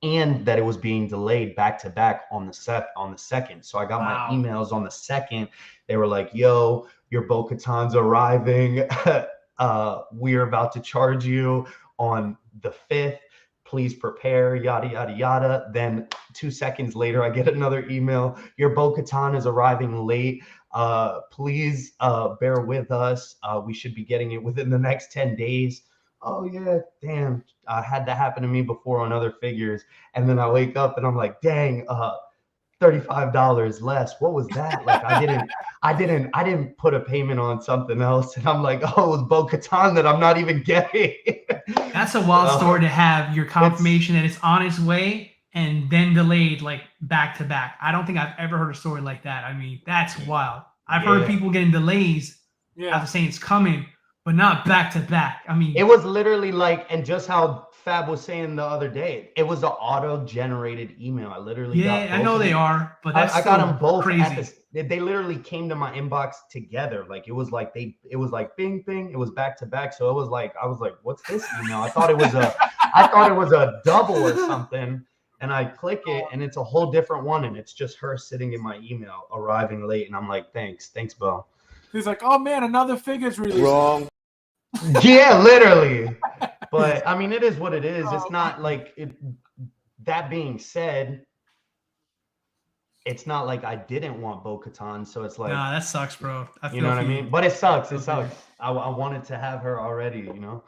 and that it was being delayed back to back on the 2nd. So I got my emails on the 2nd. They were like, yo, your Bo-Katan's arriving. We're about to charge you on the 5th. Please prepare, yada, yada, yada. Then 2 seconds later, I get another email. Your Bo-Katan is arriving late. Please bear with us. We should be getting it within the next 10 days. Oh yeah, damn. Had that happen to me before on other figures. And then I wake up and I'm like, dang, $35 less. What was that? Like I didn't put a payment on something else. And I'm like, oh, it was Bo-Katan that I'm not even getting. That's a wild story to have your confirmation that it's on its way and then delayed like back to back. I don't think I've ever heard a story like that. I mean, that's wild. I've heard people getting delays after saying it's coming, but not back to back. I mean, it was literally like, and just how Fab was saying the other day, it was an auto-generated email. I literally got both. I know they are, but that's I got them both crazy. They literally came to my inbox together. Like it was like bing bing. It was back to back. So it was like, I was like, what's this email? I thought it was a double or something. And I click it and it's a whole different one, and it's just her sitting in my email arriving late, and I'm like, thanks Bo. He's like, oh man, another figure's released. Wrong. Yeah, literally. But I mean, it is what it is. It's not like it. That being said, it's not like I didn't want Bo-Katan, so it's like, Nah, that sucks, bro. you know what I mean? But it sucks. It feel you. sucks. I wanted to have her already, you know.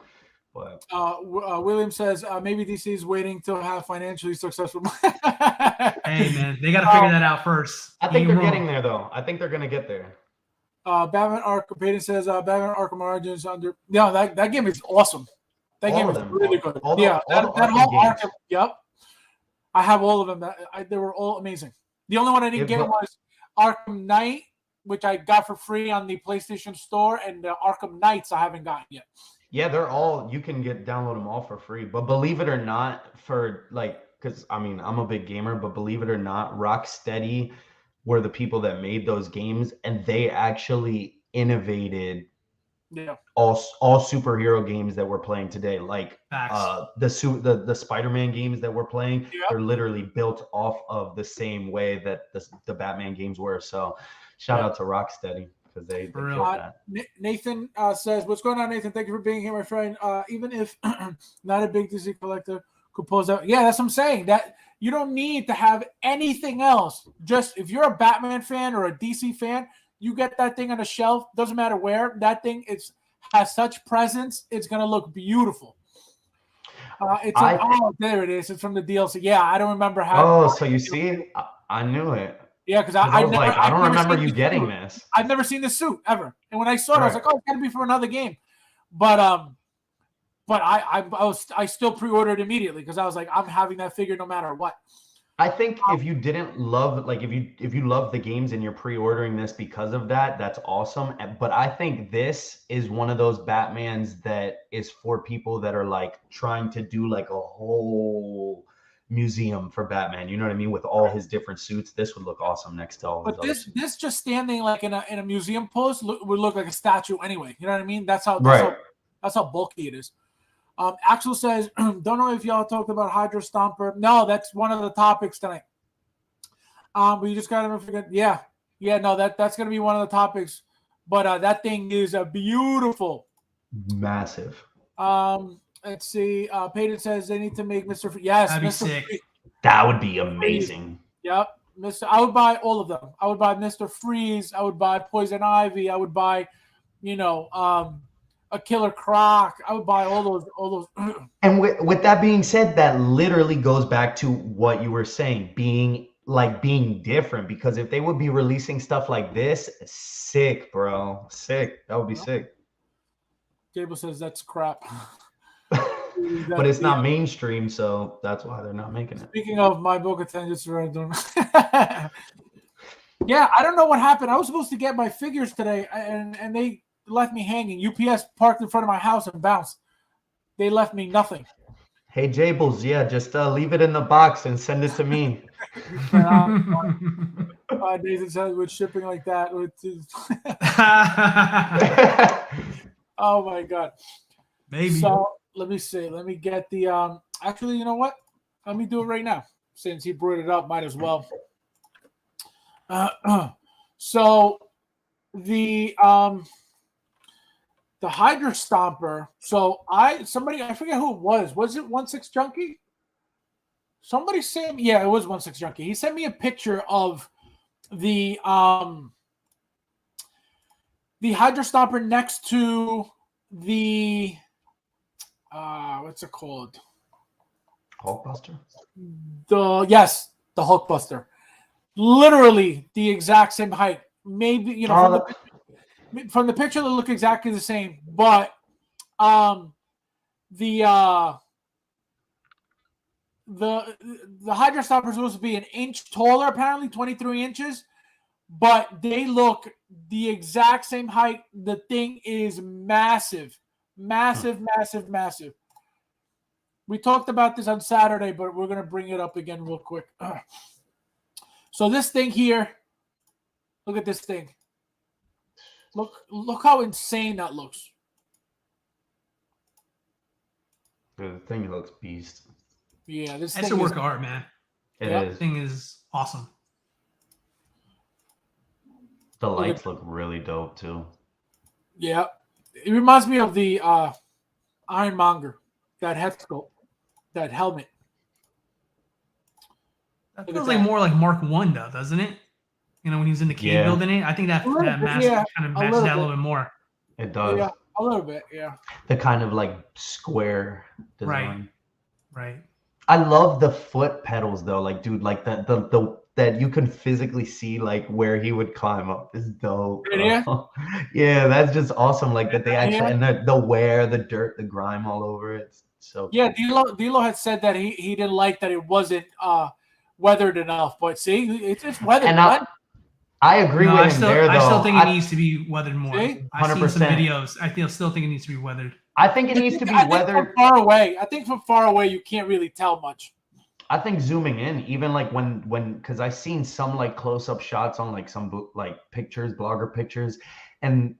But William says maybe DC is waiting to have financially successful. Hey, man, they got to figure that out first. I think Ain't they're wrong. getting there, though. I think they're gonna get there. Batman Arkham. Peyton says Batman Arkham Origins under. Yeah, that game is awesome. That All game of is them. really good. All the that Arkham whole games. Arkham. Yep, I have all of them. They were all amazing. The only one I didn't get was Arkham Knight, which I got for free on the PlayStation Store, and the Arkham Knights I haven't gotten yet. Yeah, they're all, you can download them all for free. But believe it or not, for like, because I mean, I'm a big gamer, but believe it or not, Rocksteady were the people that made those games, and they actually innovated all superhero games that we're playing today. Like the Spider-Man games that we're playing, they're literally built off of the same way that the Batman games were. So shout out to Rocksteady. They killed that. Nathan says, "What's going on, Nathan? Thank you for being here, my friend. Even if not a big DC collector, could pose out. Yeah, that's what I'm saying. That you don't need to have anything else. Just if you're a Batman fan or a DC fan, you get that thing on a shelf. Doesn't matter where. That thing has such presence. It's gonna look beautiful. There it is. It's from the DLC. Yeah, I don't remember how. Oh, so you see, I knew it. Yeah, because I was like, I don't remember you getting this. I've never seen this suit ever, and when I saw it, I was like, "Oh, it's gotta be from another game." But I still pre-ordered immediately because I was like, I'm having that figure no matter what. I think if you didn't love, like, if you love the games and you're pre-ordering this because of that, that's awesome. But I think this is one of those Batmans that is for people that are like trying to do like a whole museum for Batman, you know what I mean, with all his different suits. This would look awesome next to all his other suits. This just standing like in a museum pose would look like a statue anyway, you know what I mean? That's how bulky it is. Axel says, don't know if y'all talked about Hydra Stomper. No, that's one of the topics tonight. But you just gotta forget. No, that's gonna be one of the topics. But that thing is beautiful, massive. Let's see. Peyton says they need to make Mr. Yes, that'd be Mr. sick. That would be amazing. Yep, I would buy all of them. I would buy Mr. Freeze. I would buy Poison Ivy. I would buy, a Killer Croc. I would buy all those. And with that being said, that literally goes back to what you were saying, being different. Because if they would be releasing stuff like this, sick, bro, sick. That would be sick. Gable says that's crap. But it's not mainstream, so that's why they're not making it. Speaking of my Bo-Katan, just random. Yeah, I don't know what happened. I was supposed to get my figures today, and they left me hanging. UPS parked in front of my house and bounced. They left me nothing. Hey, Jables, just leave it in the box and send it to me. Nathan said with shipping like that. Oh my God. Maybe. So let me see. Let me get the actually, you know what? Let me do it right now. Since he brought it up, might as well. So the Hydra Stomper. So I forget who it was. Was it 1/6 Junkie? Somebody sent me, it was 1/6 Junkie. He sent me a picture of the Hydra Stomper next to the what's it called? Hulkbuster? The Hulkbuster. Literally the exact same height. Maybe from the picture they look exactly the same, but the Hydra Stomper is supposed to be an inch taller, apparently 23 inches, but they look the exact same height. The thing is massive. Massive. We talked about this on Saturday, but we're going to bring it up again real quick. So this thing here, look at this thing. Look how insane that looks. The thing looks beast. Yeah, that's a work of art, man. It is. The thing is awesome. The lights look really dope too. Yeah, it reminds me of the Ironmonger, that head sculpt, that helmet. That Look feels at like that. more like Mark 1 though, doesn't it? You know, when he was in the cave Yeah. building it. I think that A little bit, mask yeah, kind of a matches little that a bit. little bit more. It does. Yeah, a little bit, yeah. The kind of like square design. Right. I love the foot pedals though. Like, dude, like the that you can physically see like where he would climb up is dope. Right here? bro. Yeah, that's just awesome. Like that they Right actually here? and the wear, the dirt, the grime all over it. It's so Yeah, cool. D'Lo had said that he didn't like that it wasn't weathered enough, but see, it's weathered. And Man. I agree No, with him there I still though. think it needs to be weathered more. See? I've seen some 100%. videos. Still think it needs to be weathered. I think it needs to be I think weathered. from far away. I think from far away you can't really tell much. I think zooming in, even like when because I've seen some like close up shots on like some like pictures, blogger pictures, and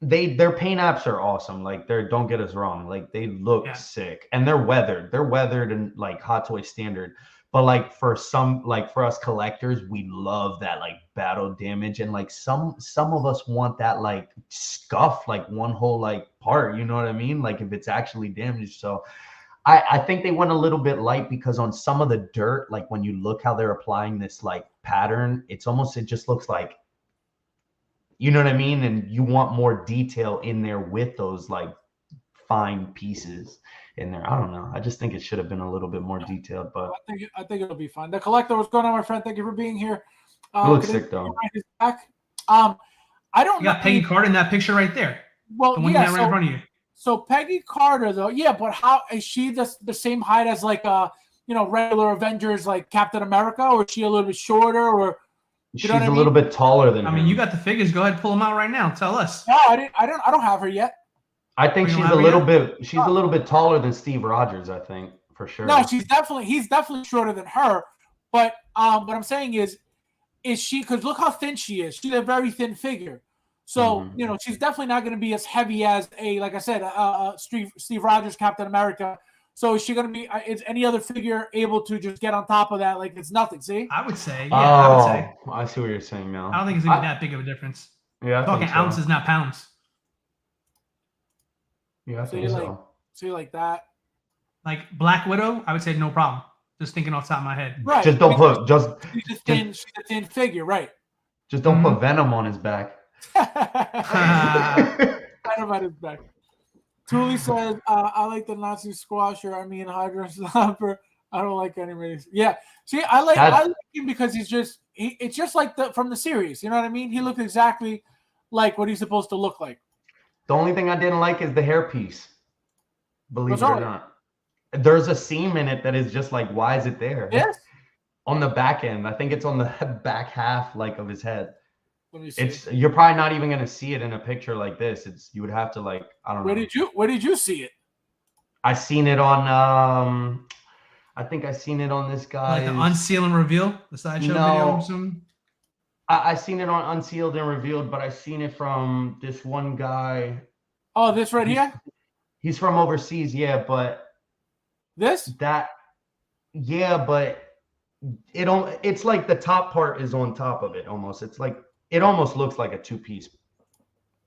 their paint apps are awesome. Like don't get us wrong, like they look sick and they're weathered. They're weathered and like Hot Toy standard. But like for us collectors, we love that like battle damage and like some of us want that like scuff, like one whole like part. You know what I mean? Like if it's actually damaged. So I think they went a little bit light because on some of the dirt, like when you look how they're applying this like pattern, it just looks like, you know what I mean? And you want more detail in there with those like fine pieces in there. I don't know. I just think it should have been a little bit more detailed, but I think it'll be fine. The collector, what's going on, my friend? Thank you for being here. it looks sick though. Back. I don't You got Peggy Carter in that picture right there. Well, the one yeah, you got right in front of you. So Peggy Carter, though, yeah, but how is she the same height as like regular Avengers like Captain America, or is she a little bit shorter, or she's a little bit taller than him. I mean, you got the figures. Go ahead, pull them out right now. Tell us. No, I don't have her yet. I think she's a little bit taller than Steve Rogers, I think, for sure. No, he's definitely shorter than her. But what I'm saying is she, because look how thin she is. She's a very thin figure. So, she's definitely not going to be as heavy as like I said, Steve Rogers, Captain America. So is she going to be, is any other figure able to just get on top of that like it's nothing, see? I would say, I would say. I see what you're saying now. I don't think it's going to be that big of a difference. Yeah, I'm talking ounces, not pounds. Yeah, I think so. See, like that. Like Black Widow, I would say no problem. Just thinking off the top of my head. Right. Just don't put, she's a thin figure, right? Just don't put Venom on his back. Venom on his back. Thule says, I like the Nazi squasher. I mean, Hydra Stomper. I don't like animated. Yeah. See, I like him because it's just like from the series. You know what I mean? He looked exactly like what he's supposed to look like. The only thing I didn't like is the hairpiece. Believe it or not. There's a seam in it that is just like, why is it there? Yes. On the back end. I think it's on the back half like of his head. Let me see. You're probably not even gonna see it in a picture like this. You would have to like, I don't know. Where did you see it? I seen it on I think I seen it on this guy. Like the Unseal and Reveal, the Sideshow video. I seen it on Unsealed and Revealed, but I seen it from this one guy. Oh, this right here? He's from overseas, yeah, but but it's like the top part is on top of it almost. It's like it almost looks like a two-piece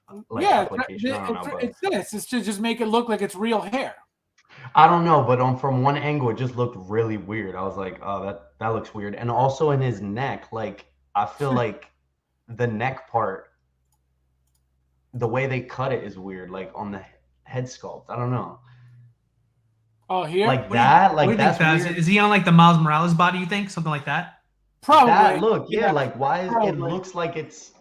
application. It's this. It's to just make it look like it's real hair. I don't know, but from one angle it just looked really weird. I was like, oh, that looks weird. And also in his neck, like I feel like the neck part, the way they cut it is weird, like on the head sculpt. I don't know. Oh, here? Like that? Like that's weird. Is he on like the Miles Morales body, you think? Something like that? Probably. That look, yeah, like why is it looks like it's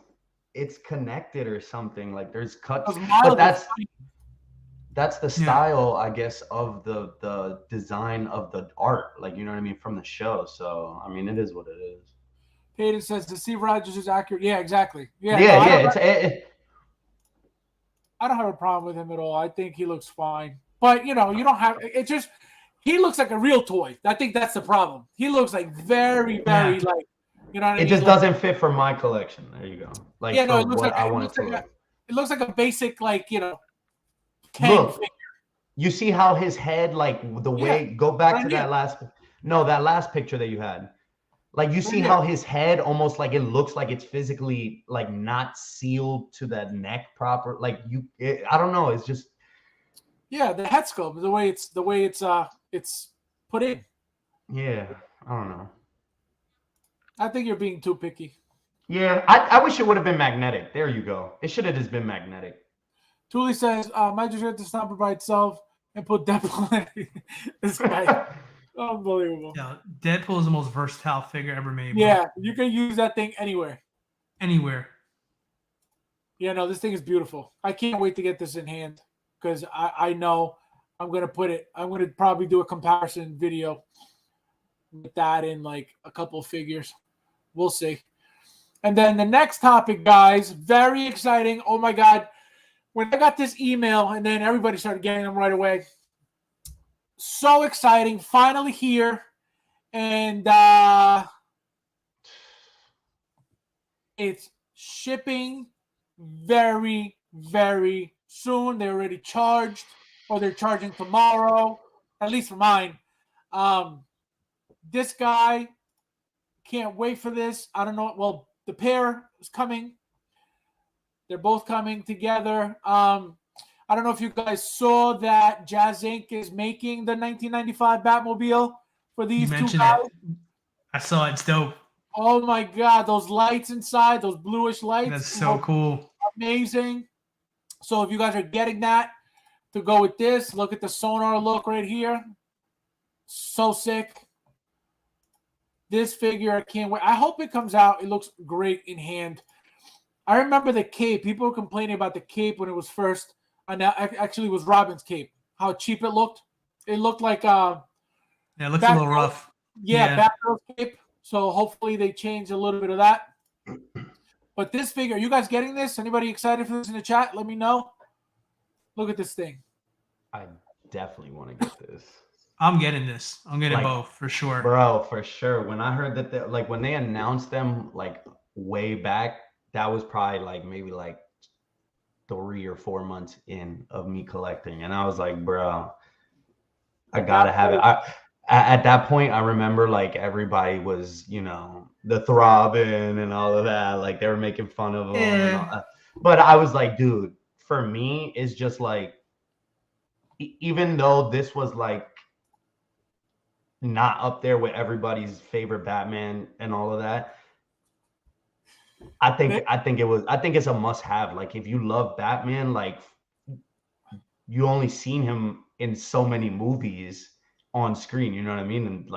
connected or something. Like there's cuts. But that's the style, I guess, of the design of the art. Like, you know what I mean, from the show. So I mean, it is what it is. Hayden says the Steve Rogers is accurate. Yeah, exactly. Yeah, I don't have a problem with him at all. I think he looks fine. But you don't have it. Just he looks like a real toy. I think that's the problem. He looks like very like, you know what I mean? It just doesn't fit for my collection. There you go. Like, it looks what like I want it to look. It looks like a basic, like, Look, figure. You see how his head, like the way, go back to that last picture that you had. Like you see how his head almost like it looks like it's physically like not sealed to that neck proper. Like I don't know. It's just. Yeah, the head sculpt, the way it's put in. Yeah, I don't know. I think you're being too picky. Yeah, I wish it would have been magnetic. There you go. It should have just been magnetic. Thule says, might just get the Stomper by itself and put Deadpool in it. This guy, unbelievable. Yeah, Deadpool is the most versatile figure ever made. Bro. Yeah, you can use that thing anywhere. Anywhere. Yeah, no, this thing is beautiful. I can't wait to get this in hand because I know I'm going to probably do a comparison video with that in like a couple of figures. We'll see. And then the next topic, guys, very exciting. Oh my God. When I got this email and then everybody started getting them right away. So exciting. Finally here. And it's shipping very, very soon. They already charged, or they're charging tomorrow, at least for mine. This guy, can't wait for this. I don't know. Well, the pair is coming. They're both coming together. I don't know if you guys saw that Jazz Inc. is making the 1995 Batmobile for these two guys. I saw it. It's dope. Oh my God, those lights inside, those bluish lights. That's so cool. Amazing. So if you guys are getting that to go with this, look at the sonar look right here. So sick. This figure, I can't wait. I hope it comes out. It looks great in hand. I remember the cape. People were complaining about the cape when it was first. Actually, it was Robin's cape. How cheap it looked. It looked like yeah, it looks a little rough. Yeah, Batgirl's cape. So hopefully they change a little bit of that. But this figure, are you guys getting this? Anybody excited for this in the chat? Let me know. Look at this thing. I definitely want to get this. I'm getting this. I'm getting both for sure. Bro, for sure. When I heard that, when they announced them like way back, that was probably maybe 3 or 4 months in of me collecting. And I was like, bro, I gotta have it. At that point, I remember everybody was, the throbbing and all of that. They were making fun of them. And all that. But I was like, dude, for me, it's just even though this was not up there with everybody's favorite Batman and all of that, I think it's a must-have. If you love Batman, you only seen him in so many movies on screen, you know what I mean? And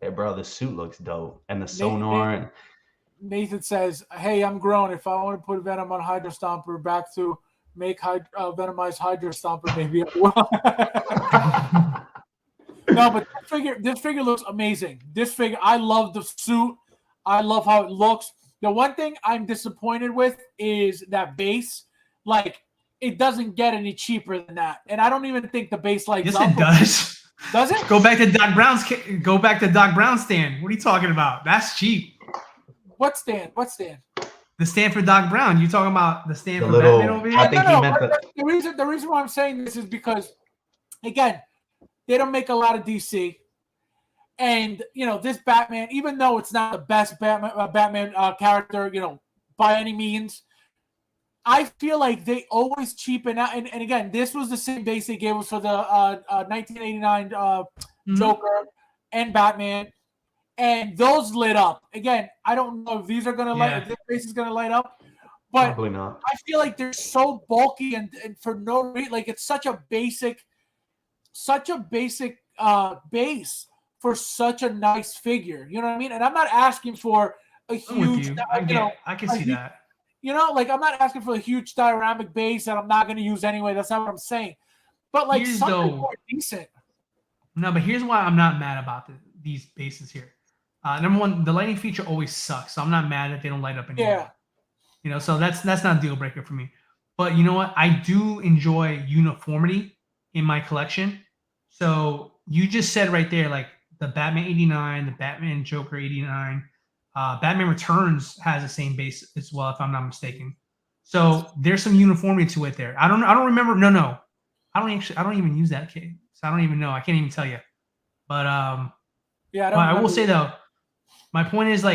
hey, bro, the suit looks dope, and the sonar. Nathan says, "Hey, I'm grown. If I want to put Venom on Hydra Stomper, back to make Venomized Hydra Stomper, maybe." No, but this figure looks amazing. This figure, I love the suit. I love how it looks. The one thing I'm disappointed with is that base. It doesn't get any cheaper than that, and I don't even think the base Yes, it does. Does it? Go back to Doc Brown's stand. What are you talking about? That's cheap. What stand? What stand? The stand for Doc Brown. You talking about the stand for little, Batman over here? I think he meant the reason why I'm saying this is because, again, they don't make a lot of DC, and this Batman, even though it's not the best Batman character, by any means, I feel like they always cheapen out. And again, this was the same base they gave us for the 1989 Joker and Batman. And those lit up. Again, I don't know if these are going to light up. If this base is going to light up. But probably not. I feel like they're so bulky and for no reason. It's such a basic base for such a nice figure. You know what I mean? And I'm not asking for a huge. I can see that. I'm not asking for a huge dioramic base that I'm not going to use anyway. That's not what I'm saying. But something more decent. No, but here's why I'm not mad about these bases here. Number one, the lighting feature always sucks, so I'm not mad that they don't light up anymore. Yeah. So that's not a deal breaker for me. But you know what? I do enjoy uniformity in my collection. So you just said right there, the Batman 89, the Batman Joker 89. Batman Returns has the same base as well, if I'm not mistaken. So there's some uniformity to it there. I don't remember. No. I don't even use that case. So I don't even know. I can't even tell you. But I will say though, my point is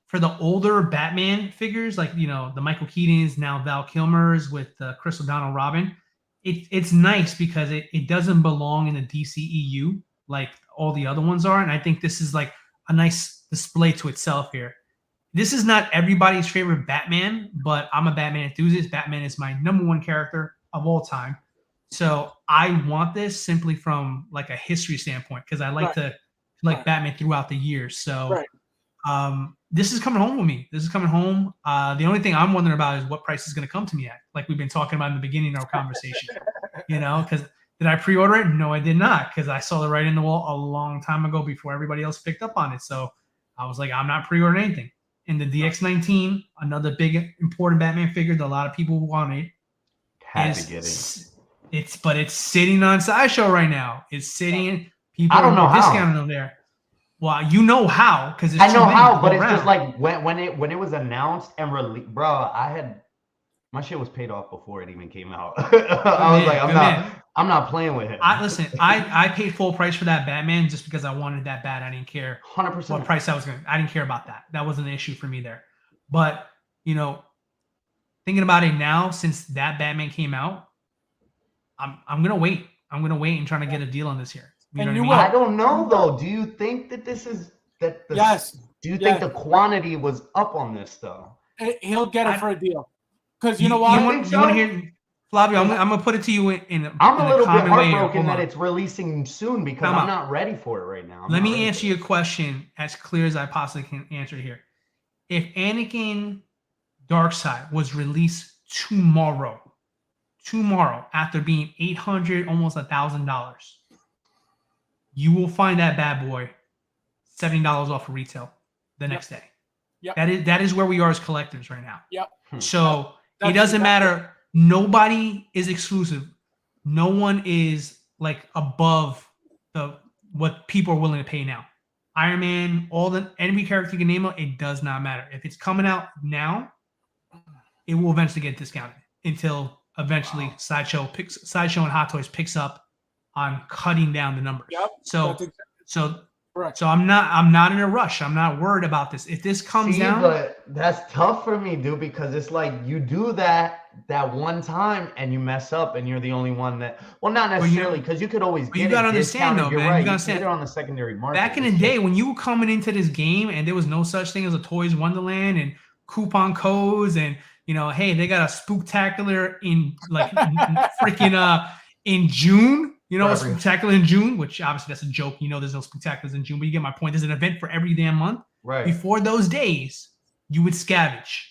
for the older Batman figures, the Michael Keaton's, now Val Kilmer's with Chris O'Donnell Robin, it's nice because it doesn't belong in the DCEU like all the other ones are, and I think this is a nice display to itself here. This is not everybody's favorite Batman, but I'm a Batman enthusiast. Batman is my number one character of all time. So I want this simply from like a history standpoint because I like to like Batman throughout the years. So this is coming home with me. This is coming home. The only thing I'm wondering about is what price is going to come to me at, like we've been talking about in the beginning of our conversation. Because did I pre-order it? No, I did not, because I saw the writing on the wall a long time ago before everybody else picked up on it. So I was like, I'm not pre-ordering anything. And the DX19, another big important Batman figure that a lot of people wanted, it's sitting on Sideshow right now. It's sitting. People are discounting them there. Well, you know how, because I know how, but it's just like when it was announced and released, bro. My shit was paid off before it even came out. I was like, I'm not playing with him. I paid full price for that Batman just because I wanted that bat. I didn't care 100% what price I was going to. I didn't care about that. That wasn't an issue for me there. But thinking about it now, since that Batman came out, I'm gonna wait. I'm gonna wait and try to get a deal on this here. You know what I mean? I don't know though. Do you think that this is that? Yes. Do you think the quantity was up on this though? He'll get it for a deal. Because you know why? why? You want to hear, Flavio? I'm gonna put it to you I'm a little bit heartbroken that it's releasing soon because I'm not ready for it right now. Let me answer your question as clear as I possibly can answer here. If Anakin Darkseid was released tomorrow after being $800, almost $1,000, you will find that bad boy $70 off of retail the next day. Yep. That is where we are as collectors right now. Yep. So it doesn't matter. Nobody is exclusive. No one is like above what people are willing to pay now. Iron Man, every character you can name it does not matter. If it's coming out now, it will eventually get discounted until eventually Sideshow and Hot Toys picks up on cutting down the numbers. Yep. So I'm not in a rush. I'm not worried about this. If this comes down, but that's tough for me, dude, because it's like you do that one time and you mess up and you're the only one that. Well, not necessarily because you could always get. You gotta understand though, man. Right. You gotta understand. Get it on the secondary market. Back in the day when you were coming into this game and there was no such thing as a Toys Wonderland and coupon codes and hey, they got a spooktacular in like freaking in June. Spectacular in June, which obviously that's a joke. There's no spectaculars in June, but you get my point. There's an event for every damn month. Right. Before those days, you would scavenge.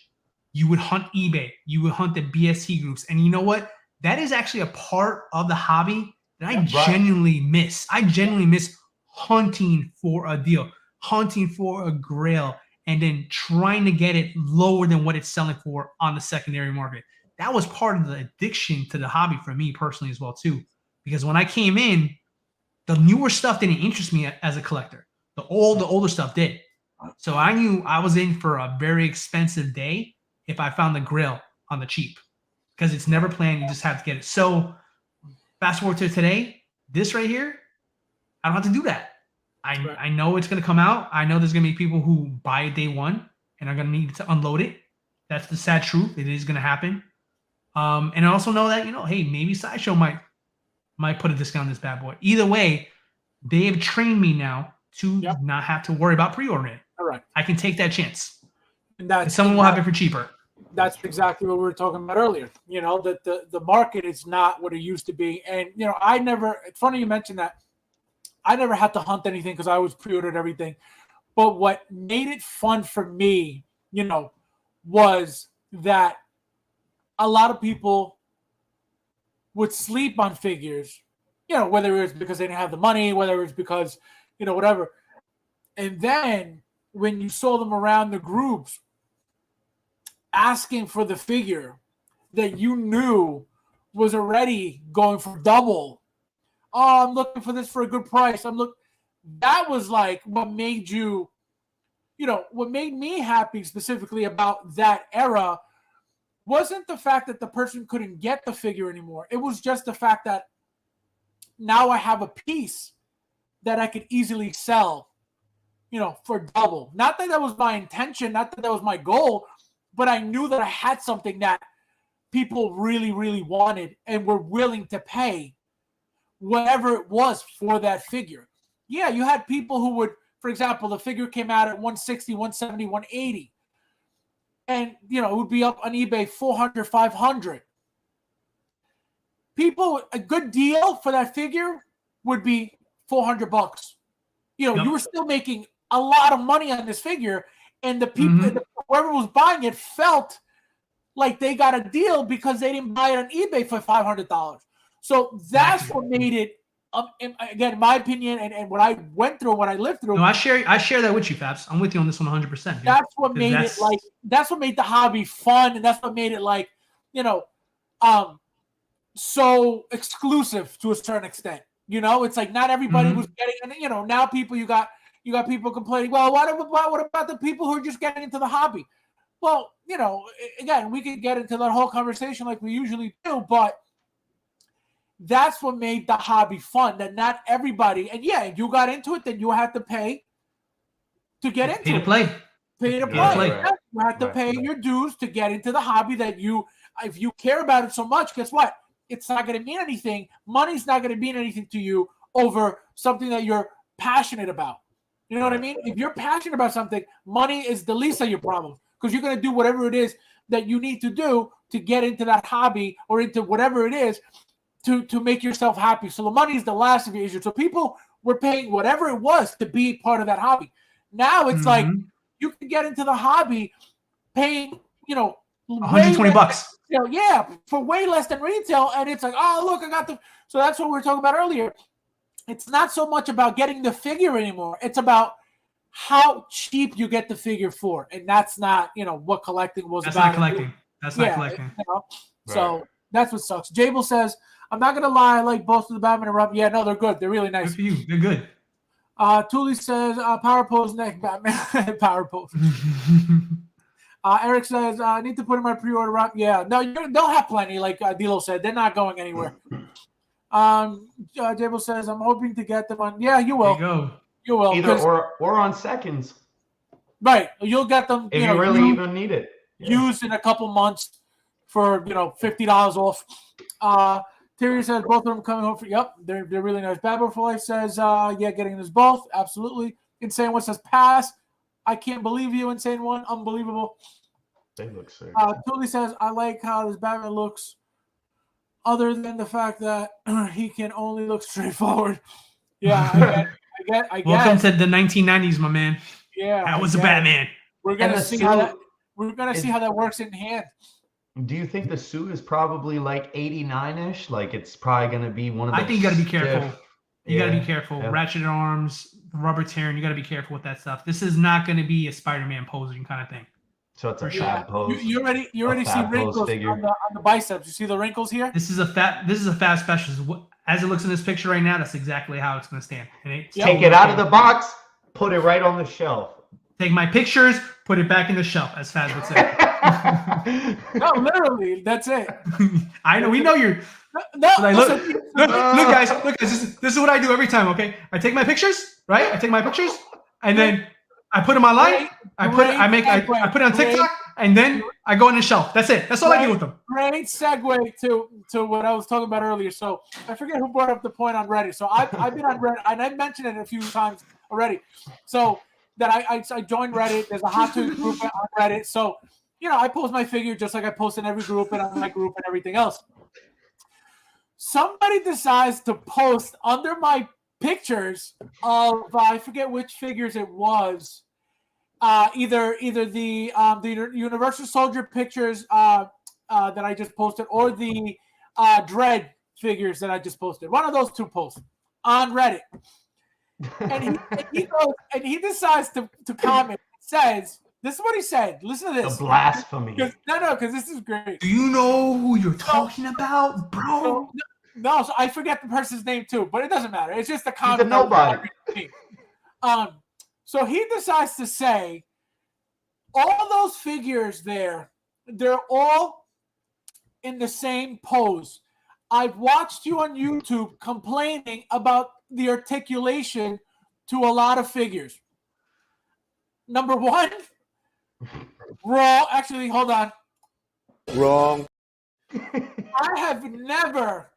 You would hunt eBay. You would hunt the BST groups. And you know what? That is actually a part of the hobby that I genuinely miss. I genuinely miss hunting for a deal, hunting for a grail, and then trying to get it lower than what it's selling for on the secondary market. That was part of the addiction to the hobby for me personally as well, too. Because when I came in, the newer stuff didn't interest me as a collector. The older stuff did. So I knew I was in for a very expensive day if I found the grill on the cheap. Because it's never planned, you just have to get it. So fast forward to today, this right here, I don't have to do that. I know it's going to come out. I know there's going to be people who buy it day one and are going to need to unload it. That's the sad truth. It is going to happen. And I also know that, hey, maybe Sideshow might put a discount on this bad boy. Either way, they have trained me now to not have to worry about pre-ordering it. All right. I can take that chance. And someone will have it for cheaper. That's exactly what we were talking about earlier. That the market is not what it used to be. And, it's funny you mentioned that. I never had to hunt anything because I always pre-ordered everything. But what made it fun for me, was that a lot of people would sleep on figures, whether it was because they didn't have the money, whether it was because, whatever. And then when you saw them around the groups asking for the figure that you knew was already going for double. Oh, I'm looking for this for a good price. That was like what made what made me happy specifically about that era wasn't the fact that the person couldn't get the figure anymore. It was just the fact that now I have a piece that I could easily sell, for double. Not that was my intention, not that was my goal, but I knew that I had something that people really, really wanted and were willing to pay whatever it was for that figure. Yeah, you had people who would for example, the figure came out at 160, 170, 180. And, it would be up on eBay 400, 500. People, a good deal for that figure would be $400. You were still making a lot of money on this figure, and the people, whoever was buying it, felt like they got a deal because they didn't buy it on eBay for $500. So that's what made it. Again, in my opinion, and what I went through, what I lived through. No, I share that with you, Fabs. I'm with you on this one 100%. That's what made it like. That's what made the hobby fun, and that's what made it like, so exclusive to a certain extent. It's like not everybody was getting, and now people you got people complaining. Well, what about the people who are just getting into the hobby? Well, again, we could get into that whole conversation like we usually do, but that's what made the hobby fun. That not everybody, and you got into it, then you had to pay to get into it. Pay to play. You had to pay your dues to get into the hobby. That if you care about it so much, guess what? It's not going to mean anything. Money's not going to mean anything to you over something that you're passionate about. You know what I mean? If you're passionate about something, money is the least of your problems because you're going to do whatever it is that you need to do to get into that hobby or into whatever it is to make yourself happy. So the money is the last of your issues. So people were paying whatever it was to be part of that hobby. Now it's like you can get into the hobby paying, $120. For way less than retail. And it's like, oh, look, I got so that's what we were talking about earlier. It's not so much about getting the figure anymore. It's about how cheap you get the figure for. And that's not, what collecting was about. That's not collecting. That's not collecting. So that's what sucks. Jable says, I'm not going to lie, I like both of the Batman and Robin. Yeah, no, they're good. They're really nice. Good for you. They're good. Thule says, power pose next Batman. Power pose. Eric says, I need to put in my pre-order up. Yeah, no, they'll have plenty, like Dilo said. They're not going anywhere. Jable says, I'm hoping to get them on. Yeah, you will. There you go. You will. Either or on seconds. Right. You'll get them. If you really even need it. Used in a couple months for, $50 off. Terry says both of them coming home for. Yep, they're really nice. Bad Boy for Life says, getting this both. Absolutely. Insane One says pass. I can't believe you, Insane One. Unbelievable. They look sick. Tully says, I like how this Batman looks, other than the fact that he can only look straightforward. Yeah, I guess. Welcome to the 1990s, my man. Yeah, that was a Batman. We're gonna see how that works in hand. Do you think the suit is probably like 89-ish? Like it's probably gonna be one of the. I think you got to be careful. You got to be careful. Yeah. Ratchet arms, rubber tearing. You got to be careful with that stuff. This is not going to be a Spider-Man posing kind of thing. So it's a fat pose. You already see wrinkles on the biceps. You see the wrinkles here? This is a fat special. As it looks in this picture right now, that's exactly how it's going to stand. Take it out of the box, put it right on the shelf. Take my pictures, put it back in the shelf, as Faz would say. No, literally, that's it. I know. We know you're. No, like, look, guys. This is what I do every time. Okay, I take my pictures, right? I take my pictures, and then I put them online. I put it on TikTok, and then I go on the shelf. That's it. That's all I do with them. Great segue to what I was talking about earlier. So I forget who brought up the point on Reddit. So I've been on Reddit, and I mentioned it a few times already. So that I joined Reddit. There's a hot tube group on Reddit. So I post my figure just like I post in every group and on my group and everything else. Somebody decides to post under my pictures of I forget which figures it was, either the Universal Soldier pictures that I just posted or the Dread figures that I just posted. One of those two posts on Reddit, and he goes and he decides to comment. Says, this is what he said. Listen to this. The blasphemy. Because this is great. Do you know who you're talking about, bro? No, so I forget the person's name too, but it doesn't matter. It's just a comment. He's a nobody. So he decides to say, all those figures there, they're all in the same pose. I've watched you on YouTube complaining about the articulation to a lot of figures. Number one, wrong. Actually, hold on. Wrong. I have never,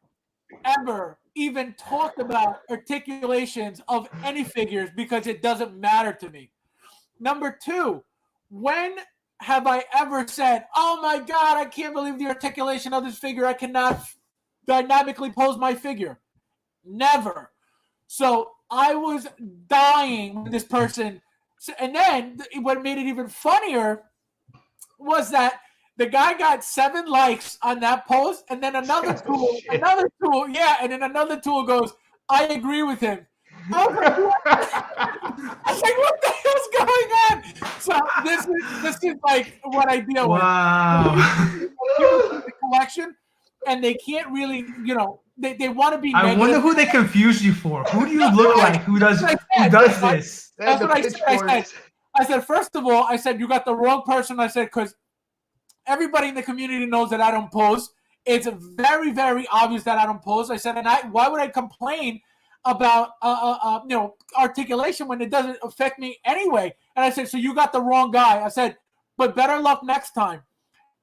ever even talk about articulations of any figures because it doesn't matter to me. Number two, when have I ever said, oh my God, I can't believe the articulation of this figure. I cannot dynamically pose my figure. Never. So I was dying with this person. And then what made it even funnier was that the guy got 7 likes on that post, and then another tool, and then another tool goes, I agree with him. I was like, what the hell's going on? So this is like what I deal with. Wow. The collection, and they can't really, they want to be I negative. wonder who they confused you for. Who do you look like? Who does this? That's what I said. I said, first of all, you got the wrong person. I said, because everybody in the community knows that I don't pose. It's very, very obvious that I don't pose. I said, why would I complain about articulation when it doesn't affect me anyway? And I said, so you got the wrong guy. I said, but better luck next time.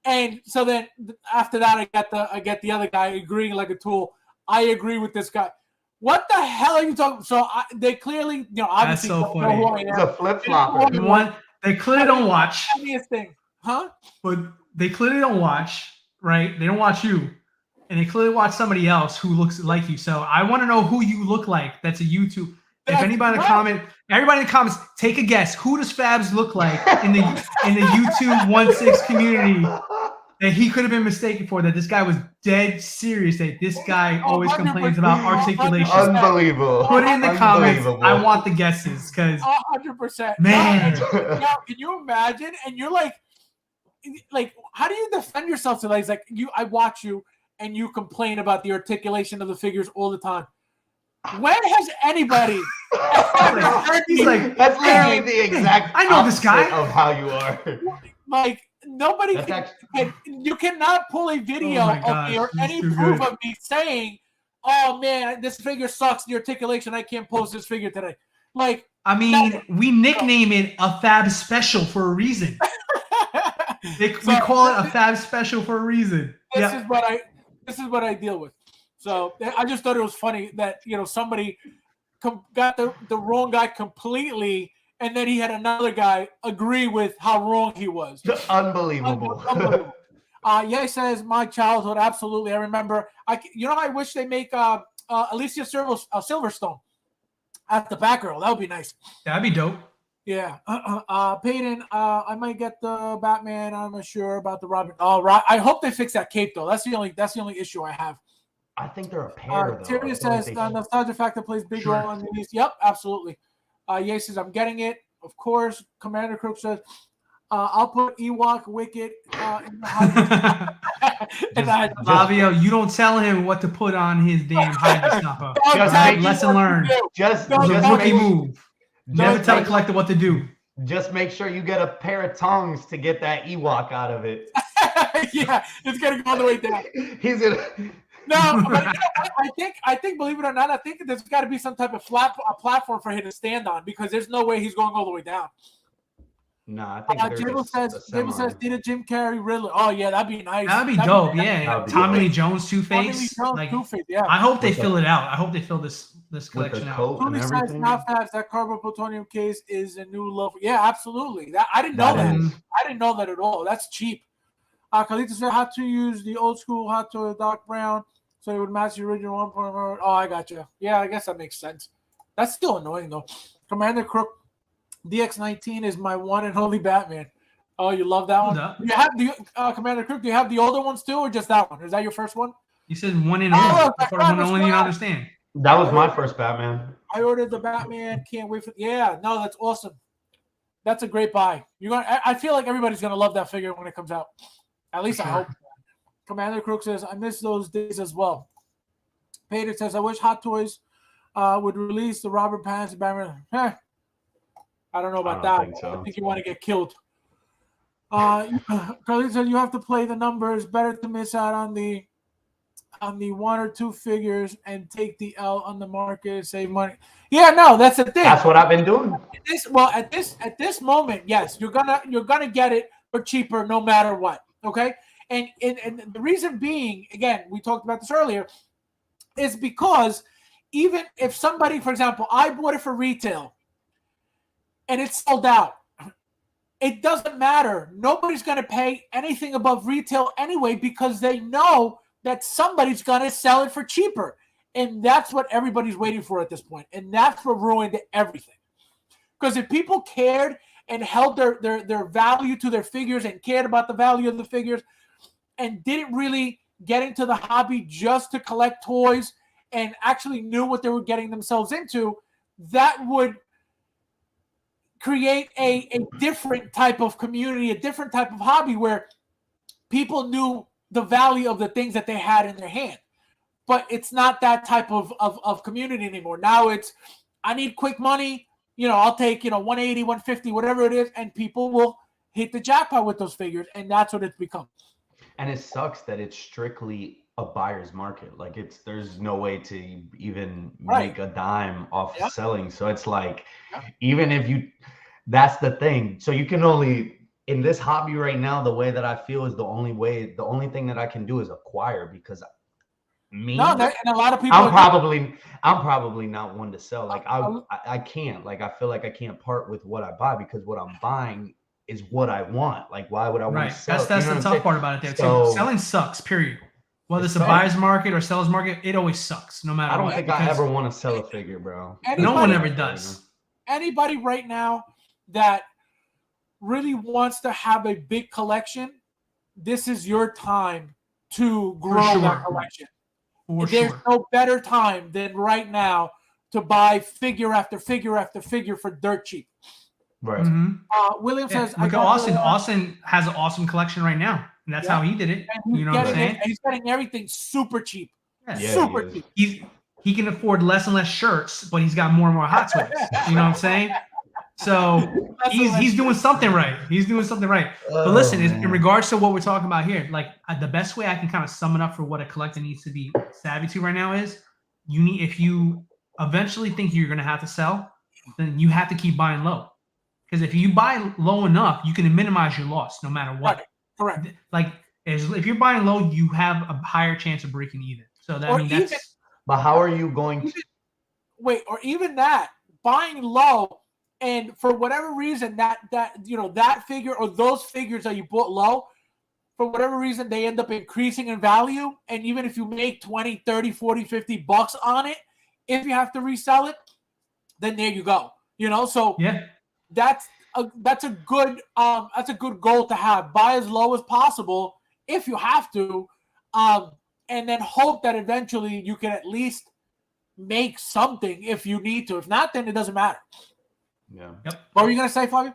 And so then after that, I get the other guy agreeing like a tool. I agree with this guy. What the hell are you talking? So they clearly, obviously, that's so funny. It's a flip flopper. One, they clearly don't watch. Funniest thing, huh? But they clearly don't watch, right? They don't watch you, and they clearly watch somebody else who looks like you. So I want to know who you look like. That's a YouTube. If anybody in the comment, everybody in the comments, take a guess. Who does Fabs look like in the YouTube 16 community that he could have been mistaken for? That this guy was dead serious. That this guy always complains about articulation. Unbelievable. Put it in the comments. I want the guesses because 100%. man. Now, can you imagine? And you're like, how do you defend yourself to like I watch you and you complain about the articulation of the figures all the time. When has anybody he's like, that's literally the exact I know this guy of how you are. Like nobody you cannot pull a video of me or any proof of me saying, oh man, this figure sucks, the articulation, I can't post this figure today. Like, I mean, we nickname it a Fab Special for a reason. We call it a Fab Special for a reason. This is what I deal with. So I just thought it was funny that somebody got the wrong guy completely, and then he had another guy agree with how wrong he was. Unbelievable. He says my childhood. Absolutely, I remember. I wish they make Alicia Silverstone as the Batgirl. That would be nice. That'd be dope. Yeah. Peyton, I might get the Batman. I'm not sure about the Robin. I hope they fix that cape though. That's the only issue I have. I think they're a pair. Tyrion says nostalgia factor plays big role in these. Yep, absolutely. Ye says I'm getting it. Of course. Commander Crook says I'll put Ewok Wicket in the Flavio, you don't tell him what to put on his damn Hydra Stomper. Lesson learned. Just rookie move. Never tell a collector what to do. Just make sure you get a pair of tongs to get that Ewok out of it. Yeah, it's gonna go all the way down. He's gonna. No, but I think, believe it or not, I think there's got to be some type of platform for him to stand on because there's no way he's going all the way down. No, I think Jable says, need a Jim Carrey Riddler. Oh yeah, that'd be nice. That'd be dope. Tommy Lee Jones, Two-Face. Yeah. I hope they fill it out. I hope they fill this collection out. Tony says now Fabs, that carbon plutonium case is a new low. Yeah, absolutely. I didn't know that. I didn't know that at all. That's cheap. Carlito said how to use the old school hot to Doc Brown so it would match the original 1.0. Oh, I got you. Yeah, I guess that makes sense. That's still annoying though. Commander Crook DX19 is my one and only Batman. Oh, you love that one? Do you have Commander Crook? Do you have the older ones too, or just that one? Is that your first one? You said one and only. That's what I only understand. That was my first Batman. I ordered the Batman. Can't wait for. Yeah, no, that's awesome. That's a great buy. I feel like everybody's gonna love that figure when it comes out. At least I hope. Commander Crook says, I miss those days as well. Peter says, I wish Hot Toys would release the Robert Pattinson Batman. I don't know about that. I think you want to get killed. Carly said, you have to play the numbers. Better to miss out on the one or two figures and take the L on the market, save money. Yeah, no, that's the thing. That's what I've been doing. At this moment, yes, you're gonna get it for cheaper no matter what. Okay, and the reason being, again, we talked about this earlier. is because even if somebody, for example, I bought it for retail and it's sold out, it doesn't matter. Nobody's going to pay anything above retail anyway because they know that somebody's going to sell it for cheaper. And that's what everybody's waiting for at this point. And that's what ruined everything. Because if people cared and held their value to their figures and cared about the value of the figures and didn't really get into the hobby just to collect toys and actually knew what they were getting themselves into, that would create a different type of community, a different type of hobby where people knew the value of the things that they had in their hand. But it's not that type of community anymore. Now it's, I need quick money, I'll take, 180, 150, whatever it is, and people will hit the jackpot with those figures, and that's what it's become. And it sucks that it's strictly a buyer's market. Like there's no way to even make a dime off selling. So it's like, even if that's the thing. So you can only, in this hobby right now, the way that I feel is the only thing that I can do is acquire, because and a lot of people, I'm probably not one to sell. Like I can't, like, I feel like I can't part with what I buy, because what I'm buying is what I want. Like, why would I want to sell? That's the tough part about it there too. Selling sucks, period. Whether it's a buyer's market or seller's market, it always sucks, no matter what. I don't think I ever want to sell a figure, bro. No one ever does. Anybody right now that really wants to have a big collection, this is your time to grow that collection. There's no better time than right now to buy figure after figure after figure for dirt cheap. Right. Mm-hmm. William says, look at Austin. Austin has an awesome collection right now, and that's how he did it. You know what I'm saying? He's getting everything super cheap. Yeah, super cheap. He can afford less and less shirts, but he's got more and more hot toys. You know what I'm saying? So he's doing something right. He's doing something right. But listen, in regards to what we're talking about here, like the best way I can kind of sum it up for what a collector needs to be savvy to right now is, if you eventually think you're going to have to sell, then you have to keep buying low. Because if you buy low enough, you can minimize your loss no matter what. Correct. Like if you're buying low, you have a higher chance of breaking even. So that's. But how are you going to wait? Or even that, buying low, and for whatever reason that figure or those figures that you bought low, for whatever reason they end up increasing in value, and even if you make 20, 30, 40, 50 bucks on it, if you have to resell it, then there you go. So that's a good goal to have. Buy as low as possible if you have to, and then hope that eventually you can at least make something if you need to. If not, then it doesn't matter. Yeah. Yep. What were you gonna say, Fabio?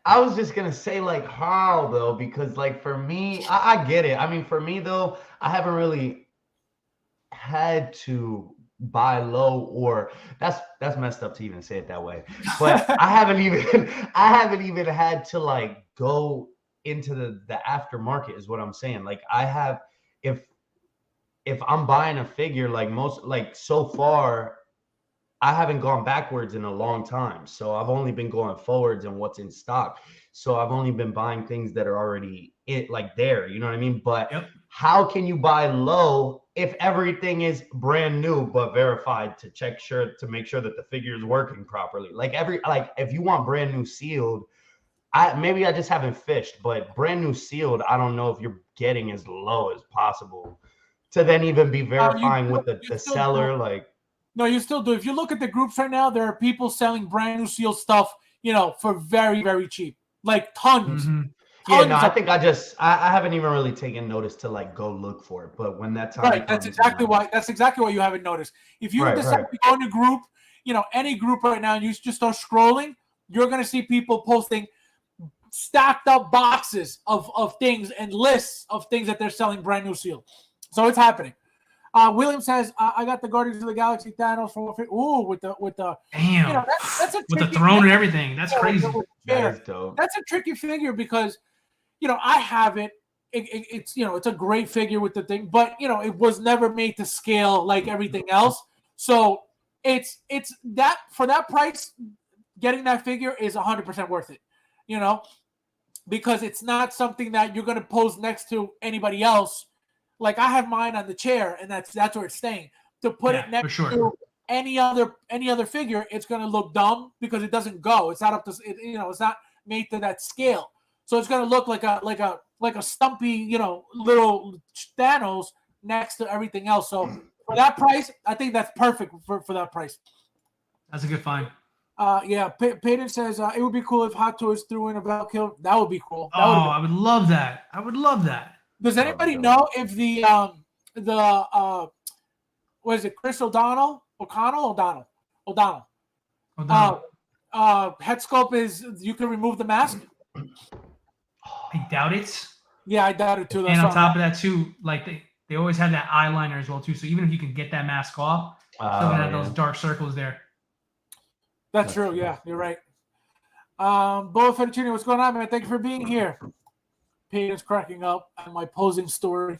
I was just gonna say, like, how though, because like for me, I get it. I mean, for me though, I haven't really had to buy low, or that's messed up to even say it that way. But I haven't even had to like go into the aftermarket, is what I'm saying. Like, I have, if I'm buying a figure, so far, I haven't gone backwards in a long time. So I've only been going forwards in what's in stock. So I've only been buying things that are already there, you know what I mean? But how can you buy low if everything is brand new but verified to make sure that the figure is working properly? If you want brand new sealed, maybe I just haven't fished, but brand new sealed, I don't know if you're getting as low as possible to then even be verifying with the seller. No, you still do. If you look at the groups right now, there are people selling brand new sealed stuff, for very, very cheap, like tons. Mm-hmm. I think I haven't even really taken notice to go look for it. But when that time comes, that's exactly why you haven't noticed. If you decide to go in a group, any group right now, and you just start scrolling, you're gonna see people posting stacked up boxes of things and lists of things that they're selling brand new sealed. So it's happening. William says, I got the Guardians of the Galaxy Thanos for with the damn. That's a with the throne and everything. That's crazy. That is dope. That's a tricky figure because I have it. It's it's a great figure with the thing, but it was never made to scale like everything else. So it's that for that price, getting that figure is 100% worth it. Because it's not something that you're gonna pose next to anybody else. Like, I have mine on the chair, and that's where it's staying. to put Yeah, it next for sure. to any other figure, it's going to look dumb because it doesn't go. It's not up to it's not made to that scale. So it's going to look like a stumpy, little Thanos next to everything else. So for that price, I think that's perfect for that price. That's a good find. Yeah, Peyton says it would be cool if Hot Toys threw in a Valkyrie. That would be cool. I would love that. I would love that. Does anybody know if the what is it, Chris O'Donnell? Head sculpt is you can remove the mask? I doubt it. Yeah, I doubt it too. And on top of that too, like they always have that eyeliner as well too. So even if you can get that mask off, still gonna have those dark circles there. That's true. Yeah, you're right. Boa Fettuccine, what's going on, man? Thank you for being here. Peyton's cracking up at my posing story.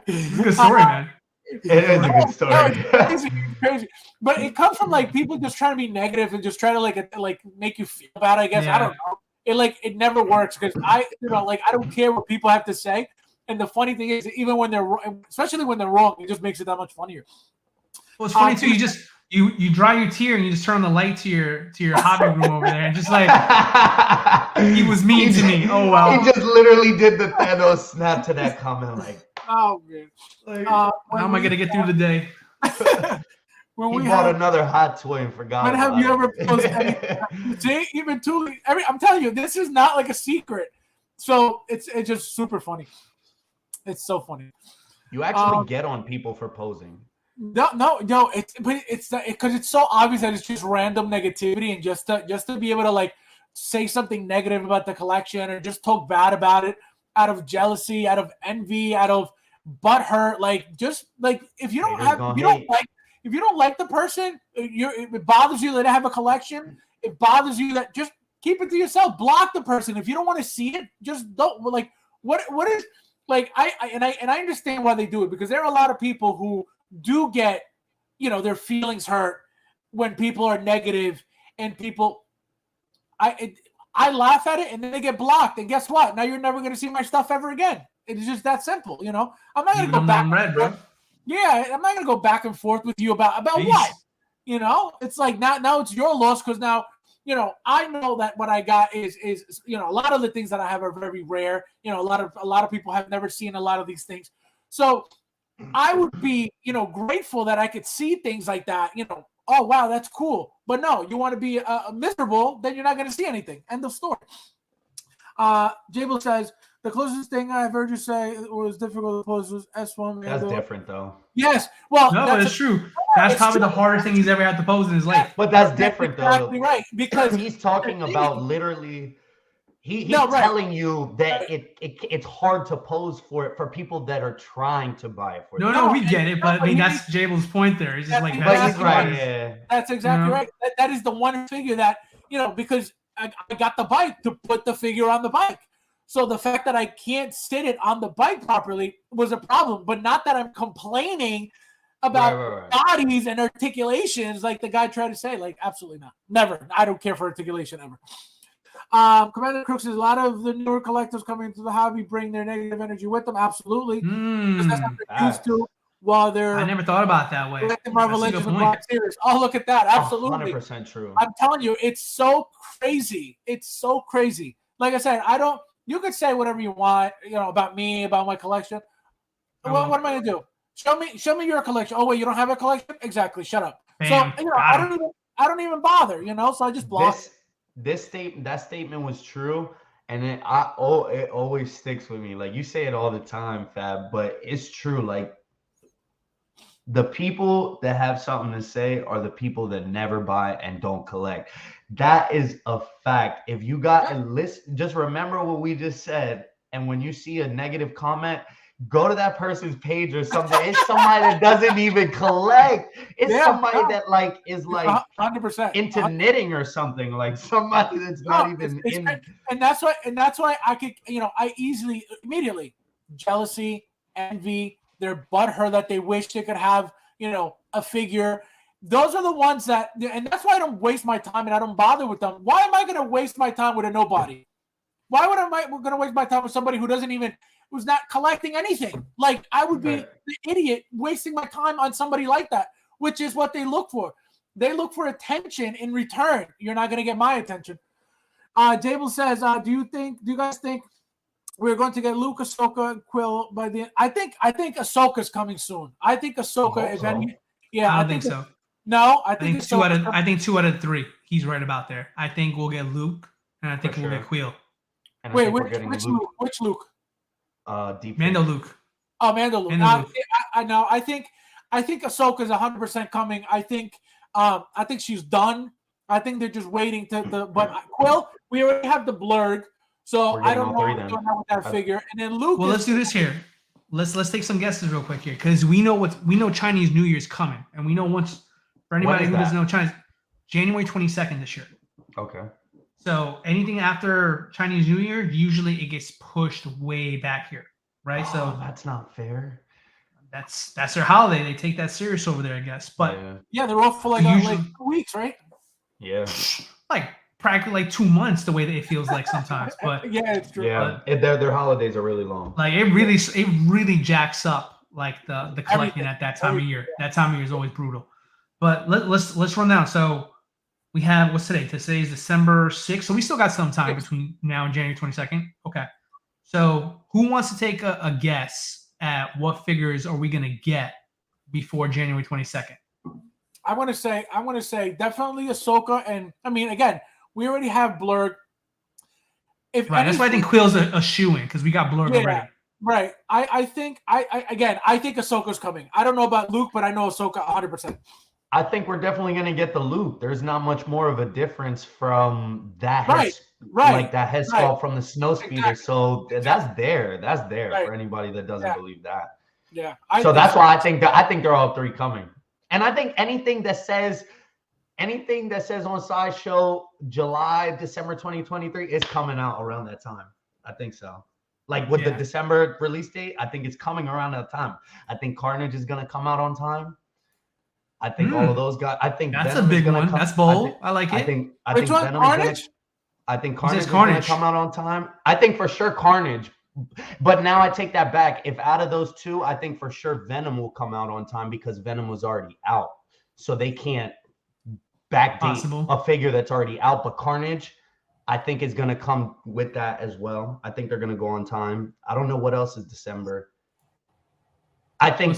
It's a good story, man. It is a good story. Crazy. But it comes from like people just trying to be negative and just try to like make you feel bad, I guess. Yeah. I don't know. It never works because I don't care what people have to say. And the funny thing is, even when they're wrong, especially when they're wrong, it just makes it that much funnier. Well, it's funny too. You dry your tear and you just turn on the light to your hobby room over there and just like he was mean to me. Oh well. He just literally did the Thanos snap to that comment like. Oh man. Like, how am I gonna get through the day? He bought another hot toy and forgot. When have you ever posted anything? See, even Tuli, I'm telling you, this is not like a secret. So it's just super funny. It's so funny. You actually get on people for posing. No. It's because it's so obvious that it's just random negativity and just to be able to like say something negative about the collection or just talk bad about it out of jealousy, out of envy, out of butthurt. Like just like if you don't like the person, it bothers you that they have a collection. It bothers you that just keep it to yourself. Block the person if you don't want to see it. Just don't like what is like I understand why they do it because there are a lot of people who do get their feelings hurt when people are negative and people I laugh at it and then they get blocked and guess what? Now you're never going to see my stuff ever again. It's just that simple, I'm not going to go back. Bro. Yeah, I'm not going to go back and forth with you about what? It's like now it's your loss because now I know that what I got is a lot of the things that I have are very rare. A lot of people have never seen a lot of these things. So I would be, grateful that I could see things like that, oh, wow, that's cool. But no, you want to be miserable, then you're not going to see anything. End of story. Jable says, the closest thing I've heard you say was difficult to pose was S1. That's different, though. Yes. Well, no, it's true. That's probably the hardest thing he's ever had to pose in his life. But that's different, exactly though. Right, because he's talking about literally... He's telling you that it's hard to pose for it for people that are trying to buy it for it. No, we get it, but I mean that's Jabel's point there. He's just like that's right. Yeah. That's exactly right. That is the one figure that because I got the bike to put the figure on the bike. So the fact that I can't sit it on the bike properly was a problem, but not that I'm complaining about bodies and articulations like the guy tried to say. Like absolutely not. Never. I don't care for articulation ever. Commander Crooks says a lot of the newer collectors coming into the hobby bring their negative energy with them. Absolutely. That's what they're used to while they're. I never thought about it that way. Marvel Legends and Black Series. Oh, look at that. Absolutely. 100% true. I'm telling you, it's so crazy. It's so crazy. Like I said, you could say whatever you want, about me, about my collection. What am I going to do? Show me your collection. Oh, wait, you don't have a collection? Exactly. Shut up. Bam. So, I don't even bother, so I just block. That statement was true, and then it always sticks with me. Like you say it all the time, Fab, but it's true. Like the people that have something to say are the people that never buy and don't collect. That is a fact. If you got a list, just remember what we just said. And when you see a negative comment, go to that person's page or something. It's somebody that doesn't even collect. It's somebody that is 100% into knitting or something. Like somebody that's not even in. And that's why I could, I easily, immediately, jealousy, envy, their butthurt that they wish they could have, a figure. Those are the ones and that's why I don't waste my time and I don't bother with them. Why am I going to waste my time with a nobody? Why would we're going to waste my time with somebody who's not collecting anything? Like, I would be the idiot wasting my time on somebody like that, which is what they look for. They look for attention in return. You're not going to get my attention. Dable says, do you guys think we're going to get Luke, Ahsoka, and Quill by the end? I think Ahsoka's coming soon. I think Ahsoka is any. Yeah, I don't think so. No, I think two out of 3. He's right about there. I think we'll get Luke, and I think we'll get Quill. Wait, which Luke? Which Luke? Mando Luke. Oh, Mando Luke. Luke. I know. I think Ahsoka's 100% coming. I think she's done. I think they're just waiting but Quill, we already have the blurred, so I don't know what's going on with that figure. And then Luke. Well, let's do this here. Let's take some guesses real quick here, because we know Chinese New Year's coming, and we know for anybody who doesn't know Chinese, January 22nd this year. Okay. So anything after Chinese New Year, usually it gets pushed way back here, right? So that's not fair. That's their holiday. They take that serious over there, I guess. But yeah, they're off for like 2 weeks, right? Yeah. Like practically like 2 months, the way that it feels like sometimes. But yeah, it's true. Yeah, their holidays are really long. Like it really jacks up like the collecting at that time of year. That time of year is always brutal. But let's run down. So we have, what's today? Today is December 6th. So we still got some time between now and January 22nd. Okay. So who wants to take a guess at what figures are we going to get before January 22nd? I want to say definitely Ahsoka. And I mean, again, we already have Blurg. That's why I think Quill's a shoo-in, because we got Blurg already. Right. I think Ahsoka's coming. I don't know about Luke, but I know Ahsoka 100%. I think we're definitely going to get the Luke. There's not much more of a difference from that like that head sculpt from the snow speeder. Exactly. So that's there for anybody that doesn't believe that. Yeah. So that's why I think they're all 3 coming. And I think anything that says on Sideshow December 2023 is coming out around that time. I think so. Like with the December release date, I think it's coming around that time. I think Carnage is going to come out on time. I think all of those guys. I think that's Venom a big one. That's bold. I like it. I think Carnage? I think Carnage is going to come out on time. I think for sure Carnage. But now I take that back. If out of those 2, I think for sure Venom will come out on time, because Venom was already out. So they can't backdate a figure that's already out. But Carnage, I think, is going to come with that as well. I think they're going to go on time. I don't know what else is December. I think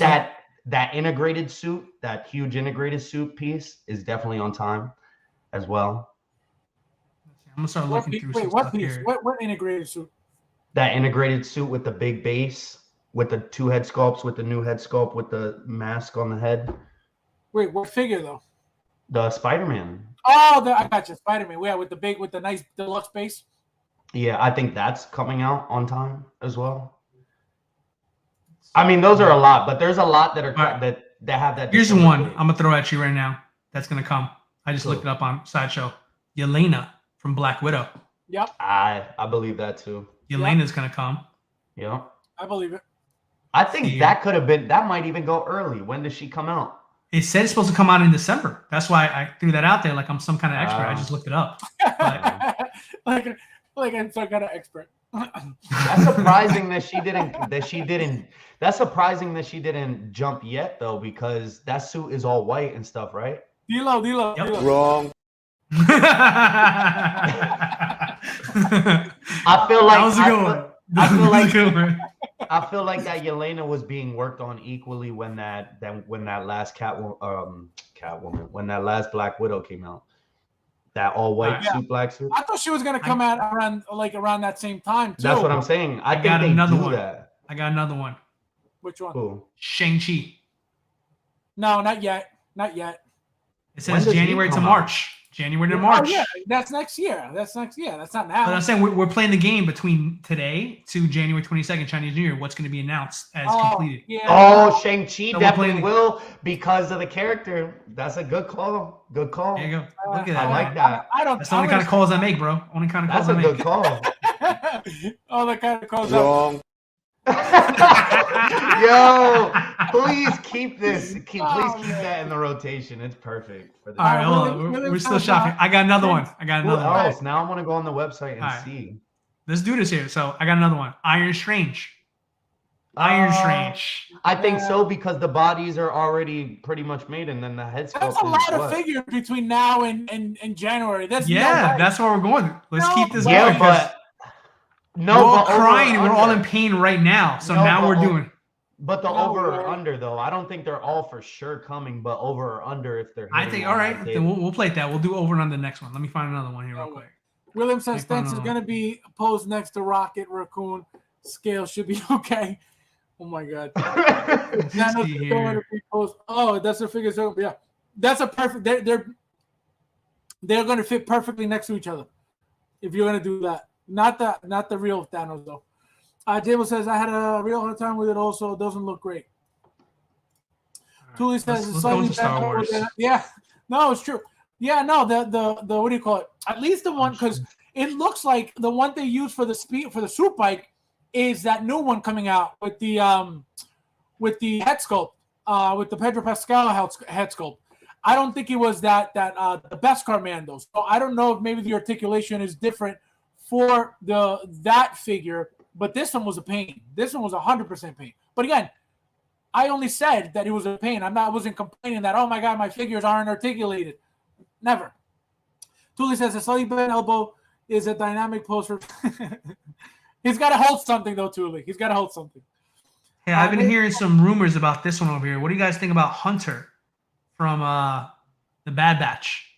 that integrated suit, that huge integrated suit piece, is definitely on time as well. I'm going to start looking through some what stuff piece? here. What integrated suit? That integrated suit with the big base, with the 2 head sculpts, with the new head sculpt, with the mask on the head. Wait, what figure though? The Spider-Man. Oh, I got you, Spider-Man. Yeah, with the nice deluxe base. Yeah, I think that's coming out on time as well. I mean, those are a lot, but there's a lot that are that have that. Here's one I'm gonna throw at you right now. That's gonna come. I just looked it up on Sideshow. Yelena from Black Widow. Yep. I believe that too. Yelena's gonna come. Yeah. I believe it. I think that might even go early. When does she come out? It said it's supposed to come out in December. That's why I threw that out there like I'm some kind of expert. I just looked it up. Like I'm some kind of expert. That's surprising that she didn't. That's surprising that she didn't jump yet, though, because that suit is all white and stuff, right? D-Lo. Yep. Wrong. I feel like that was a good one. I feel like that Yelena was being worked on equally when that last when that last Black Widow came out. That all white suit, black suit. I thought she was gonna come out around that same time too. That's what I'm saying. I think got they another do one. that. I got another one. Which one? Cool. Shang-Chi. No, not yet. It says January to March. January to March. Oh, yeah, that's next year. That's not now. But I'm saying we're playing the game between today to January 22nd, Chinese New Year. What's going to be announced as completed? Yeah. Oh, Shang-Chi definitely will because of the character. That's a good call. Good call. There you go. Look at that. I like that. That's the only kind of calls I make, bro. Only kind of calls I make. That's a good call. All the kind of calls. Wrong. Yo, please keep this. Please keep that in the rotation. It's perfect for this. All right, hold on. We're still shopping. I got another one. Oh, so now I want to go on the website and see. let's do this here. So I got another one. Iron Strange. Iron Strange. I think so because the bodies are already pretty much made, and then the head sculpt. That's a lot of figures between now and January. That's that's where we're going. Let's keep this going. Yeah, but we're all crying. We're all in pain right now. So now we're doing. But the over or under, though, I don't think they're all for sure coming. But over or under, if they're. I think all right. Then we'll play that. We'll do over and under the next one. Let me find another one here real quick. William says Stents is going to be posed next to Rocket Raccoon. Scale should be okay. Oh my God. Oh, that's the figures. Yeah, that's a perfect. They're going to fit perfectly next to each other. If you're going to do that, not the real Thanos though. Dable says I had a real hard time with it. Also, it doesn't look great. Right. Thule says it's slightly better. Yeah, no, it's true. Yeah, no, the what do you call it? At least the one because it looks like the one they use for the suit bike is that new one coming out with the head sculpt, with the Pedro Pascal head sculpt. I don't think it was that the Beskar man though. So I don't know if maybe the articulation is different for that figure, but this one was a pain. This one was 100% pain. But again, I only said that it was a pain. I wasn't complaining that, oh my God, my figures aren't articulated. Never. Thule says a slightly bent elbow is a dynamic poster. He's got to hold something, though, Thule. He's got to hold something. Hey, I've been hearing some rumors about this one over here. What do you guys think about Hunter from the Bad Batch?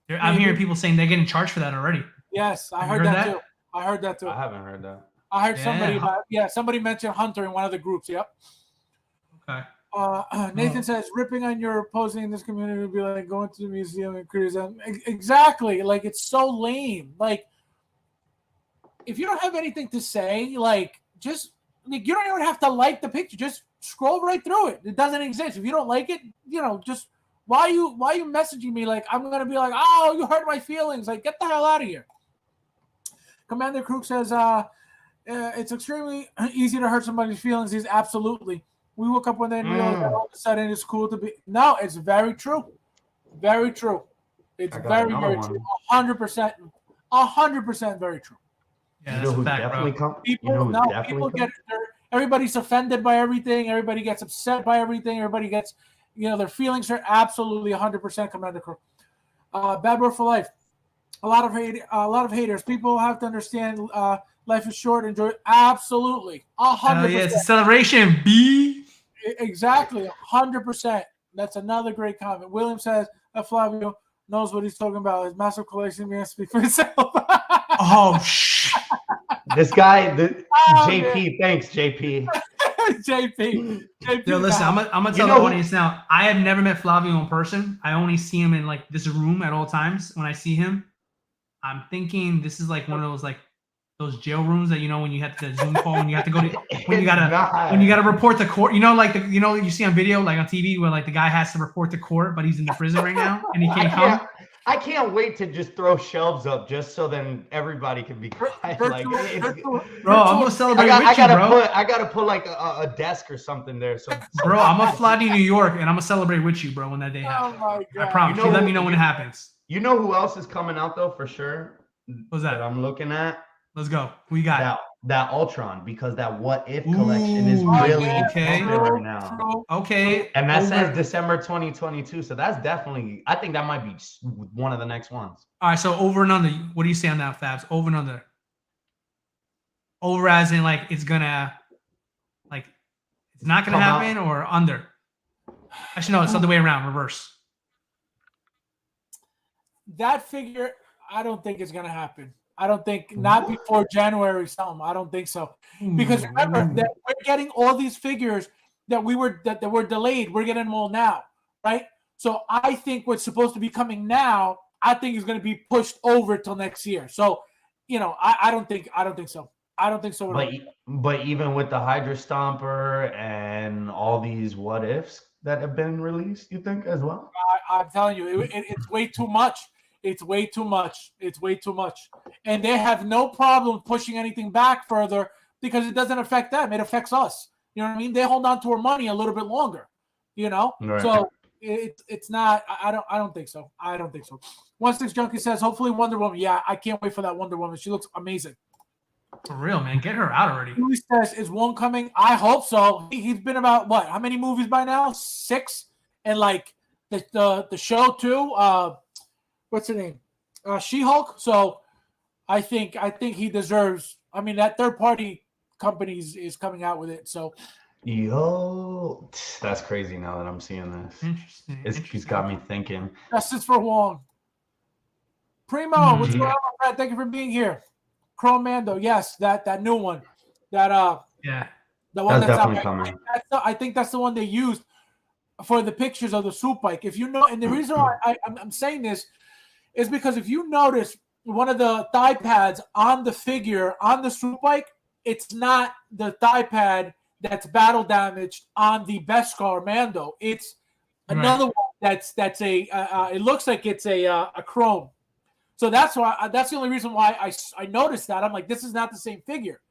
I'm hearing people saying they're getting charged for that already. Yes, I heard that too. I heard that too. I haven't heard that. I heard somebody mentioned Hunter in one of the groups. Yep. Okay. Nathan says ripping on your posing in this community would be like going to the museum and criticism. Exactly. Like it's so lame. Like if you don't have anything to say, like just like you don't even have to like the picture. Just scroll right through it. It doesn't exist. If you don't like it, just why are you messaging me like I'm gonna be like, oh, you hurt my feelings. Like get the hell out of here. Commander Krug says it's extremely easy to hurt somebody's feelings. He's absolutely. We woke up one day and realized that all of a sudden it's cool to be. No, it's very true. Very true. It's very, very true. 100%. 100% very true. Yeah, that's a fact, bro. People get everybody's offended by everything. Everybody gets upset by everything. Everybody gets, their feelings are absolutely 100% Commander Crew. Bad word for life. A lot of haters. People have to understand life is short. Enjoy it. Absolutely. 100%. Yeah, it's a celebration, B. Exactly. 100%. That's another great comment. William says that Flavio knows what he's talking about. His massive collection may speak for himself. Oh, this guy, JP. Man. Thanks, JP. JP. Yo, listen, I'm gonna tell the audience now. I have never met Flavio in person. I only see him in like this room at all times. When I see him, I'm thinking this is like one of those those jail rooms that when you have to Zoom call and you have to go to when you gotta report to court. You see on video like on TV where like the guy has to report to court, but he's in the prison right now and he can't come. I can't wait to just throw shelves up just so then everybody can be quiet. Bro, I'm gonna celebrate with you, bro. I gotta put like a desk or something there. So, bro, I'm gonna fly to New York and I'm gonna celebrate with you, bro, when that day happens. Oh my God. I promise. You let me know when it happens. You know who else is coming out though for sure? What's that? I'm looking at. Let's go. We got that Ultron because that What If collection is really popular right now. Okay. And that says December 2022. So that's definitely, I think that might be one of the next ones. All right. So over and under. What do you say on that, Fabs? Over and under. Over as in like it's gonna, like it's not gonna happen or under? Actually, no, it's the other way around. Reverse. That figure, I don't think it's gonna happen. I don't think not before January something. I don't think so. Because remember that we're getting all these figures that were delayed. We're getting them all now, right? So I think what's supposed to be coming now, I think is going to be pushed over till next year. So, I don't think so. I don't think so. But even with the Hydra Stomper and all these what ifs that have been released, you think as well? I'm telling you, it's way too much. It's way too much. It's way too much. And they have no problem pushing anything back further because it doesn't affect them. It affects us. You know what I mean? They hold on to our money a little bit longer, Right. So it's not, I don't think so. I don't think so. 16 Junkie says, hopefully Wonder Woman. Yeah, I can't wait for that Wonder Woman. She looks amazing. For real, man. Get her out already. Julie says, is one coming? I hope so. He's been about what? How many movies by now? 6, and like the show too. What's her name? She-Hulk. So I think he deserves. I mean, that third party company is coming out with it. So Yo, that's crazy. Now that I'm seeing this, it's got me thinking. Justice for Wong. Primo, what's going on, Brad? Thank you for being here. Chrome Mando, yes, that new one. That yeah, the one that's definitely coming. I think that's the one they used for the pictures of the suit bike. If you know, and the reason why I'm saying this is because if you notice one of the thigh pads on the figure on the suit bike, it's not the thigh pad that's battle damaged on the Beskar Mando. It's another one that's a it looks like it's a chrome. So that's why that's the only reason why I noticed that. I'm like, this is not the same figure.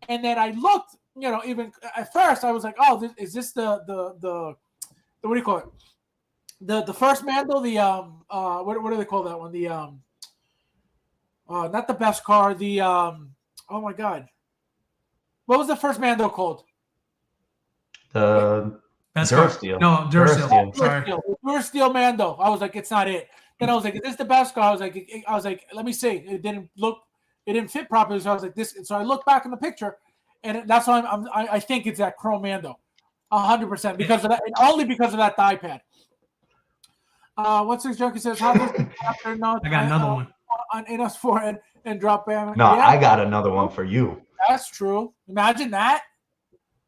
And then I looked, even at first I was like, oh, is this the what do you call it? The first Mando, the what do they call that one? The not the Beskar, the oh my god. What was the first Mando called? The Durasteel. No, Durasteel. Sorry. Durasteel Mando. I was like, it's not it. Then I was like, is this the Beskar? I was like, let me see. It didn't fit properly. So I was like, this. So I looked back in the picture, and that's why I think it's that Chrome Mando, 100% because of that, and only because of that thigh pad. What's this junkie says? How does I got another one on NS4 and drop bam. No, I got another one for you. That's true. Imagine that.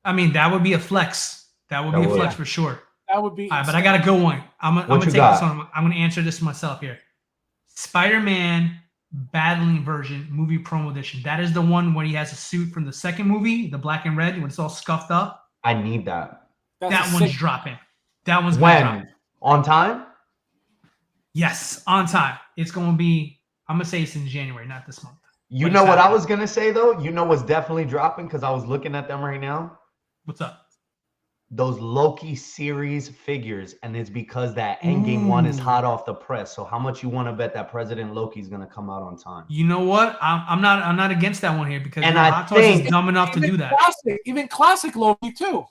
I mean, that would be a flex. That would be a flex for sure. That would be. All right, but I got a good one. I'm gonna take this one. I'm gonna answer this myself here. Spider-Man battling version movie promo edition. That is the one where he has a suit from the second movie, the black and red, when it's all scuffed up. I need that. That one's dropping. That one's when on time. Yes, on time. It's gonna be. I'm gonna say it's in January, not this month. You know what I was gonna say though? You know what's definitely dropping because I was looking at them right now. What's up? Those Loki series figures, and it's because that Endgame one is hot off the press. So how much you want to bet that President Loki is gonna come out on time? You know what? I'm not against that one here because Hot Toys is dumb enough to do that. Even classic Loki too.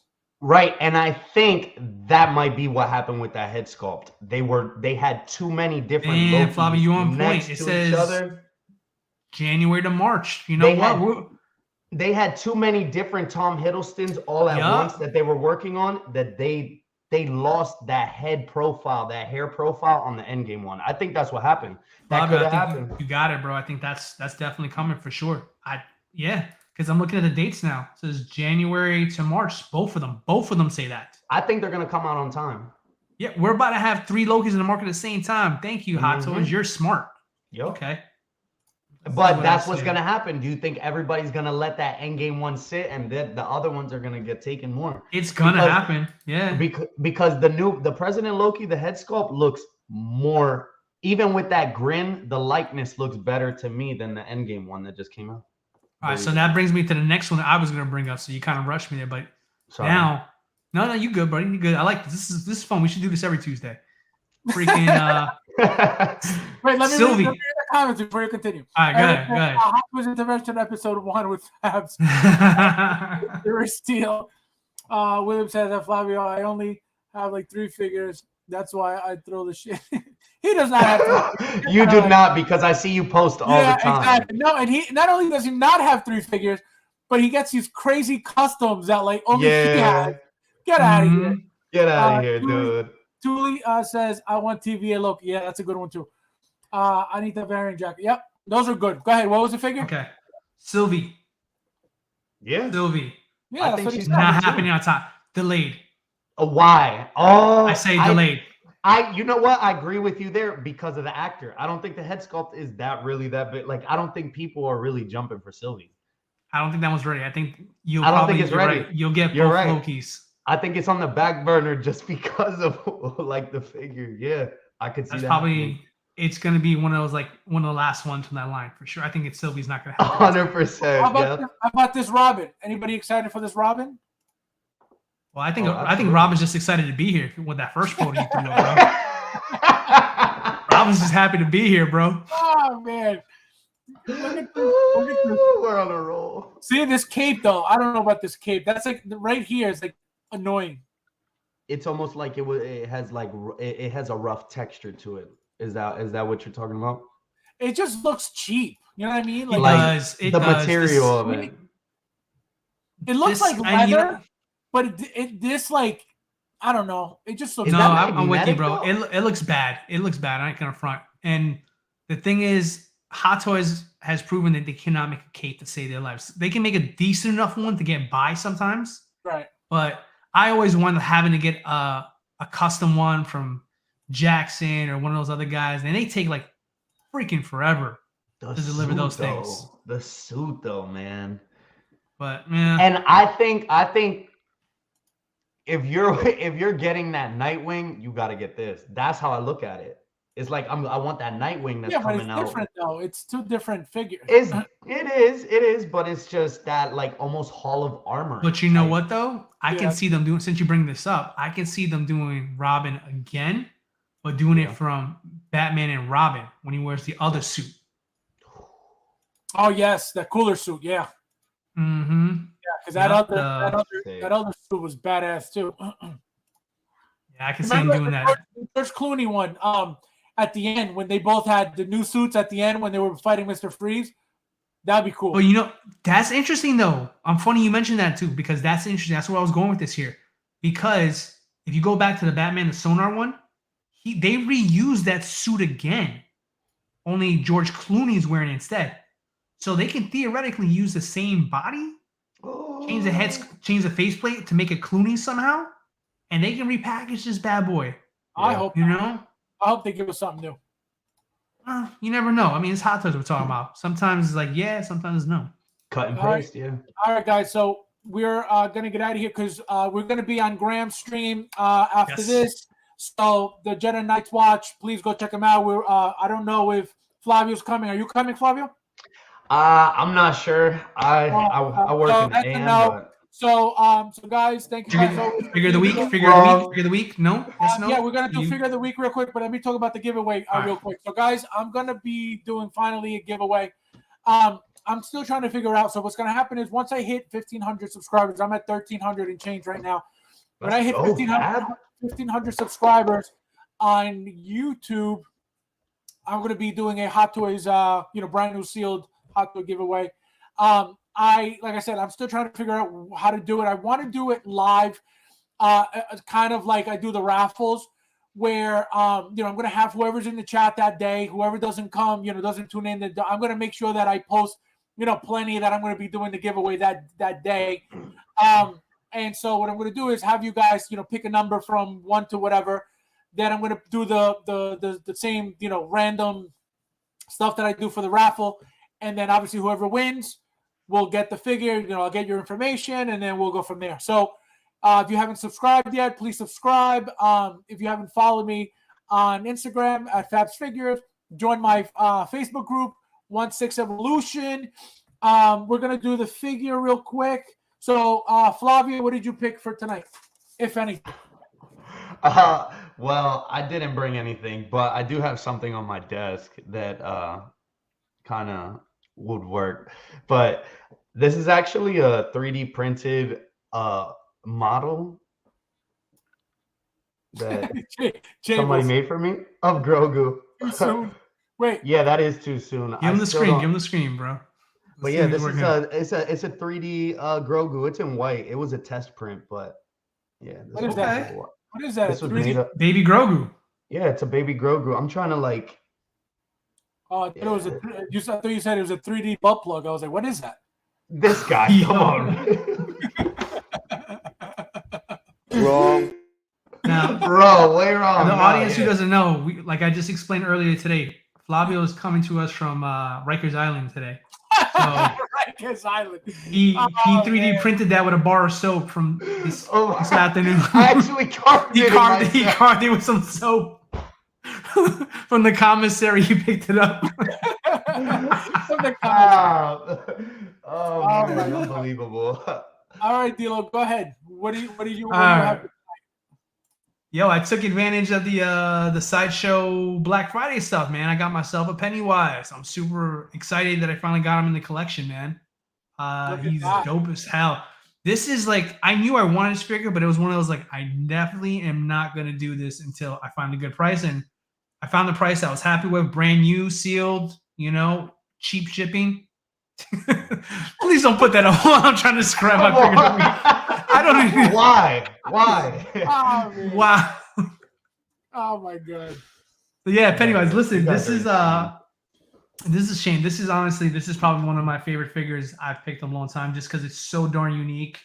Right, and I think that might be what happened with that head sculpt. They had too many different Lokis Flavio, you on next point. It to says each other. January to March. You know what? They had too many different Tom Hiddlestons all at once that they were working on that they lost that head profile, that hair profile on the Endgame one. I think that's what happened. That could have happened. You got it, bro. I think that's definitely coming for sure. Because I'm looking at the dates now. It says January to March. Both of them say that. I think they're gonna come out on time. Yeah, we're about to have 3 Lokis in the market at the same time. Thank you, Hot Toys. You're smart. Yep. Okay. But that's what's going to happen. Do you think everybody's going to let that Endgame one sit and then the other ones are going to get taken more? It's going to happen. Yeah. Because the President Loki, the head sculpt looks more, even with that grin, the likeness looks better to me than the Endgame one that just came out. All right. So that brings me to the next one that I was going to bring up. So you kind of rushed me there. But now, no, you good, buddy. You good. I like this. This is fun. We should do this every Tuesday. Freaking Wait, let me Sylvie. read the comments before you continue. All right, go ahead. How was intervention episode 1 with Fabs? Steel. William says that Flavio, I only have like 3 figures. That's why I throw the shit. He does not have 3. You do not, because I see you post all the time. Exactly. No, and he not only does he not have 3 figures, but he gets these crazy customs that like only he has. Get out of here. Get out of here, dude. Thule says, I want TVA Loki. Yeah, that's a good one, too. I need the variant jacket. Yep, those are good. Go ahead. What was the figure? Okay. Sylvie. Yeah. Sylvie. Yeah, I think she's not happening on time. Delayed. Why? Oh, I say delayed. You know what? I agree with you there because of the actor. I don't think the head sculpt is that big. Like, I don't think people are really jumping for Sylvie. I don't think that one's ready. I think I don't think it's ready. Right. You'll get both Lokis. I think it's on the back burner just because of like the figure. Yeah, I could see that. Probably it's going to be one of the last ones from that line for sure. I think Sylvie's not going to happen. 100%. How about this Robin? Anybody excited for this Robin? Well, I think Robin's just excited to be here with that first photo you threw up, bro. Robin's just happy to be here, bro. Oh man, Look at this. Look at this. We're on a roll. See this cape though. I don't know about this cape. That's like right here is like annoying. It's almost like it has like it has a rough texture to it. Is that what you're talking about? It just looks cheap. You know what I mean? It Like, does. It the does. material of it. It looks like and you leather, know- but this like I don't know. It just looks. Is No, that I'm with you, magnetic, bro. though? It looks bad. It looks bad. I ain't gonna front. And the thing is, Hot Toys has proven that they cannot make a cape to save their lives. They can make a decent enough one to get by sometimes, right. but I always wanted having to get a custom one from Jackson or one of those other guys, and they take like freaking forever The to deliver those suit, though. things. The suit, though, man. But man, And I think if you're getting that Nightwing, you got to get this. That's how I look at it. It's like I want that Nightwing that's Yeah, but coming it's out. different though. It's two different figures. It is, but it's just that like almost Hall of Armor. but you know type. what though? I Yeah. can see them doing. Since you bring this up, I can see them doing Robin again, but doing it from Batman and Robin when he wears the other suit. Oh yes, that cooler suit. Yeah, Mm-hmm. yeah. Because that other suit was badass too. Yeah, I can see him doing that. The George Clooney one. At the end when they both had the new suits at the end when they were fighting Mr. Freeze, that'd be cool. But you know, that's interesting though. I'm funny you mentioned that too, because that's interesting. That's where I was going with this here. Because if you go back to the Batman, the Sonar one, they reused that suit again. Only George Clooney is wearing it instead. So they can theoretically use the same body, change the head, change the faceplate to make it Clooney somehow, and they can repackage this bad boy. I hope You know? I hope they give us something new. You never know. I mean, it's Hot Toys we're talking about. Sometimes it's like yeah, sometimes no. Cut and All right. paste, yeah. All right, guys. So we're gonna get out of here because we're gonna be on Graham's stream after Yes. this. So the Jedi Knights Watch, please go check them out. We're I don't know if Flavio's coming. Are you coming, Flavio? I'm not sure. I work so in that's a AM, no. but So guys, thank you guys. Figure of the week. Figure of the week. No. Yes, no. Yeah, we're gonna do You- figure of the week real quick, but let me talk about the giveaway real quick. So, guys, I'm gonna be doing finally a giveaway. I'm still trying to figure out. So, what's gonna happen is once I hit 1,500 subscribers, I'm at 1,300 and change right now. When I hit 1,500 subscribers on YouTube, I'm gonna be doing a Hot Toys, brand new sealed Hot Toy giveaway. Like I said, I'm still trying to figure out how to do it. I want to do it live. Kind of like I do the raffles where, I'm going to have whoever's in the chat that day, whoever doesn't come, doesn't tune in. I'm going to make sure that I post, plenty that I'm going to be doing the giveaway that day. And so what I'm going to do is have you guys, pick a number from 1 to whatever. Then I'm going to do the same, random stuff that I do for the raffle. And then obviously whoever wins will get the figure, I'll get your information and then we'll go from there. So, if you haven't subscribed yet, please subscribe. If you haven't followed me on Instagram at Fabs Figures, join my Facebook group, 1/6 Evolution. We're going to do the figure real quick. So, Flavio, what did you pick for tonight, if anything? Well, I didn't bring anything, but I do have something on my desk that kind of would work. But this is actually a 3D printed model that somebody made for me of Grogu. Too soon. Wait. Yeah, that is too soon. Give him the screen. Give him the screen, bro. But yeah, this is it's a 3D Grogu. It's in white. It was a test print, but yeah. What is that? What is that? This was made up. Baby Grogu. Yeah, it's a baby Grogu. I'm trying to like. Oh, I thought it was I thought you said it was a 3D butt plug. I was like, what is that? This guy, come on. Wrong. Now, Bro, way wrong. the No, audience who yeah. doesn't know, like I just explained earlier today, Flavio is coming to us from Rikers Island today. So Rikers Island. he 3D printed that with a bar of soap from this afternoon. I actually carved he it. carved it with some soap from the commissary. He picked it up. Oh man, unbelievable. All right, Dilo, go ahead. What do you All right. have? Yo, I took advantage of the Sideshow Black Friday stuff, man. I got myself a Pennywise. I'm super excited that I finally got him in the collection, man. Look at He's that. dope as hell. This is like, I knew I wanted this figure, but it was one of those like, I definitely am not gonna do this until I find a good price. And I found the price I was happy with, brand new, sealed, cheap shipping. Please don't put that on while I'm trying to describe my figure. I don't even. Why? Oh, man. Wow. Oh my god. But yeah, Pennywise, You listen, guys this are is Shane. This is probably one of my favorite figures I've picked in a long time just because it's so darn unique.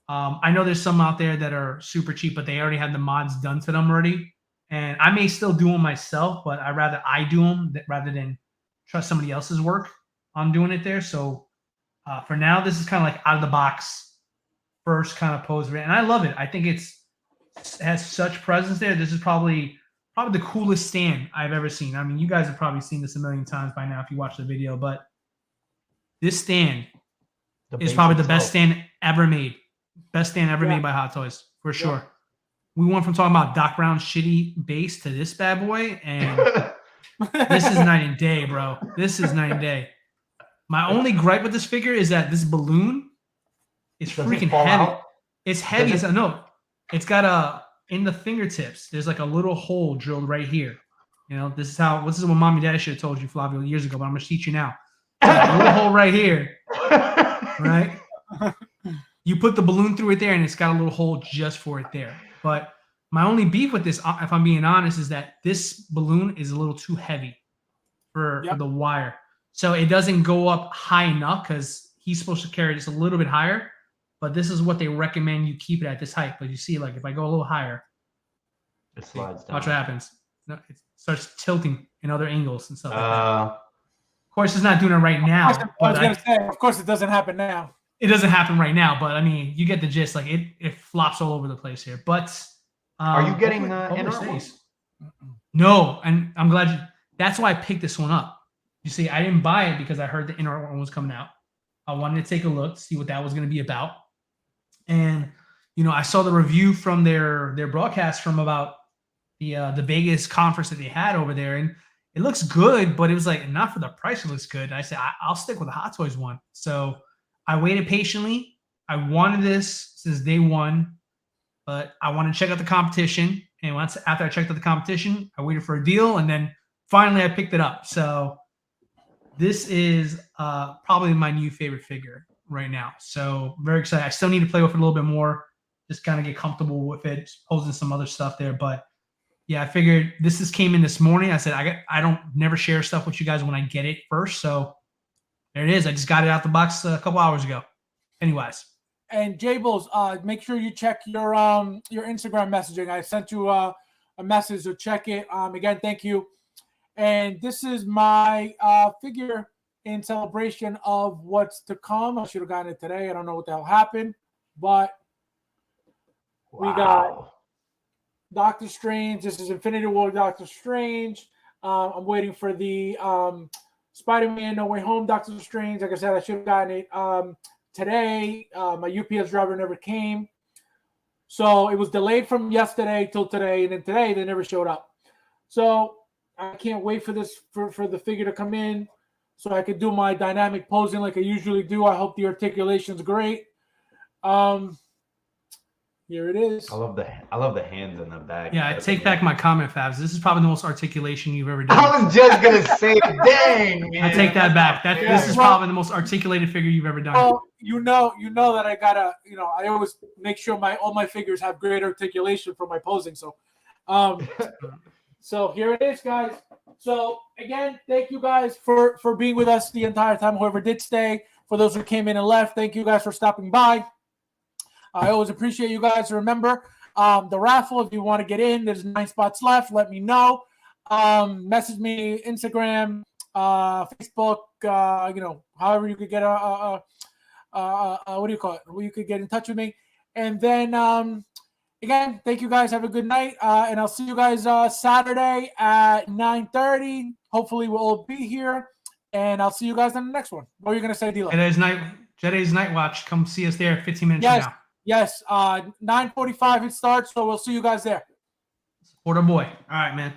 I know there's some out there that are super cheap, but they already have the mods done to them already. And I may still do them myself, but I'd rather I do them rather than trust somebody else's work on doing it there. So for now, this is kind of like out of the box first kind of pose. And I love it. I think it has such presence there. This is probably the coolest stand I've ever seen. I mean, you guys have probably seen this a million times by now if you watch the video, but this stand is probably the best stand ever made. Best stand ever made by Hot Toys, for sure. We went from talking about Doc Brown's shitty base to this bad boy, and this is night and day, bro. This is night and day. My only gripe with this figure is that this balloon is freaking heavy. Out? It's heavy. It's got in the fingertips, there's like a little hole drilled right here. This is what mom and dad should have told you, Flavio, years ago, but I'm going to teach you now. A little hole right here, right? You put the balloon through it there, and it's got a little hole just for it there. But my only beef with this, if I'm being honest, is that this balloon is a little too heavy for the wire. So it doesn't go up high enough because he's supposed to carry just a little bit higher. But this is what they recommend you keep it at this height. But you see, like if I go a little higher, it slides down. Watch what happens. No, it starts tilting in other angles and stuff like that. Of course, it's not doing it right now. I was going to say, of course, it doesn't happen now. It doesn't happen right now, but I mean, you get the gist. Like it flops all over the place here. But are you getting the inner one? No, and I'm glad that's why I picked this one up. You see, I didn't buy it because I heard the inner one was coming out. I wanted to take a look, see what that was going to be about. And I saw the review from their broadcast from about the Vegas conference that they had over there, and it looks good, but it was like not for the price. It looks good. And I said I'll stick with the Hot Toys one. So I waited patiently. I wanted this since day one, but I wanted to check out the competition. And after I checked out the competition, I waited for a deal, and then finally I picked it up. So this is probably my new favorite figure right now. So very excited. I still need to play with it a little bit more, just kind of get comfortable with it, posing some other stuff there. But yeah, I figured this came in this morning. I said I don't never share stuff with you guys when I get it first. So there it is. I just got it out the box a couple hours ago. Anyways. And Jables, make sure you check your Instagram messaging. I sent you a message, so check it. Again, thank you. And this is my figure in celebration of what's to come. I should have gotten it today. I don't know what the hell happened, but we got Doctor Strange. This is Infinity War Doctor Strange. I'm waiting for the Spider-Man No Way Home Doctor Strange. Like I said, I should have gotten it today. My UPS driver never came. So it was delayed from yesterday till today. And then today they never showed up. So I can't wait for this, for the figure to come in so I could do my dynamic posing like I usually do. I hope the articulation's great. Here it is. I love the hands in the back. Yeah, I take back my comment, Fabs. This is probably the most articulation you've ever done. I was just gonna say, dang, man. I take that back. This is probably the most articulated figure you've ever done. Well, you know that I gotta, I always make sure all my figures have great articulation for my posing. So, so here it is, guys. So again, thank you guys for being with us the entire time. Whoever did stay, for those who came in and left, thank you guys for stopping by. I always appreciate you guys. Remember, the raffle, if you want to get in, there's 9 spots left. Let me know. Message me, Instagram, Facebook, however you could get what do you call it? You could get in touch with me. And then, again, thank you guys. Have a good night. And I'll see you guys Saturday at 9:30. Hopefully we'll all be here. And I'll see you guys on the next one. What are you going to say, D-Lo? Jedi's Night Watch. Come see us there 15 minutes from now. Yes, 9:45 it starts, so we'll see you guys there. Support our boy. All right, man.